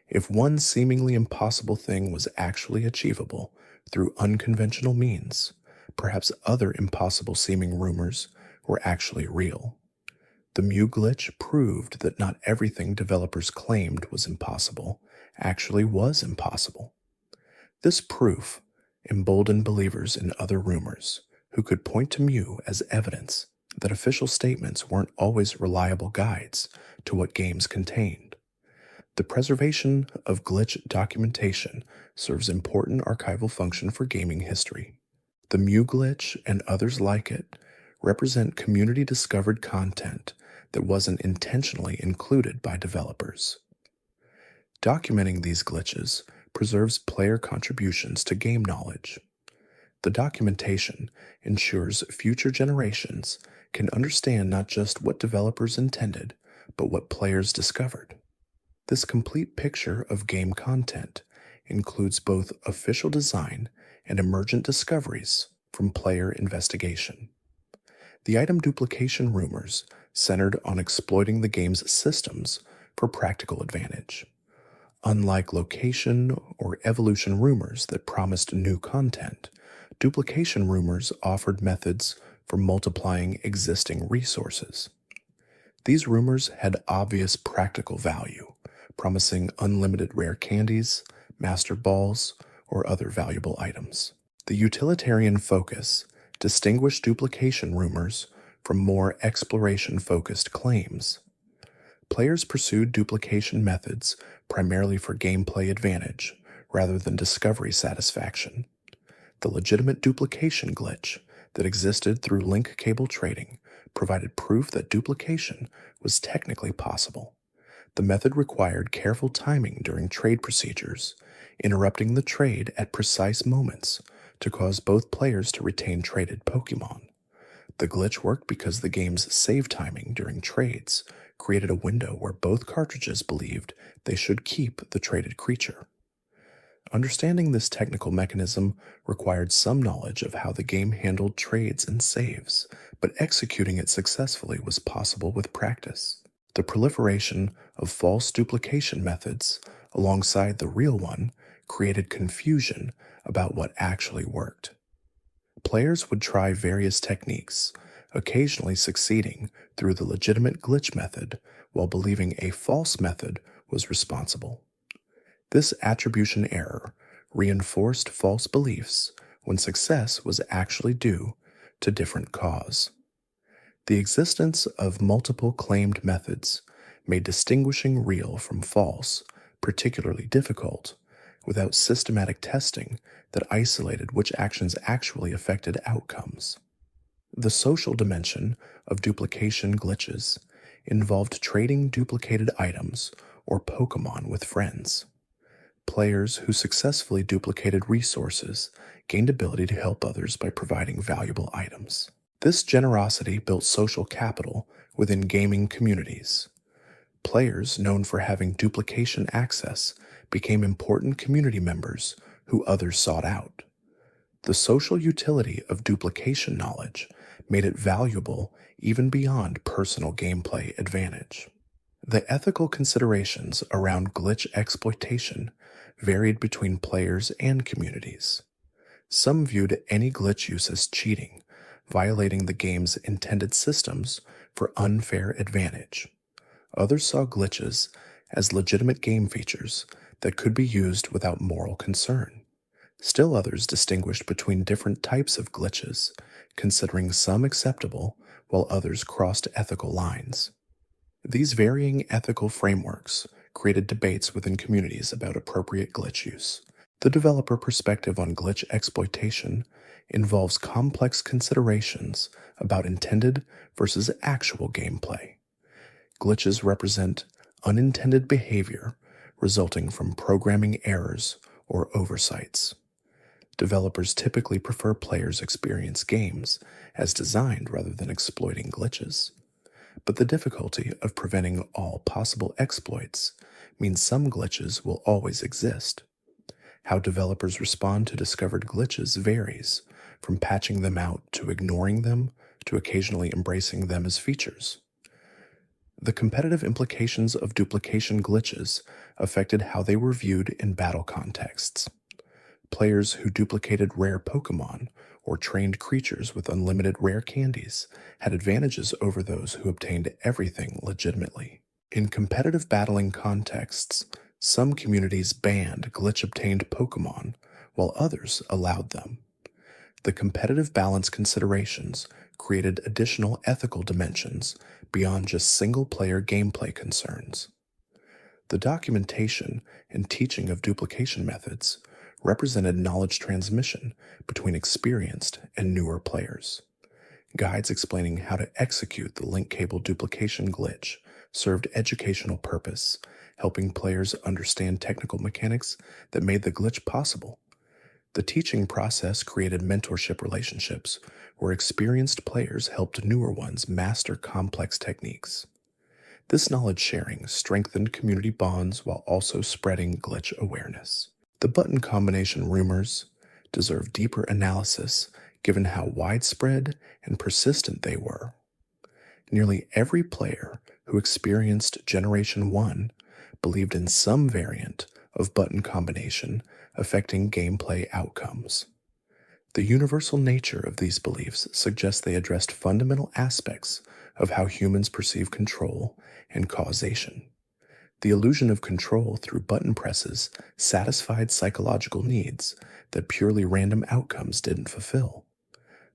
If one seemingly impossible thing was actually achievable through unconventional means, perhaps other impossible seeming rumors were actually real. The Mew glitch proved that not everything developers claimed was impossible actually was impossible. This proof emboldened believers in other rumors who could point to Mew as evidence that official statements weren't always reliable guides to what games contained. The preservation of glitch documentation serves important archival function for gaming history. The Mew glitch and others like it represent community-discovered content that wasn't intentionally included by developers. Documenting these glitches preserves player contributions to game knowledge. The documentation ensures future generations can understand not just what developers intended, but what players discovered. This complete picture of game content includes both official design and emergent discoveries from player investigation. The item duplication rumors centered on exploiting the game's systems for practical advantage. Unlike location or evolution rumors that promised new content, duplication rumors offered methods for multiplying existing resources. These rumors had obvious practical value, promising unlimited rare candies, master balls, or other valuable items. The utilitarian focus distinguished duplication rumors from more exploration-focused claims. Players pursued duplication methods primarily for gameplay advantage rather than discovery satisfaction. The legitimate duplication glitch that existed through link cable trading provided proof that duplication was technically possible. The method required careful timing during trade procedures, interrupting the trade at precise moments to cause both players to retain traded Pokémon. The glitch worked because the game's save timing during trades created a window where both cartridges believed they should keep the traded creature. Understanding this technical mechanism required some knowledge of how the game handled trades and saves, but executing it successfully was possible with practice. The proliferation of false duplication methods alongside the real one created confusion about what actually worked. Players would try various techniques, occasionally succeeding through the legitimate glitch method while believing a false method was responsible. This attribution error reinforced false beliefs when success was actually due to different cause. The existence of multiple claimed methods made distinguishing real from false particularly difficult without systematic testing that isolated which actions actually affected outcomes. The social dimension of duplication glitches involved trading duplicated items or Pokémon with friends. Players who successfully duplicated resources gained ability to help others by providing valuable items. This generosity built social capital within gaming communities. Players known for having duplication access became important community members who others sought out. The social utility of duplication knowledge made it valuable even beyond personal gameplay advantage. The ethical considerations around glitch exploitation varied between players and communities. Some viewed any glitch use as cheating, violating the game's intended systems for unfair advantage. Others saw glitches as legitimate game features that could be used without moral concern. Still others distinguished between different types of glitches, considering some acceptable while others crossed ethical lines. These varying ethical frameworks created debates within communities about appropriate glitch use. The developer perspective on glitch exploitation involves complex considerations about intended versus actual gameplay. Glitches represent unintended behavior resulting from programming errors or oversights. Developers typically prefer players experience games as designed rather than exploiting glitches. But the difficulty of preventing all possible exploits means some glitches will always exist. How developers respond to discovered glitches varies, from patching them out to ignoring them to occasionally embracing them as features. The competitive implications of duplication glitches affected how they were viewed in battle contexts. Players who duplicated rare Pokémon or trained creatures with unlimited rare candies had advantages over those who obtained everything legitimately. In competitive battling contexts, some communities banned glitch obtained Pokémon, while others allowed them. The competitive balance considerations created additional ethical dimensions beyond just single player gameplay concerns. The documentation and teaching of duplication methods represented knowledge transmission between experienced and newer players. Guides explaining how to execute the link cable duplication glitch served educational purpose, helping players understand technical mechanics that made the glitch possible. The teaching process created mentorship relationships where experienced players helped newer ones master complex techniques. This knowledge sharing strengthened community bonds while also spreading glitch awareness. The button combination rumors deserve deeper analysis given how widespread and persistent they were. Nearly every player who experienced Generation 1 believed in some variant of button combination affecting gameplay outcomes. The universal nature of these beliefs suggests they addressed fundamental aspects of how humans perceive control and causation. The illusion of control through button presses satisfied psychological needs that purely random outcomes didn't fulfill.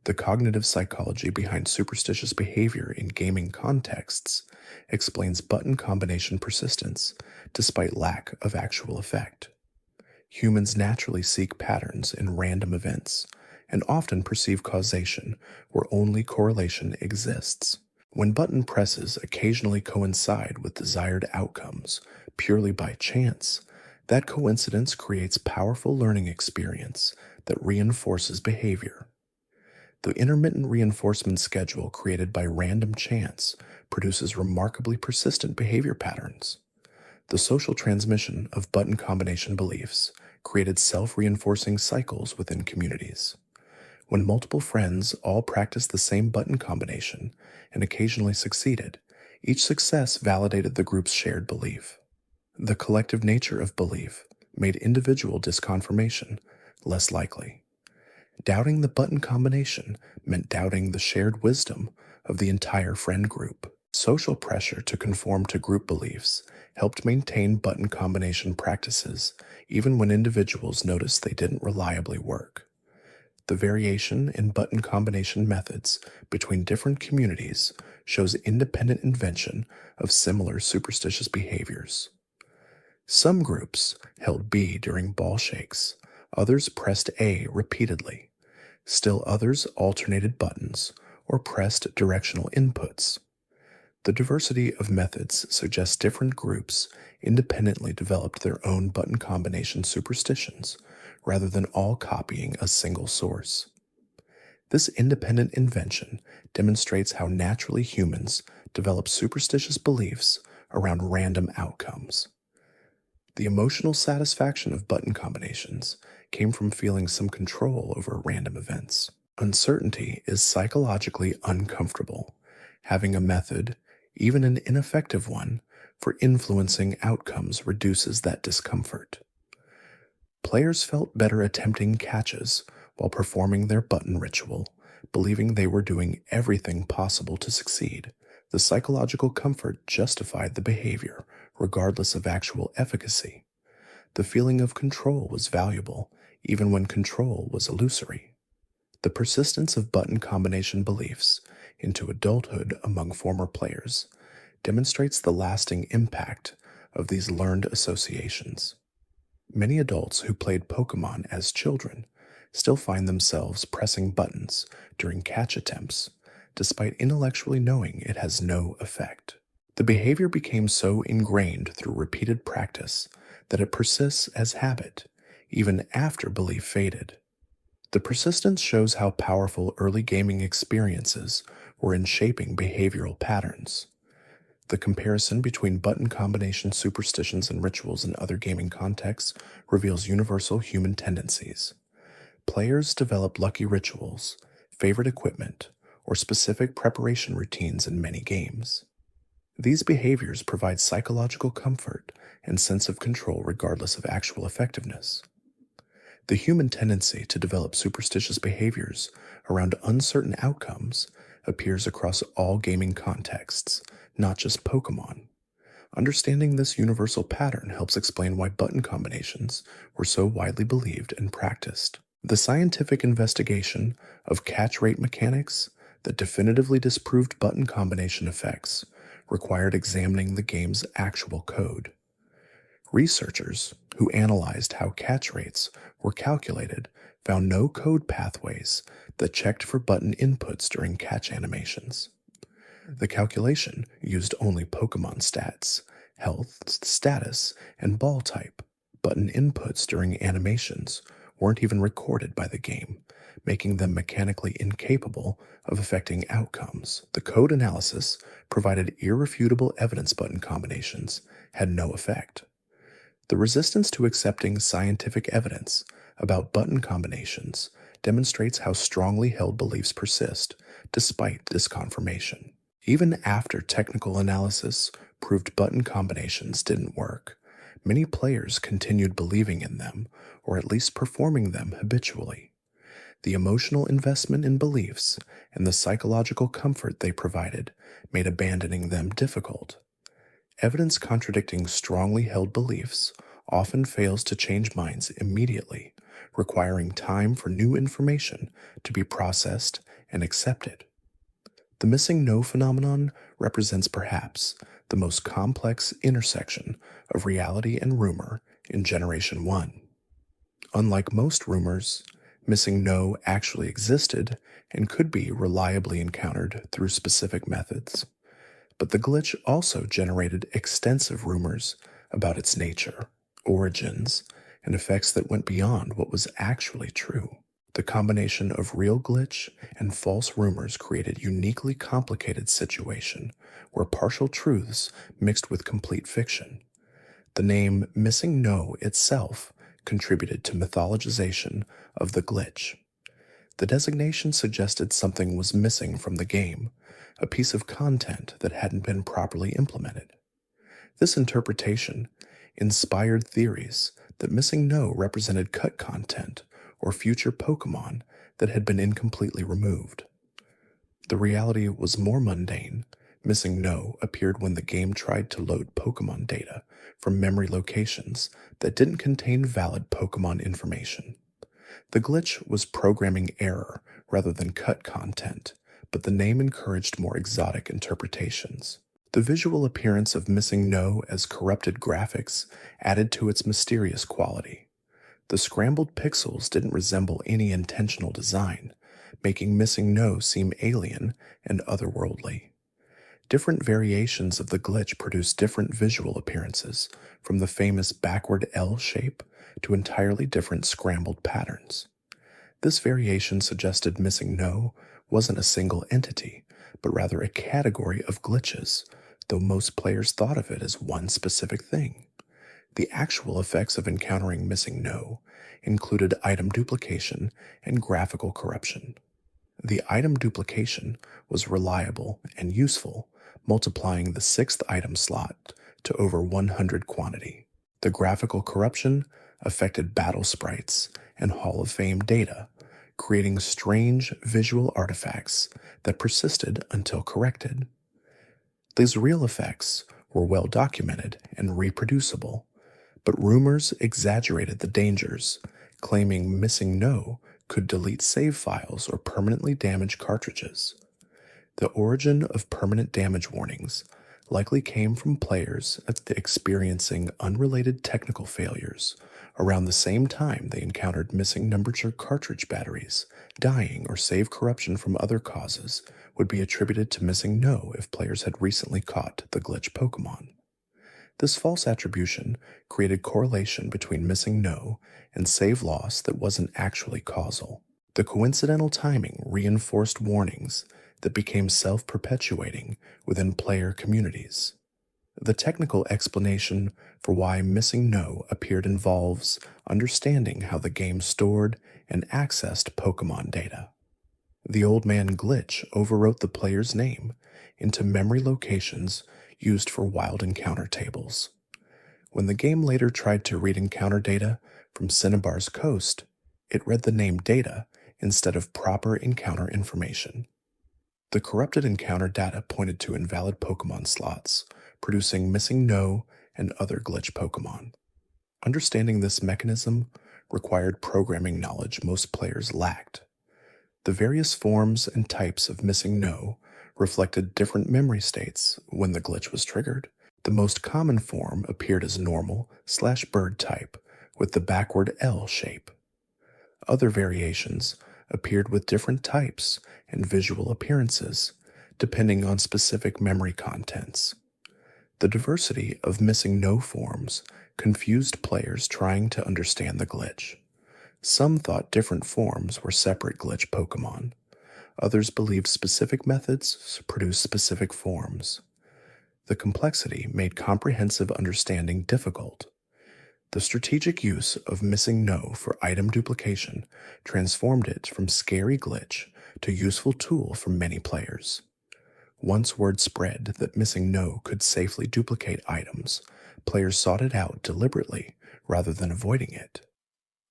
The cognitive psychology behind superstitious behavior in gaming contexts explains button combination persistence despite lack of actual effect. Humans naturally seek patterns in random events and often perceive causation where only correlation exists. When button presses occasionally coincide with desired outcomes purely by chance, that coincidence creates powerful learning experience that reinforces behavior. The intermittent reinforcement schedule created by random chance produces remarkably persistent behavior patterns. The social transmission of button combination beliefs created self-reinforcing cycles within communities. When multiple friends all practiced the same button combination and occasionally succeeded, each success validated the group's shared belief. The collective nature of belief made individual disconfirmation less likely. Doubting the button combination meant doubting the shared wisdom of the entire friend group. Social pressure to conform to group beliefs helped maintain button combination practices even when individuals noticed they didn't reliably work. The variation in button combination methods between different communities shows independent invention of similar superstitious behaviors. Some groups held B during ball shakes, others pressed A repeatedly. Still others alternated buttons or pressed directional inputs. The diversity of methods suggests different groups independently developed their own button combination superstitions rather than all copying a single source. This independent invention demonstrates how naturally humans develop superstitious beliefs around random outcomes. The emotional satisfaction of button combinations came from feeling some control over random events. Uncertainty is psychologically uncomfortable. Having a method, even an ineffective one, for influencing outcomes reduces that discomfort. Players felt better attempting catches while performing their button ritual, believing they were doing everything possible to succeed. The psychological comfort justified the behavior, regardless of actual efficacy. The feeling of control was valuable, even when control was illusory. The persistence of button combination beliefs into adulthood among former players demonstrates the lasting impact of these learned associations. Many adults who played Pokémon as children still find themselves pressing buttons during catch attempts, despite intellectually knowing it has no effect. The behavior became so ingrained through repeated practice that it persists as habit, even after belief faded. The persistence shows how powerful early gaming experiences were in shaping behavioral patterns. The comparison between button combination superstitions and rituals in other gaming contexts reveals universal human tendencies. Players develop lucky rituals, favorite equipment, or specific preparation routines in many games. These behaviors provide psychological comfort and sense of control regardless of actual effectiveness. The human tendency to develop superstitious behaviors around uncertain outcomes appears across all gaming contexts, not just Pokémon. Understanding this universal pattern helps explain why button combinations were so widely believed and practiced. The scientific investigation of catch rate mechanics that definitively disproved button combination effects required examining the game's actual code. Researchers who analyzed how catch rates were calculated found no code pathways that checked for button inputs during catch animations. The calculation used only Pokémon stats, health, status, and ball type. Button inputs during animations weren't even recorded by the game, making them mechanically incapable of affecting outcomes. The code analysis provided irrefutable evidence button combinations had no effect. The resistance to accepting scientific evidence about button combinations demonstrates how strongly held beliefs persist despite this confirmation. Even after technical analysis proved button combinations didn't work, many players continued believing in them or at least performing them habitually. The emotional investment in beliefs and the psychological comfort they provided made abandoning them difficult. Evidence contradicting strongly held beliefs often fails to change minds immediately, requiring time for new information to be processed and accepted. The missing no phenomenon represents perhaps the most complex intersection of reality and rumor in Generation 1. Unlike most rumors, missing no actually existed and could be reliably encountered through specific methods. But the glitch also generated extensive rumors about its nature, origins, and effects that went beyond what was actually true. The combination of real glitch and false rumors created a uniquely complicated situation where partial truths mixed with complete fiction. The name Missing No itself contributed to mythologization of the glitch. The designation suggested something was missing from the game, a piece of content that hadn't been properly implemented. This interpretation inspired theories that Missing No represented cut content or future Pokémon that had been incompletely removed. The reality was more mundane. Missing No appeared when the game tried to load Pokémon data from memory locations that didn't contain valid Pokémon information. The glitch was programming error rather than cut content, but the name encouraged more exotic interpretations. The visual appearance of Missing No as corrupted graphics added to its mysterious quality. The scrambled pixels didn't resemble any intentional design, making Missing No seem alien and otherworldly. Different variations of the glitch produced different visual appearances, from the famous backward L shape to entirely different scrambled patterns. This variation suggested Missing No wasn't a single entity, but rather a category of glitches, though most players thought of it as one specific thing. The actual effects of encountering Missing No included item duplication and graphical corruption. The item duplication was reliable and useful, multiplying the 6th item slot to over 100 quantity. The graphical corruption affected battle sprites and Hall of Fame data, creating strange visual artifacts that persisted until corrected. These real effects were well documented and reproducible, but rumors exaggerated the dangers, claiming Missing No could delete save files or permanently damage cartridges. The origin of permanent damage warnings likely came from players experiencing unrelated technical failures around the same time they encountered missing numerature cartridge batteries. Dying or save corruption from other causes would be attributed to Missing No if players had recently caught the glitch Pokémon. This false attribution created correlation between Missing No and save loss that wasn't actually causal. The coincidental timing reinforced warnings that became self-perpetuating within player communities. The technical explanation for why Missing No appeared involves understanding how the game stored and accessed Pokémon data. The Old Man glitch overwrote the player's name into memory locations used for wild encounter tables. When the game later tried to read encounter data from Cinnabar's coast, it read the name data instead of proper encounter information. The corrupted encounter data pointed to invalid Pokémon slots, producing missing no and other glitch Pokémon. Understanding this mechanism required programming knowledge most players lacked. The various forms and types of missing no reflected different memory states when the glitch was triggered. The most common form appeared as normal/bird type with the backward L shape. Other variations appeared with different types and visual appearances, depending on specific memory contents. The diversity of missing no forms confused players trying to understand the glitch. Some thought different forms were separate glitch Pokémon. Others believed specific methods produce specific forms. The complexity made comprehensive understanding difficult. The strategic use of missing no for item duplication transformed it from scary glitch to useful tool for many players. Once word spread that missing no could safely duplicate items, players sought it out deliberately rather than avoiding it.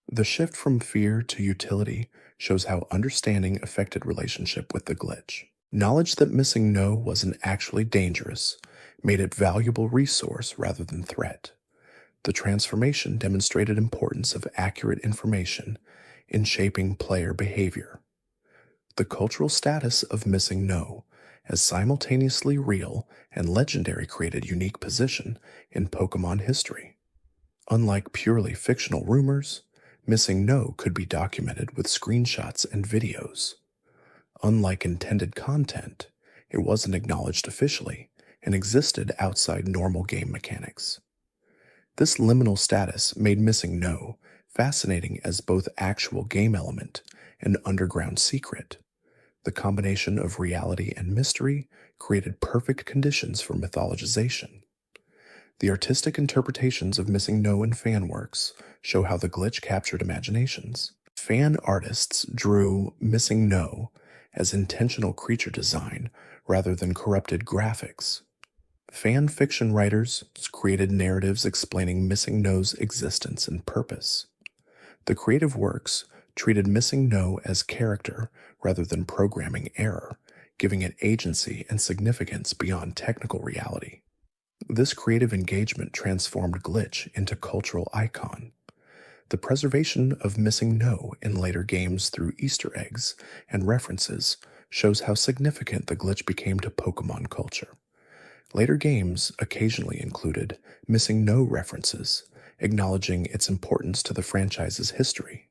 The shift from fear to utility shows how understanding affected relationship with the glitch. Knowledge that missing no wasn't actually dangerous made it valuable resource rather than threat. The transformation demonstrated importance of accurate information in shaping player behavior. The cultural status of missing no as simultaneously real and legendary created unique position in Pokémon history. Unlike purely fictional rumors, missing no could be documented with screenshots and videos. Unlike intended content, it wasn't acknowledged officially and existed outside normal game mechanics. This liminal status made missing no fascinating as both actual game element and underground secret. The combination of reality and mystery created perfect conditions for mythologization. The artistic interpretations of missing no in fan works show how the glitch captured imaginations. Fan artists drew missing no as intentional creature design rather than corrupted graphics. Fan fiction writers created narratives explaining missing no's existence and purpose. The creative works treated missing no as character rather than programming error, giving it agency and significance beyond technical reality. This creative engagement transformed glitch into cultural icon. The preservation of missing no in later games through Easter eggs and references shows how significant the glitch became to Pokémon culture. Later games occasionally included missing no references, acknowledging its importance to the franchise's history.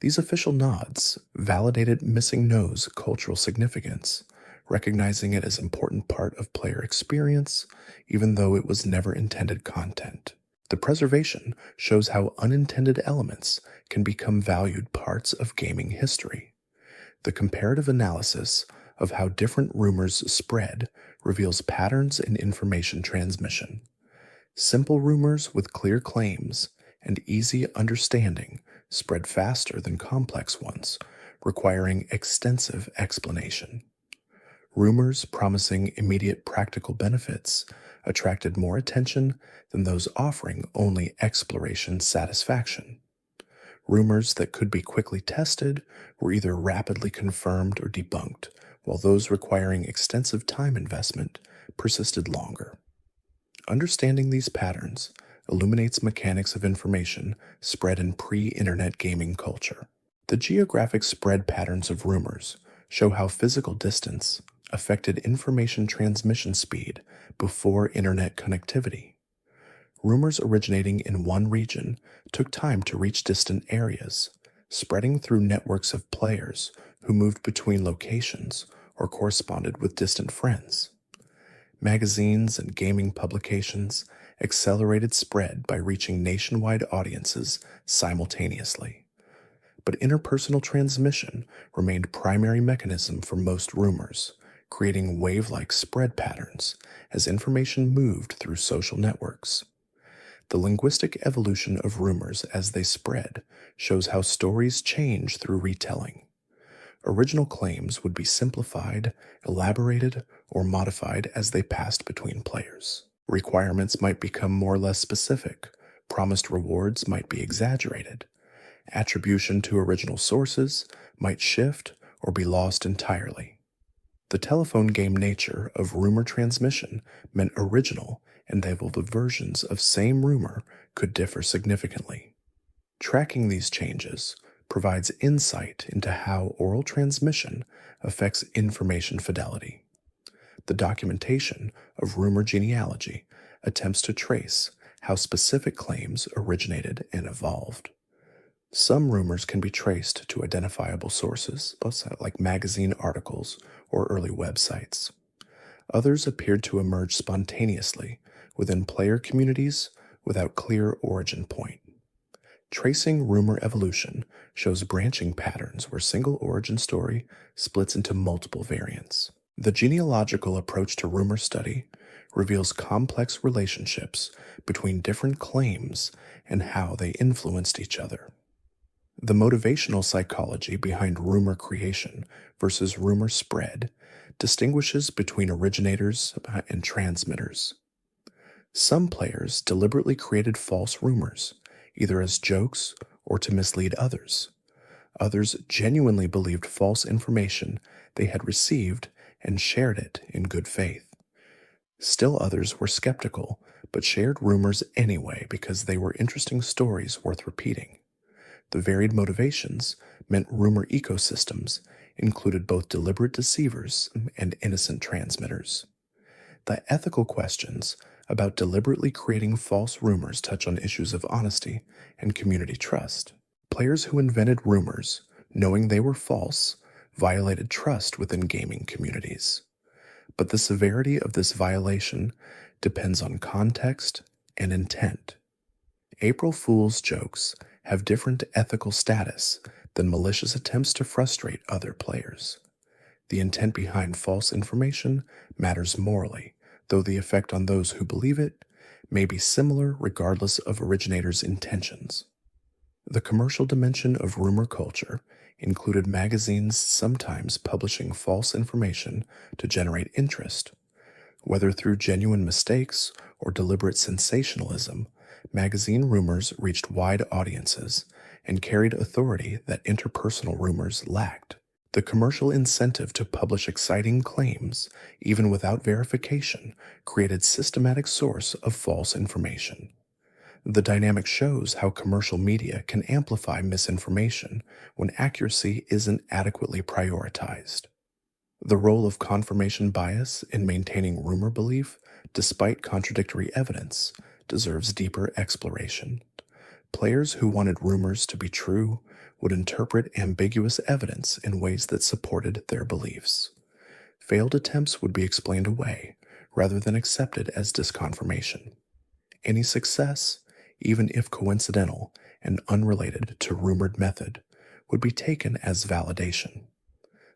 These official nods validated missing no's cultural significance, recognizing it as an important part of player experience, even though it was never intended content. The preservation shows how unintended elements can become valued parts of gaming history. The comparative analysis of how different rumors spread reveals patterns in information transmission. Simple rumors with clear claims and easy understanding spread faster than complex ones, requiring extensive explanation. Rumors promising immediate practical benefits attracted more attention than those offering only exploration satisfaction. Rumors that could be quickly tested were either rapidly confirmed or debunked, while those requiring extensive time investment persisted longer. Understanding these patterns illuminates mechanics of information spread in pre-internet gaming culture. The geographic spread patterns of rumors show how physical distance affected information transmission speed before internet connectivity. Rumors originating in one region took time to reach distant areas, spreading through networks of players who moved between locations or corresponded with distant friends. Magazines and gaming publications accelerated spread by reaching nationwide audiences simultaneously. But interpersonal transmission remained primary mechanism for most rumors, creating wave-like spread patterns as information moved through social networks. The linguistic evolution of rumors as they spread shows how stories change through retelling. Original claims would be simplified, elaborated, or modified as they passed between players. Requirements might become more or less specific, promised rewards might be exaggerated, attribution to original sources might shift or be lost entirely. The telephone game nature of rumor transmission meant original and evolved versions of same rumor could differ significantly. Tracking these changes provides insight into how oral transmission affects information fidelity. The documentation of rumor genealogy attempts to trace how specific claims originated and evolved. Some rumors can be traced to identifiable sources, like magazine articles or early websites. Others appeared to emerge spontaneously within player communities without clear origin point. Tracing rumor evolution shows branching patterns where single origin story splits into multiple variants. The genealogical approach to rumor study reveals complex relationships between different claims and how they influenced each other. The motivational psychology behind rumor creation versus rumor spread distinguishes between originators and transmitters. Some players deliberately created false rumors, either as jokes or to mislead others. Others genuinely believed false information they had received and shared it in good faith. Still others were skeptical, but shared rumors anyway because they were interesting stories worth repeating. The varied motivations meant rumor ecosystems included both deliberate deceivers and innocent transmitters. The ethical questions about deliberately creating false rumors touch on issues of honesty and community trust. Players who invented rumors, knowing they were false, violated trust within gaming communities. But the severity of this violation depends on context and intent. April Fool's jokes have different ethical status than malicious attempts to frustrate other players. The intent behind false information matters morally, though the effect on those who believe it may be similar regardless of originators' intentions. The commercial dimension of rumor culture included magazines sometimes publishing false information to generate interest. Whether through genuine mistakes or deliberate sensationalism, magazine rumors reached wide audiences and carried authority that interpersonal rumors lacked. The commercial incentive to publish exciting claims, even without verification, created systematic source of false information. The dynamic shows how commercial media can amplify misinformation when accuracy isn't adequately prioritized. The role of confirmation bias in maintaining rumor belief, despite contradictory evidence, deserves deeper exploration. Players who wanted rumors to be true would interpret ambiguous evidence in ways that supported their beliefs. Failed attempts would be explained away rather than accepted as disconfirmation. Any success, even if coincidental and unrelated to rumored method, would be taken as validation.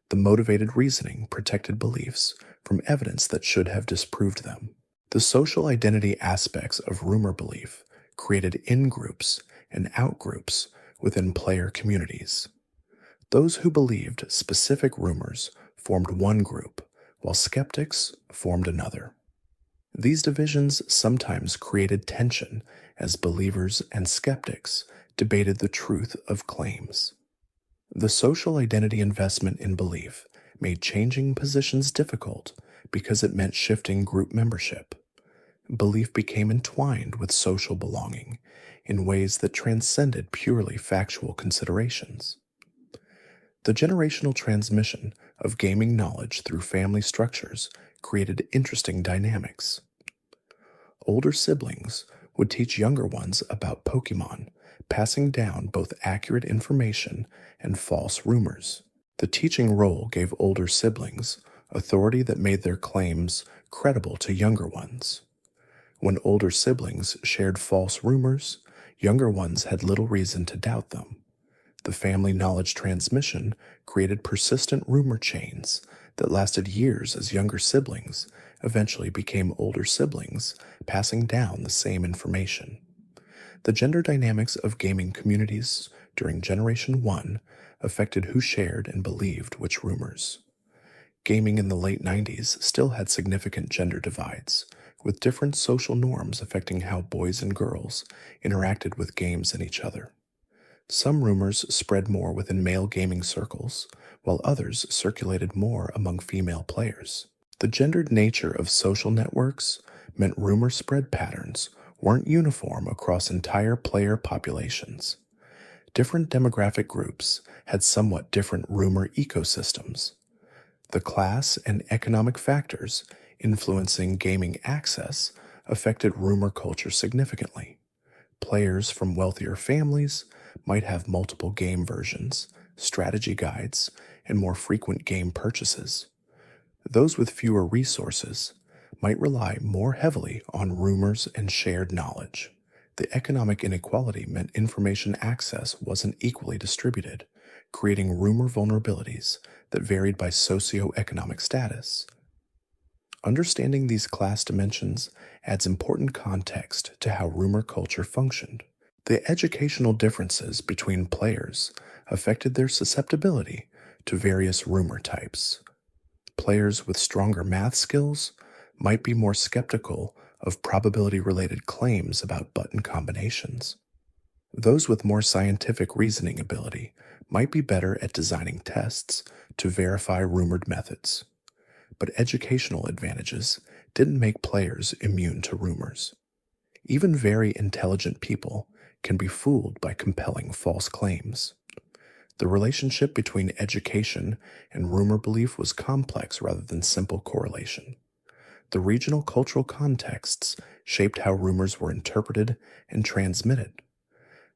The motivated reasoning protected beliefs from evidence that should have disproved them. The social identity aspects of rumor belief created in-groups and out-groups within player communities. Those who believed specific rumors formed one group, while skeptics formed another. These divisions sometimes created tension as believers and skeptics debated the truth of claims. The social identity investment in belief made changing positions difficult because it meant shifting group membership. Belief became entwined with social belonging in ways that transcended purely factual considerations. The generational transmission of gaming knowledge through family structures created interesting dynamics. Older siblings would teach younger ones about Pokémon, passing down both accurate information and false rumors. The teaching role gave older siblings authority that made their claims credible to younger ones. When older siblings shared false rumors, younger ones had little reason to doubt them. The family knowledge transmission created persistent rumor chains that lasted years as younger siblings eventually became older siblings, passing down the same information. The gender dynamics of gaming communities during Generation 1 affected who shared and believed which rumors. Gaming in the late 90s still had significant gender divides, with different social norms affecting how boys and girls interacted with games and each other. Some rumors spread more within male gaming circles, while others circulated more among female players. The gendered nature of social networks meant rumor spread patterns weren't uniform across entire player populations. Different demographic groups had somewhat different rumor ecosystems. The class and economic factors influencing gaming access affected rumor culture significantly. Players from wealthier families might have multiple game versions, strategy guides, and more frequent game purchases. Those with fewer resources might rely more heavily on rumors and shared knowledge. The economic inequality meant information access wasn't equally distributed, creating rumor vulnerabilities that varied by socioeconomic status. Understanding these class dimensions adds important context to how rumor culture functioned. The educational differences between players affected their susceptibility to various rumor types. Players with stronger math skills might be more skeptical of probability-related claims about button combinations. Those with more scientific reasoning ability might be better at designing tests to verify rumored methods. But educational advantages didn't make players immune to rumors. Even very intelligent people can be fooled by compelling false claims. The relationship between education and rumor belief was complex rather than simple correlation. The regional cultural contexts shaped how rumors were interpreted and transmitted.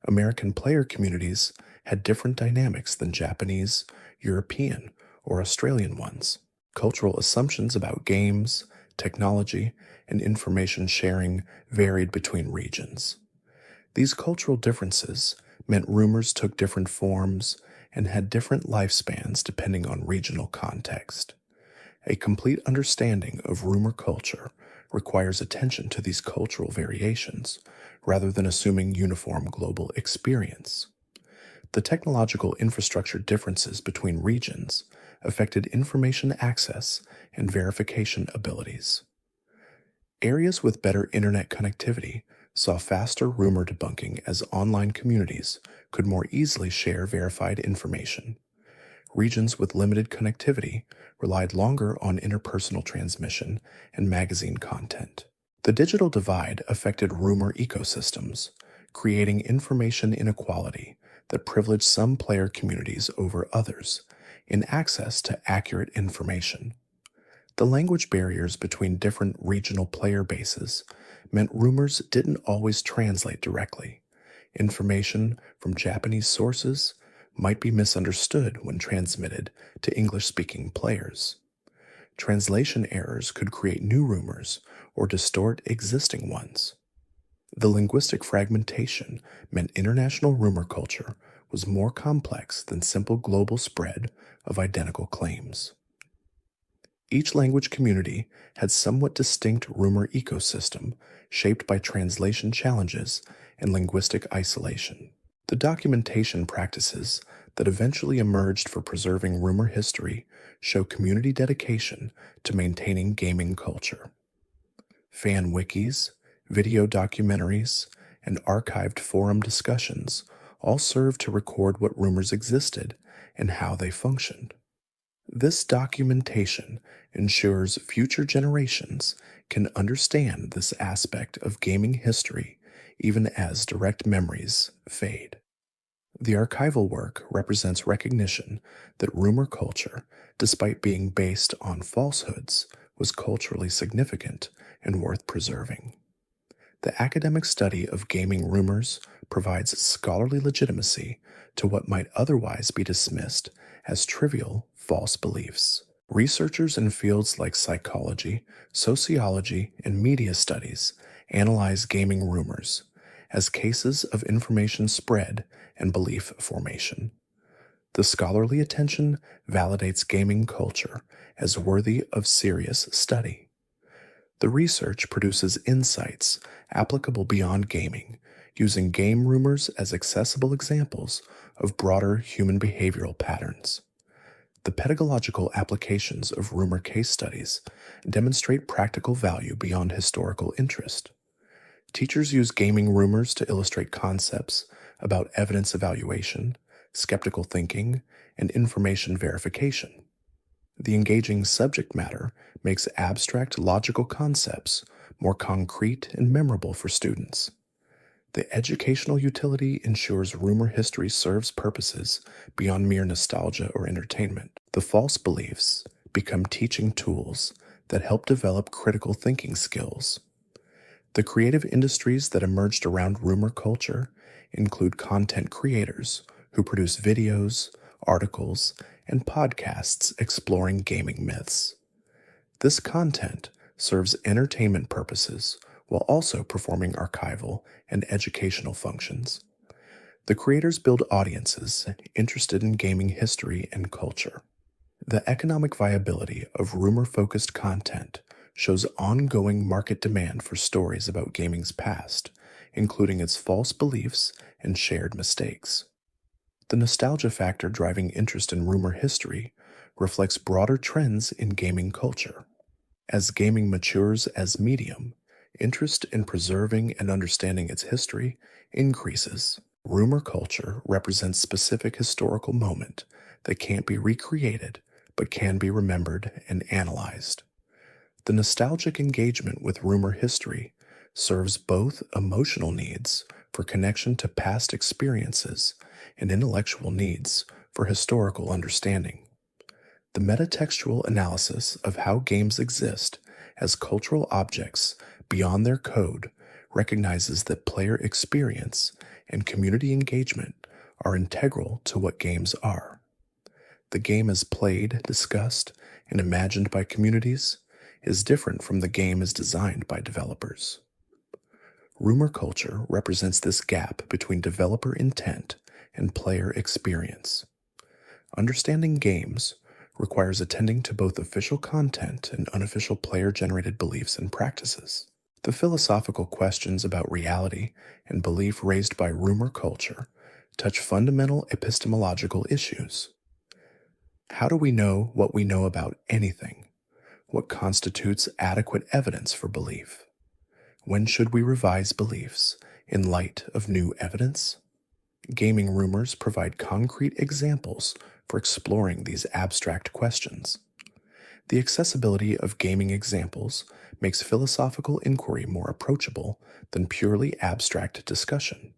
American player communities had different dynamics than Japanese, European, or Australian ones. Cultural assumptions about games, technology, and information sharing varied between regions. These cultural differences meant rumors took different forms and had different lifespans depending on regional context. A complete understanding of rumor culture requires attention to these cultural variations rather than assuming uniform global experience. The technological infrastructure differences between regions affected information access and verification abilities. Areas with better internet connectivity saw faster rumor debunking as online communities could more easily share verified information. Regions with limited connectivity relied longer on interpersonal transmission and magazine content. The digital divide affected rumor ecosystems, creating information inequality that privileged some player communities over others in access to accurate information. The language barriers between different regional player bases meant rumors didn't always translate directly. Information from Japanese sources might be misunderstood when transmitted to English-speaking players. Translation errors could create new rumors or distort existing ones. The linguistic fragmentation meant international rumor culture was more complex than simple global spread of identical claims. Each language community had somewhat distinct rumor ecosystem shaped by translation challenges and linguistic isolation. The documentation practices that eventually emerged for preserving rumor history show community dedication to maintaining gaming culture. Fan wikis, video documentaries, and archived forum discussions all serve to record what rumors existed and how they functioned. This documentation ensures future generations can understand this aspect of gaming history even as direct memories fade. The archival work represents recognition that rumor culture, despite being based on falsehoods, was culturally significant and worth preserving. The academic study of gaming rumors provides scholarly legitimacy to what might otherwise be dismissed as trivial false beliefs. Researchers in fields like psychology, sociology, and media studies analyze gaming rumors as cases of information spread and belief formation. The scholarly attention validates gaming culture as worthy of serious study. The research produces insights applicable beyond gaming, using game rumors as accessible examples of broader human behavioral patterns. The pedagogical applications of rumor case studies demonstrate practical value beyond historical interest. Teachers use gaming rumors to illustrate concepts about evidence evaluation, skeptical thinking, and information verification. The engaging subject matter makes abstract logical concepts more concrete and memorable for students. The educational utility ensures rumor history serves purposes beyond mere nostalgia or entertainment. The false beliefs become teaching tools that help develop critical thinking skills. The creative industries that emerged around rumor culture include content creators who produce videos, articles, and podcasts exploring gaming myths. This content serves entertainment purposes while also performing archival and educational functions. The creators build audiences interested in gaming history and culture. The economic viability of rumor-focused content shows ongoing market demand for stories about gaming's past, including its false beliefs and shared mistakes. The nostalgia factor driving interest in rumor history reflects broader trends in gaming culture. As gaming matures as medium, interest in preserving and understanding its history increases. Rumor culture represents specific historical moment that can't be recreated but can be remembered and analyzed. The nostalgic engagement with rumor history serves both emotional needs for connection to past experiences and intellectual needs for historical understanding. The metatextual analysis of how games exist as cultural objects beyond their code recognizes that player experience and community engagement are integral to what games are. The game as played, discussed, and imagined by communities is different from the game as designed by developers. Rumor culture represents this gap between developer intent and player experience. Understanding games requires attending to both official content and unofficial player-generated beliefs and practices. The philosophical questions about reality and belief raised by rumor culture touch fundamental epistemological issues. How do we know what we know about anything? What constitutes adequate evidence for belief? When should we revise beliefs in light of new evidence? Gaming rumors provide concrete examples for exploring these abstract questions. The accessibility of gaming examples makes philosophical inquiry more approachable than purely abstract discussion.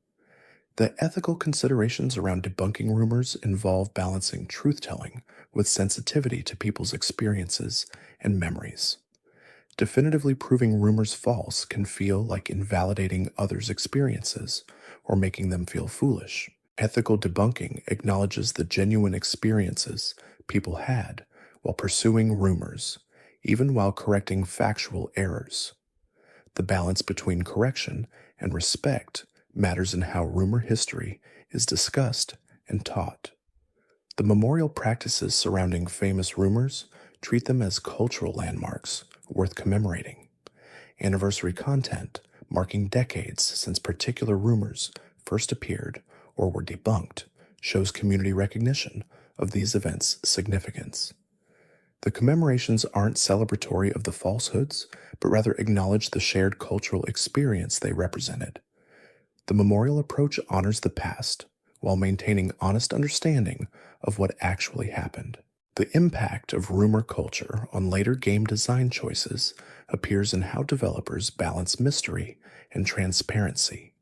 The ethical considerations around debunking rumors involve balancing truth-telling with sensitivity to people's experiences and memories. Definitively proving rumors false can feel like invalidating others' experiences or making them feel foolish. Ethical debunking acknowledges the genuine experiences people had while pursuing rumors, even while correcting factual errors. The balance between correction and respect matters in how rumor history is discussed and taught. The memorial practices surrounding famous rumors treat them as cultural landmarks worth commemorating. Anniversary content marking decades since particular rumors first appeared or were debunked shows community recognition of these events' significance. The commemorations aren't celebratory of the falsehoods, but rather acknowledge the shared cultural experience they represented. The memorial approach honors the past while maintaining honest understanding of what actually happened. The impact of rumor culture on later game design choices appears in how developers balance mystery and transparency.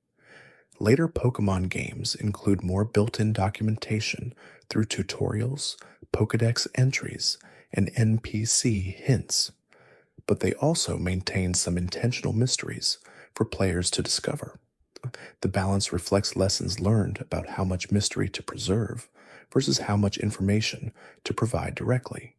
Later Pokémon games include more built-in documentation through tutorials, Pokédex entries, and NPC hints, but they also maintain some intentional mysteries for players to discover. The balance reflects lessons learned about how much mystery to preserve versus how much information to provide directly.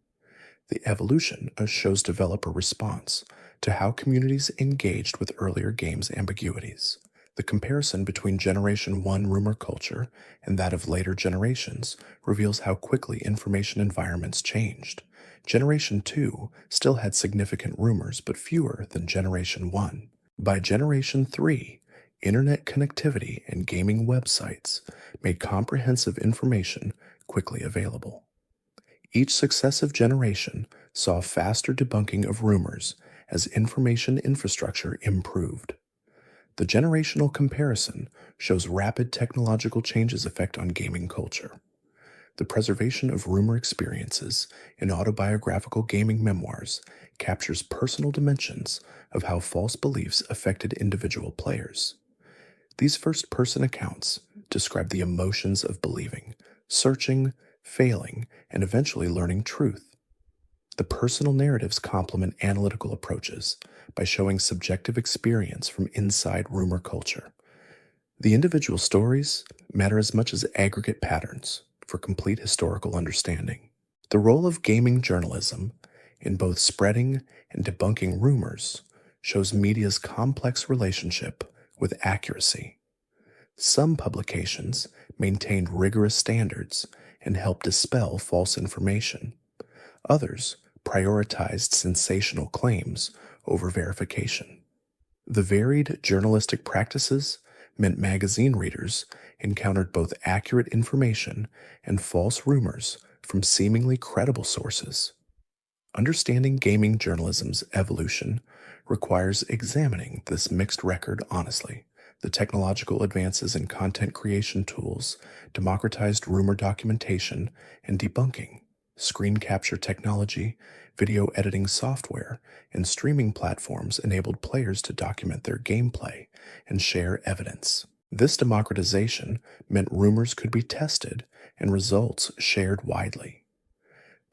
The evolution shows developer response to how communities engaged with earlier games' ambiguities. The comparison between Generation 1 rumor culture and that of later generations reveals how quickly information environments changed. Generation 2 still had significant rumors, but fewer than Generation 1. By Generation 3, Internet connectivity and gaming websites made comprehensive information quickly available. Each successive generation saw faster debunking of rumors as information infrastructure improved. The generational comparison shows rapid technological changes' effect on gaming culture. The preservation of rumor experiences in autobiographical gaming memoirs captures personal dimensions of how false beliefs affected individual players. These first person accounts describe the emotions of believing, searching, failing, and eventually learning truth. The personal narratives complement analytical approaches by showing subjective experience from inside rumor culture. The individual stories matter as much as aggregate patterns for complete historical understanding. The role of gaming journalism in both spreading and debunking rumors shows media's complex relationship with accuracy. Some publications maintained rigorous standards and helped dispel false information. Others prioritized sensational claims over verification. The varied journalistic practices meant magazine readers encountered both accurate information and false rumors from seemingly credible sources. Understanding gaming journalism's evolution requires examining this mixed record honestly. The technological advances in content creation tools democratized rumor documentation and debunking. Screen capture technology, video editing software, and streaming platforms enabled players to document their gameplay and share evidence. This democratization meant rumors could be tested and results shared widely.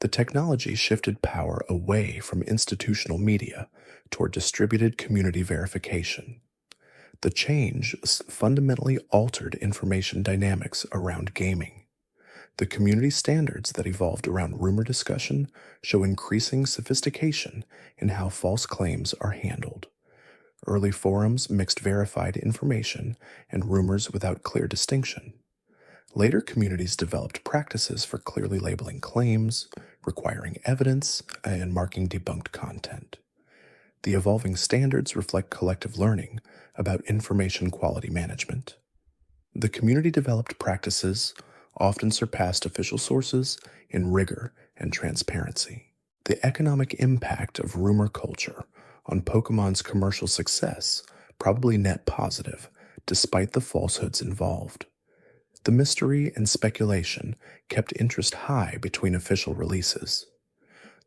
The technology shifted power away from institutional media toward distributed community verification. The change fundamentally altered information dynamics around gaming. The community standards that evolved around rumor discussion show increasing sophistication in how false claims are handled. Early forums mixed verified information and rumors without clear distinction. Later communities developed practices for clearly labeling claims, requiring evidence, and marking debunked content. The evolving standards reflect collective learning about information quality management. The community developed practices often surpassed official sources in rigor and transparency. The economic impact of rumor culture on Pokemon's commercial success probably net positive, despite the falsehoods involved. The mystery and speculation kept interest high between official releases.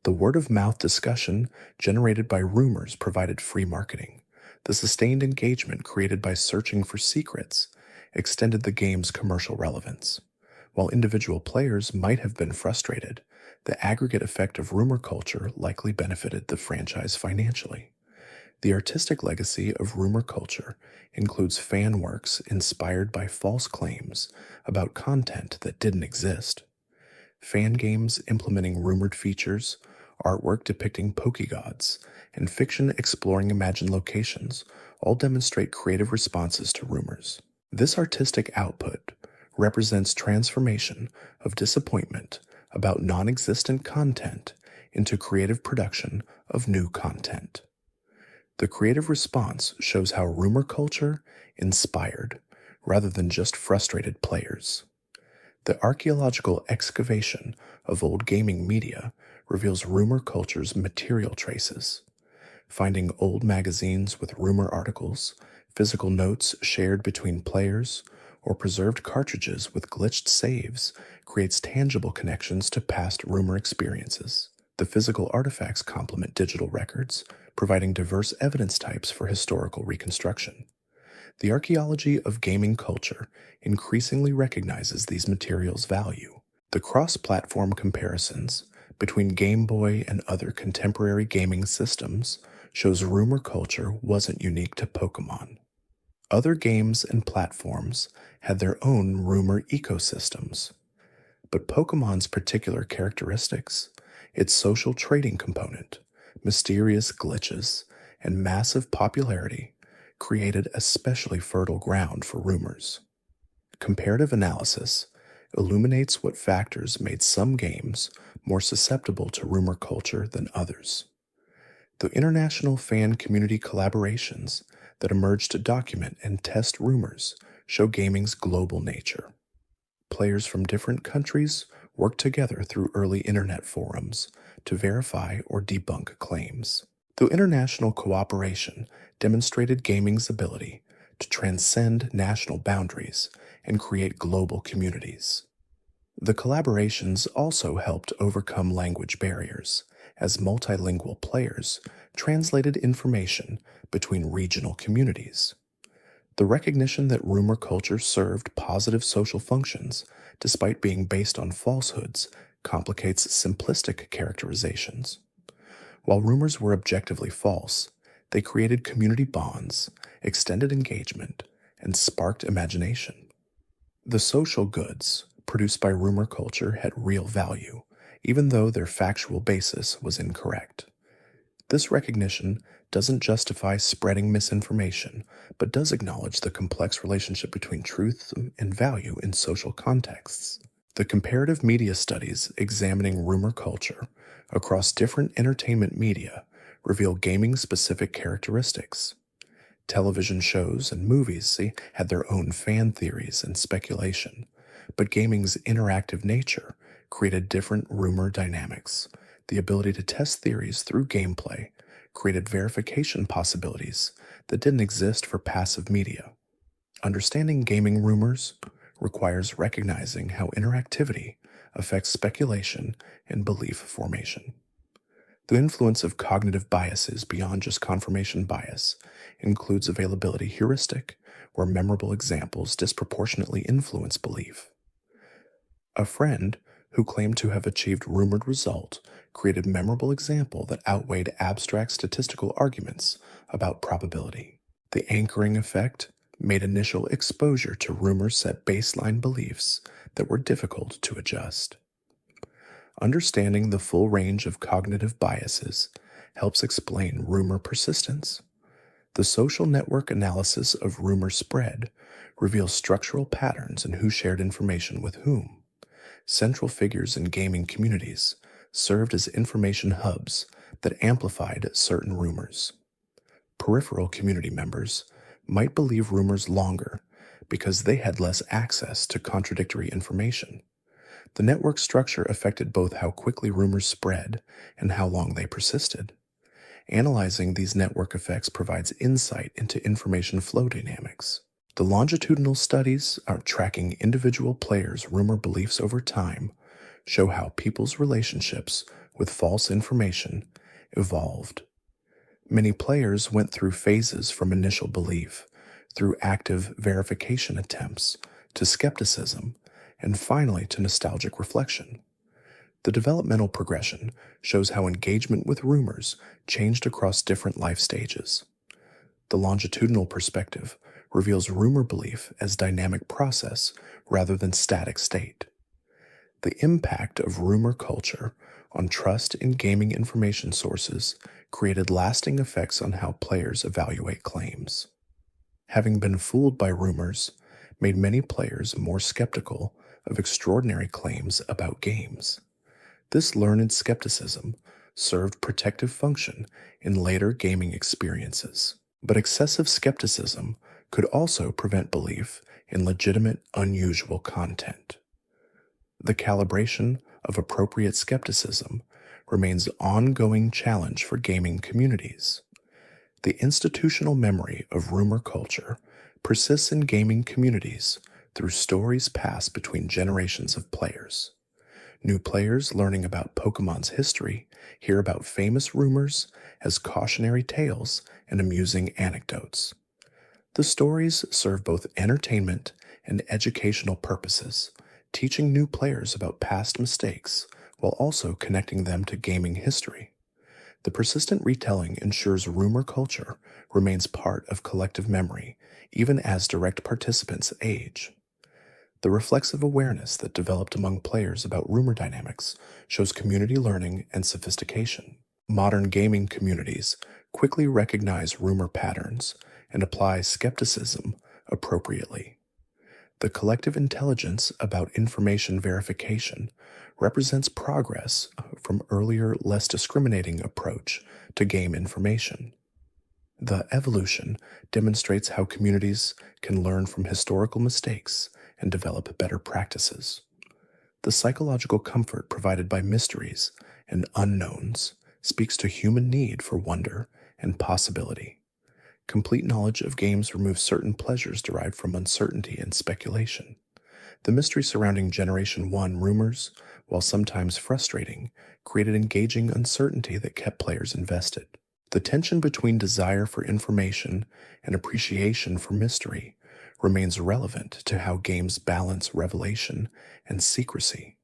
The word-of-mouth discussion generated by rumors provided free marketing. The sustained engagement created by searching for secrets extended the game's commercial relevance. While individual players might have been frustrated, the aggregate effect of rumor culture likely benefited the franchise financially. The artistic legacy of rumor culture includes fan works inspired by false claims about content that didn't exist. Fan games implementing rumored features, artwork depicting Pokegods, and fiction exploring imagined locations all demonstrate creative responses to rumors. This artistic output represents transformation of disappointment about non-existent content into creative production of new content. The creative response shows how rumor culture inspired rather than just frustrated players. The archaeological excavation of old gaming media reveals rumor culture's material traces. Finding old magazines with rumor articles, physical notes shared between players, or preserved cartridges with glitched saves creates tangible connections to past rumor experiences. The physical artifacts complement digital records, providing diverse evidence types for historical reconstruction. The archaeology of gaming culture increasingly recognizes these materials' value. The cross-platform comparisons between Game Boy and other contemporary gaming systems shows rumor culture wasn't unique to Pokémon. Other games and platforms had their own rumor ecosystems. But Pokémon's particular characteristics, its social trading component, mysterious glitches, and massive popularity created especially fertile ground for rumors. Comparative analysis illuminates what factors made some games more susceptible to rumor culture than others. The international fan community collaborations that emerged to document and test rumors show gaming's global nature. Players from different countries worked together through early internet forums to verify or debunk claims. The international cooperation demonstrated gaming's ability to transcend national boundaries and create global communities. The collaborations also helped overcome language barriers, as multilingual players translated information between regional communities. The recognition that rumor culture served positive social functions, despite being based on falsehoods, complicates simplistic characterizations. While rumors were objectively false, they created community bonds, extended engagement, and sparked imagination. The social goods produced by rumor culture had real value, even though their factual basis was incorrect. This recognition doesn't justify spreading misinformation, but does acknowledge the complex relationship between truth and value in social contexts. The comparative media studies examining rumor culture across different entertainment media reveal gaming-specific characteristics. Television shows and movies had their own fan theories and speculation, but gaming's interactive nature created different rumor dynamics. The ability to test theories through gameplay created verification possibilities that didn't exist for passive media. Understanding gaming rumors requires recognizing how interactivity affects speculation and belief formation. The influence of cognitive biases beyond just confirmation bias includes availability heuristic, where memorable examples disproportionately influence belief. A friend who claimed to have achieved rumored result created memorable example that outweighed abstract statistical arguments about probability. The anchoring effect made initial exposure to rumors set baseline beliefs that were difficult to adjust. Understanding the full range of cognitive biases helps explain rumor persistence. The social network analysis of rumor spread reveals structural patterns in who shared information with whom. Central figures in gaming communities served as information hubs that amplified certain rumors. Peripheral community members might believe rumors longer because they had less access to contradictory information. The network structure affected both how quickly rumors spread and how long they persisted. Analyzing these network effects provides insight into information flow dynamics. The longitudinal studies tracking individual players' rumor beliefs over time show how people's relationships with false information evolved. Many players went through phases from initial belief, through active verification attempts, to skepticism, and finally to nostalgic reflection. The developmental progression shows how engagement with rumors changed across different life stages. The longitudinal perspective reveals rumor belief as dynamic process rather than static state. The impact of rumor culture on trust in gaming information sources created lasting effects on how players evaluate claims. Having been fooled by rumors made many players more skeptical of extraordinary claims about games. This learned skepticism served protective function in later gaming experiences. But excessive skepticism could also prevent belief in legitimate, unusual content. The calibration of appropriate skepticism remains an ongoing challenge for gaming communities. The institutional memory of rumor culture persists in gaming communities through stories passed between generations of players. New players learning about Pokémon's history hear about famous rumors as cautionary tales and amusing anecdotes. The stories serve both entertainment and educational purposes, teaching new players about past mistakes while also connecting them to gaming history. The persistent retelling ensures rumor culture remains part of collective memory, even as direct participants age. The reflexive awareness that developed among players about rumor dynamics shows community learning and sophistication. Modern gaming communities quickly recognize rumor patterns and apply skepticism appropriately. The collective intelligence about information verification represents progress from earlier, less discriminating approach to game information. The evolution demonstrates how communities can learn from historical mistakes and develop better practices. The psychological comfort provided by mysteries and unknowns speaks to human need for wonder and possibility. Complete knowledge of games removes certain pleasures derived from uncertainty and speculation. The mystery surrounding Generation 1 rumors, while sometimes frustrating, created engaging uncertainty that kept players invested. The tension between desire for information and appreciation for mystery remains relevant to how games balance revelation and secrecy.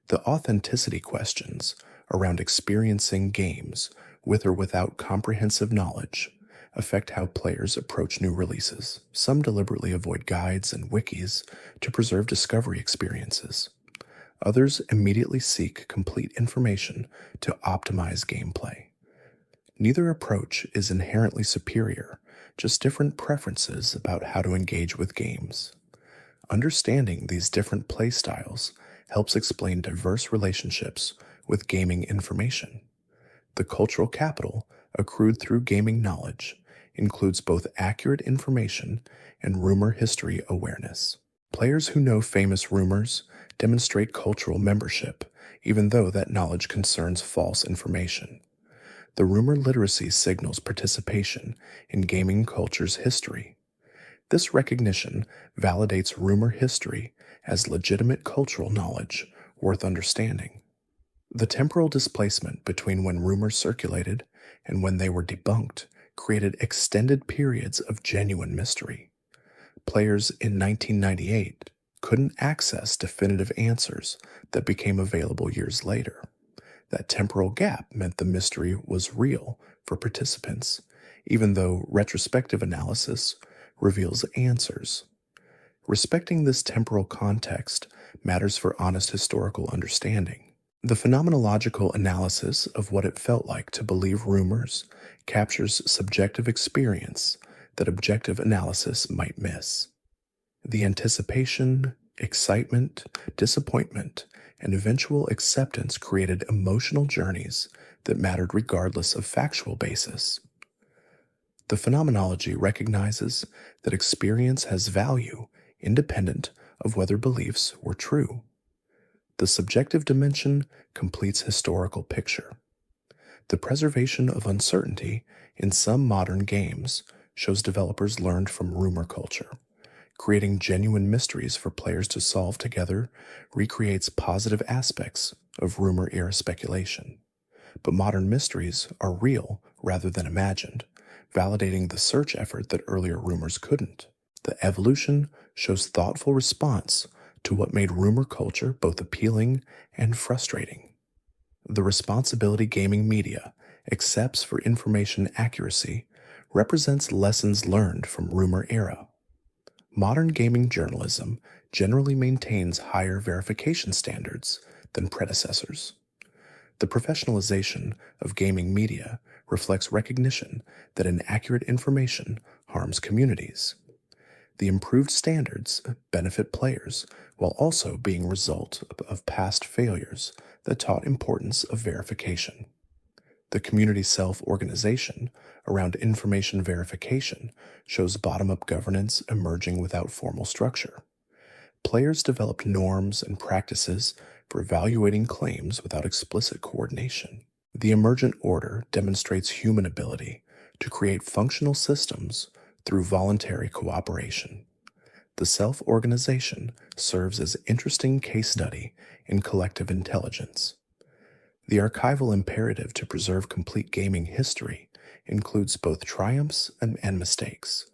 The authenticity questions around experiencing games with or without comprehensive knowledge affect how players approach new releases. Some deliberately avoid guides and wikis to preserve discovery experiences. Others immediately seek complete information to optimize gameplay. Neither approach is inherently superior, just different preferences about how to engage with games. Understanding these different play styles helps explain diverse relationships with gaming information. The cultural capital accrued through gaming knowledge includes both accurate information and rumor history awareness. Players who know famous rumors demonstrate cultural membership, even though that knowledge concerns false information. The rumor literacy signals participation in gaming culture's history. This recognition validates rumor history as legitimate cultural knowledge worth understanding. The temporal displacement between when rumors circulated and when they were debunked created extended periods of genuine mystery. Players in 1998 couldn't access definitive answers that became available years later. That temporal gap meant the mystery was real for participants, even though retrospective analysis reveals answers. Respecting this temporal context matters for honest historical understanding. The phenomenological analysis of what it felt like to believe rumors captures subjective experience that objective analysis might miss. The anticipation, excitement, disappointment, and eventual acceptance created emotional journeys that mattered regardless of factual basis. The phenomenology recognizes that experience has value independent of whether beliefs were true. The subjective dimension completes historical picture. The preservation of uncertainty in some modern games shows developers learned from rumor culture. Creating genuine mysteries for players to solve together recreates positive aspects of rumor-era speculation. But modern mysteries are real rather than imagined, validating the search effort that earlier rumors couldn't. The evolution shows thoughtful response to what made rumor culture both appealing and frustrating. The responsibility gaming media accepts for information accuracy represents lessons learned from rumor era. Modern gaming journalism generally maintains higher verification standards than predecessors. The professionalization of gaming media reflects recognition that inaccurate information harms communities. The improved standards benefit players while also being a result of past failures that taught importance of verification. The community self-organization around information verification shows bottom-up governance emerging without formal structure. Players developed norms and practices for evaluating claims without explicit coordination. The emergent order demonstrates human ability to create functional systems through voluntary cooperation. The self-organization serves as interesting case study in collective intelligence. The archival imperative to preserve complete gaming history includes both triumphs and mistakes.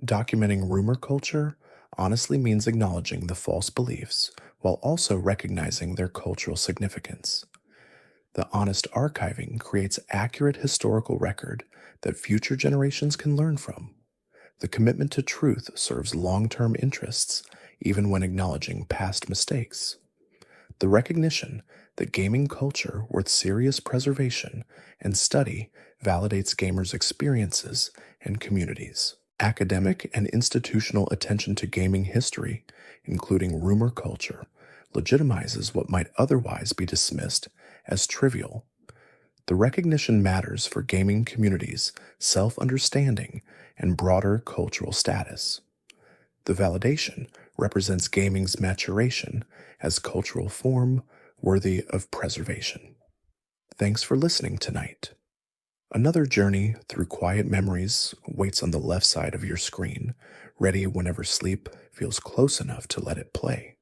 Documenting rumor culture honestly means acknowledging the false beliefs while also recognizing their cultural significance. The honest archiving creates accurate historical record that future generations can learn from. The commitment to truth serves long-term interests, even when acknowledging past mistakes. The recognition that gaming culture worth serious preservation and study validates gamers' experiences and communities. Academic and institutional attention to gaming history, including rumor culture, legitimizes what might otherwise be dismissed as trivial. The recognition matters for gaming communities' self understanding and broader cultural status. The validation represents gaming's maturation as cultural form worthy of preservation. Thanks for listening tonight. Another journey through quiet memories waits on the left side of your screen, ready whenever sleep feels close enough to let it play.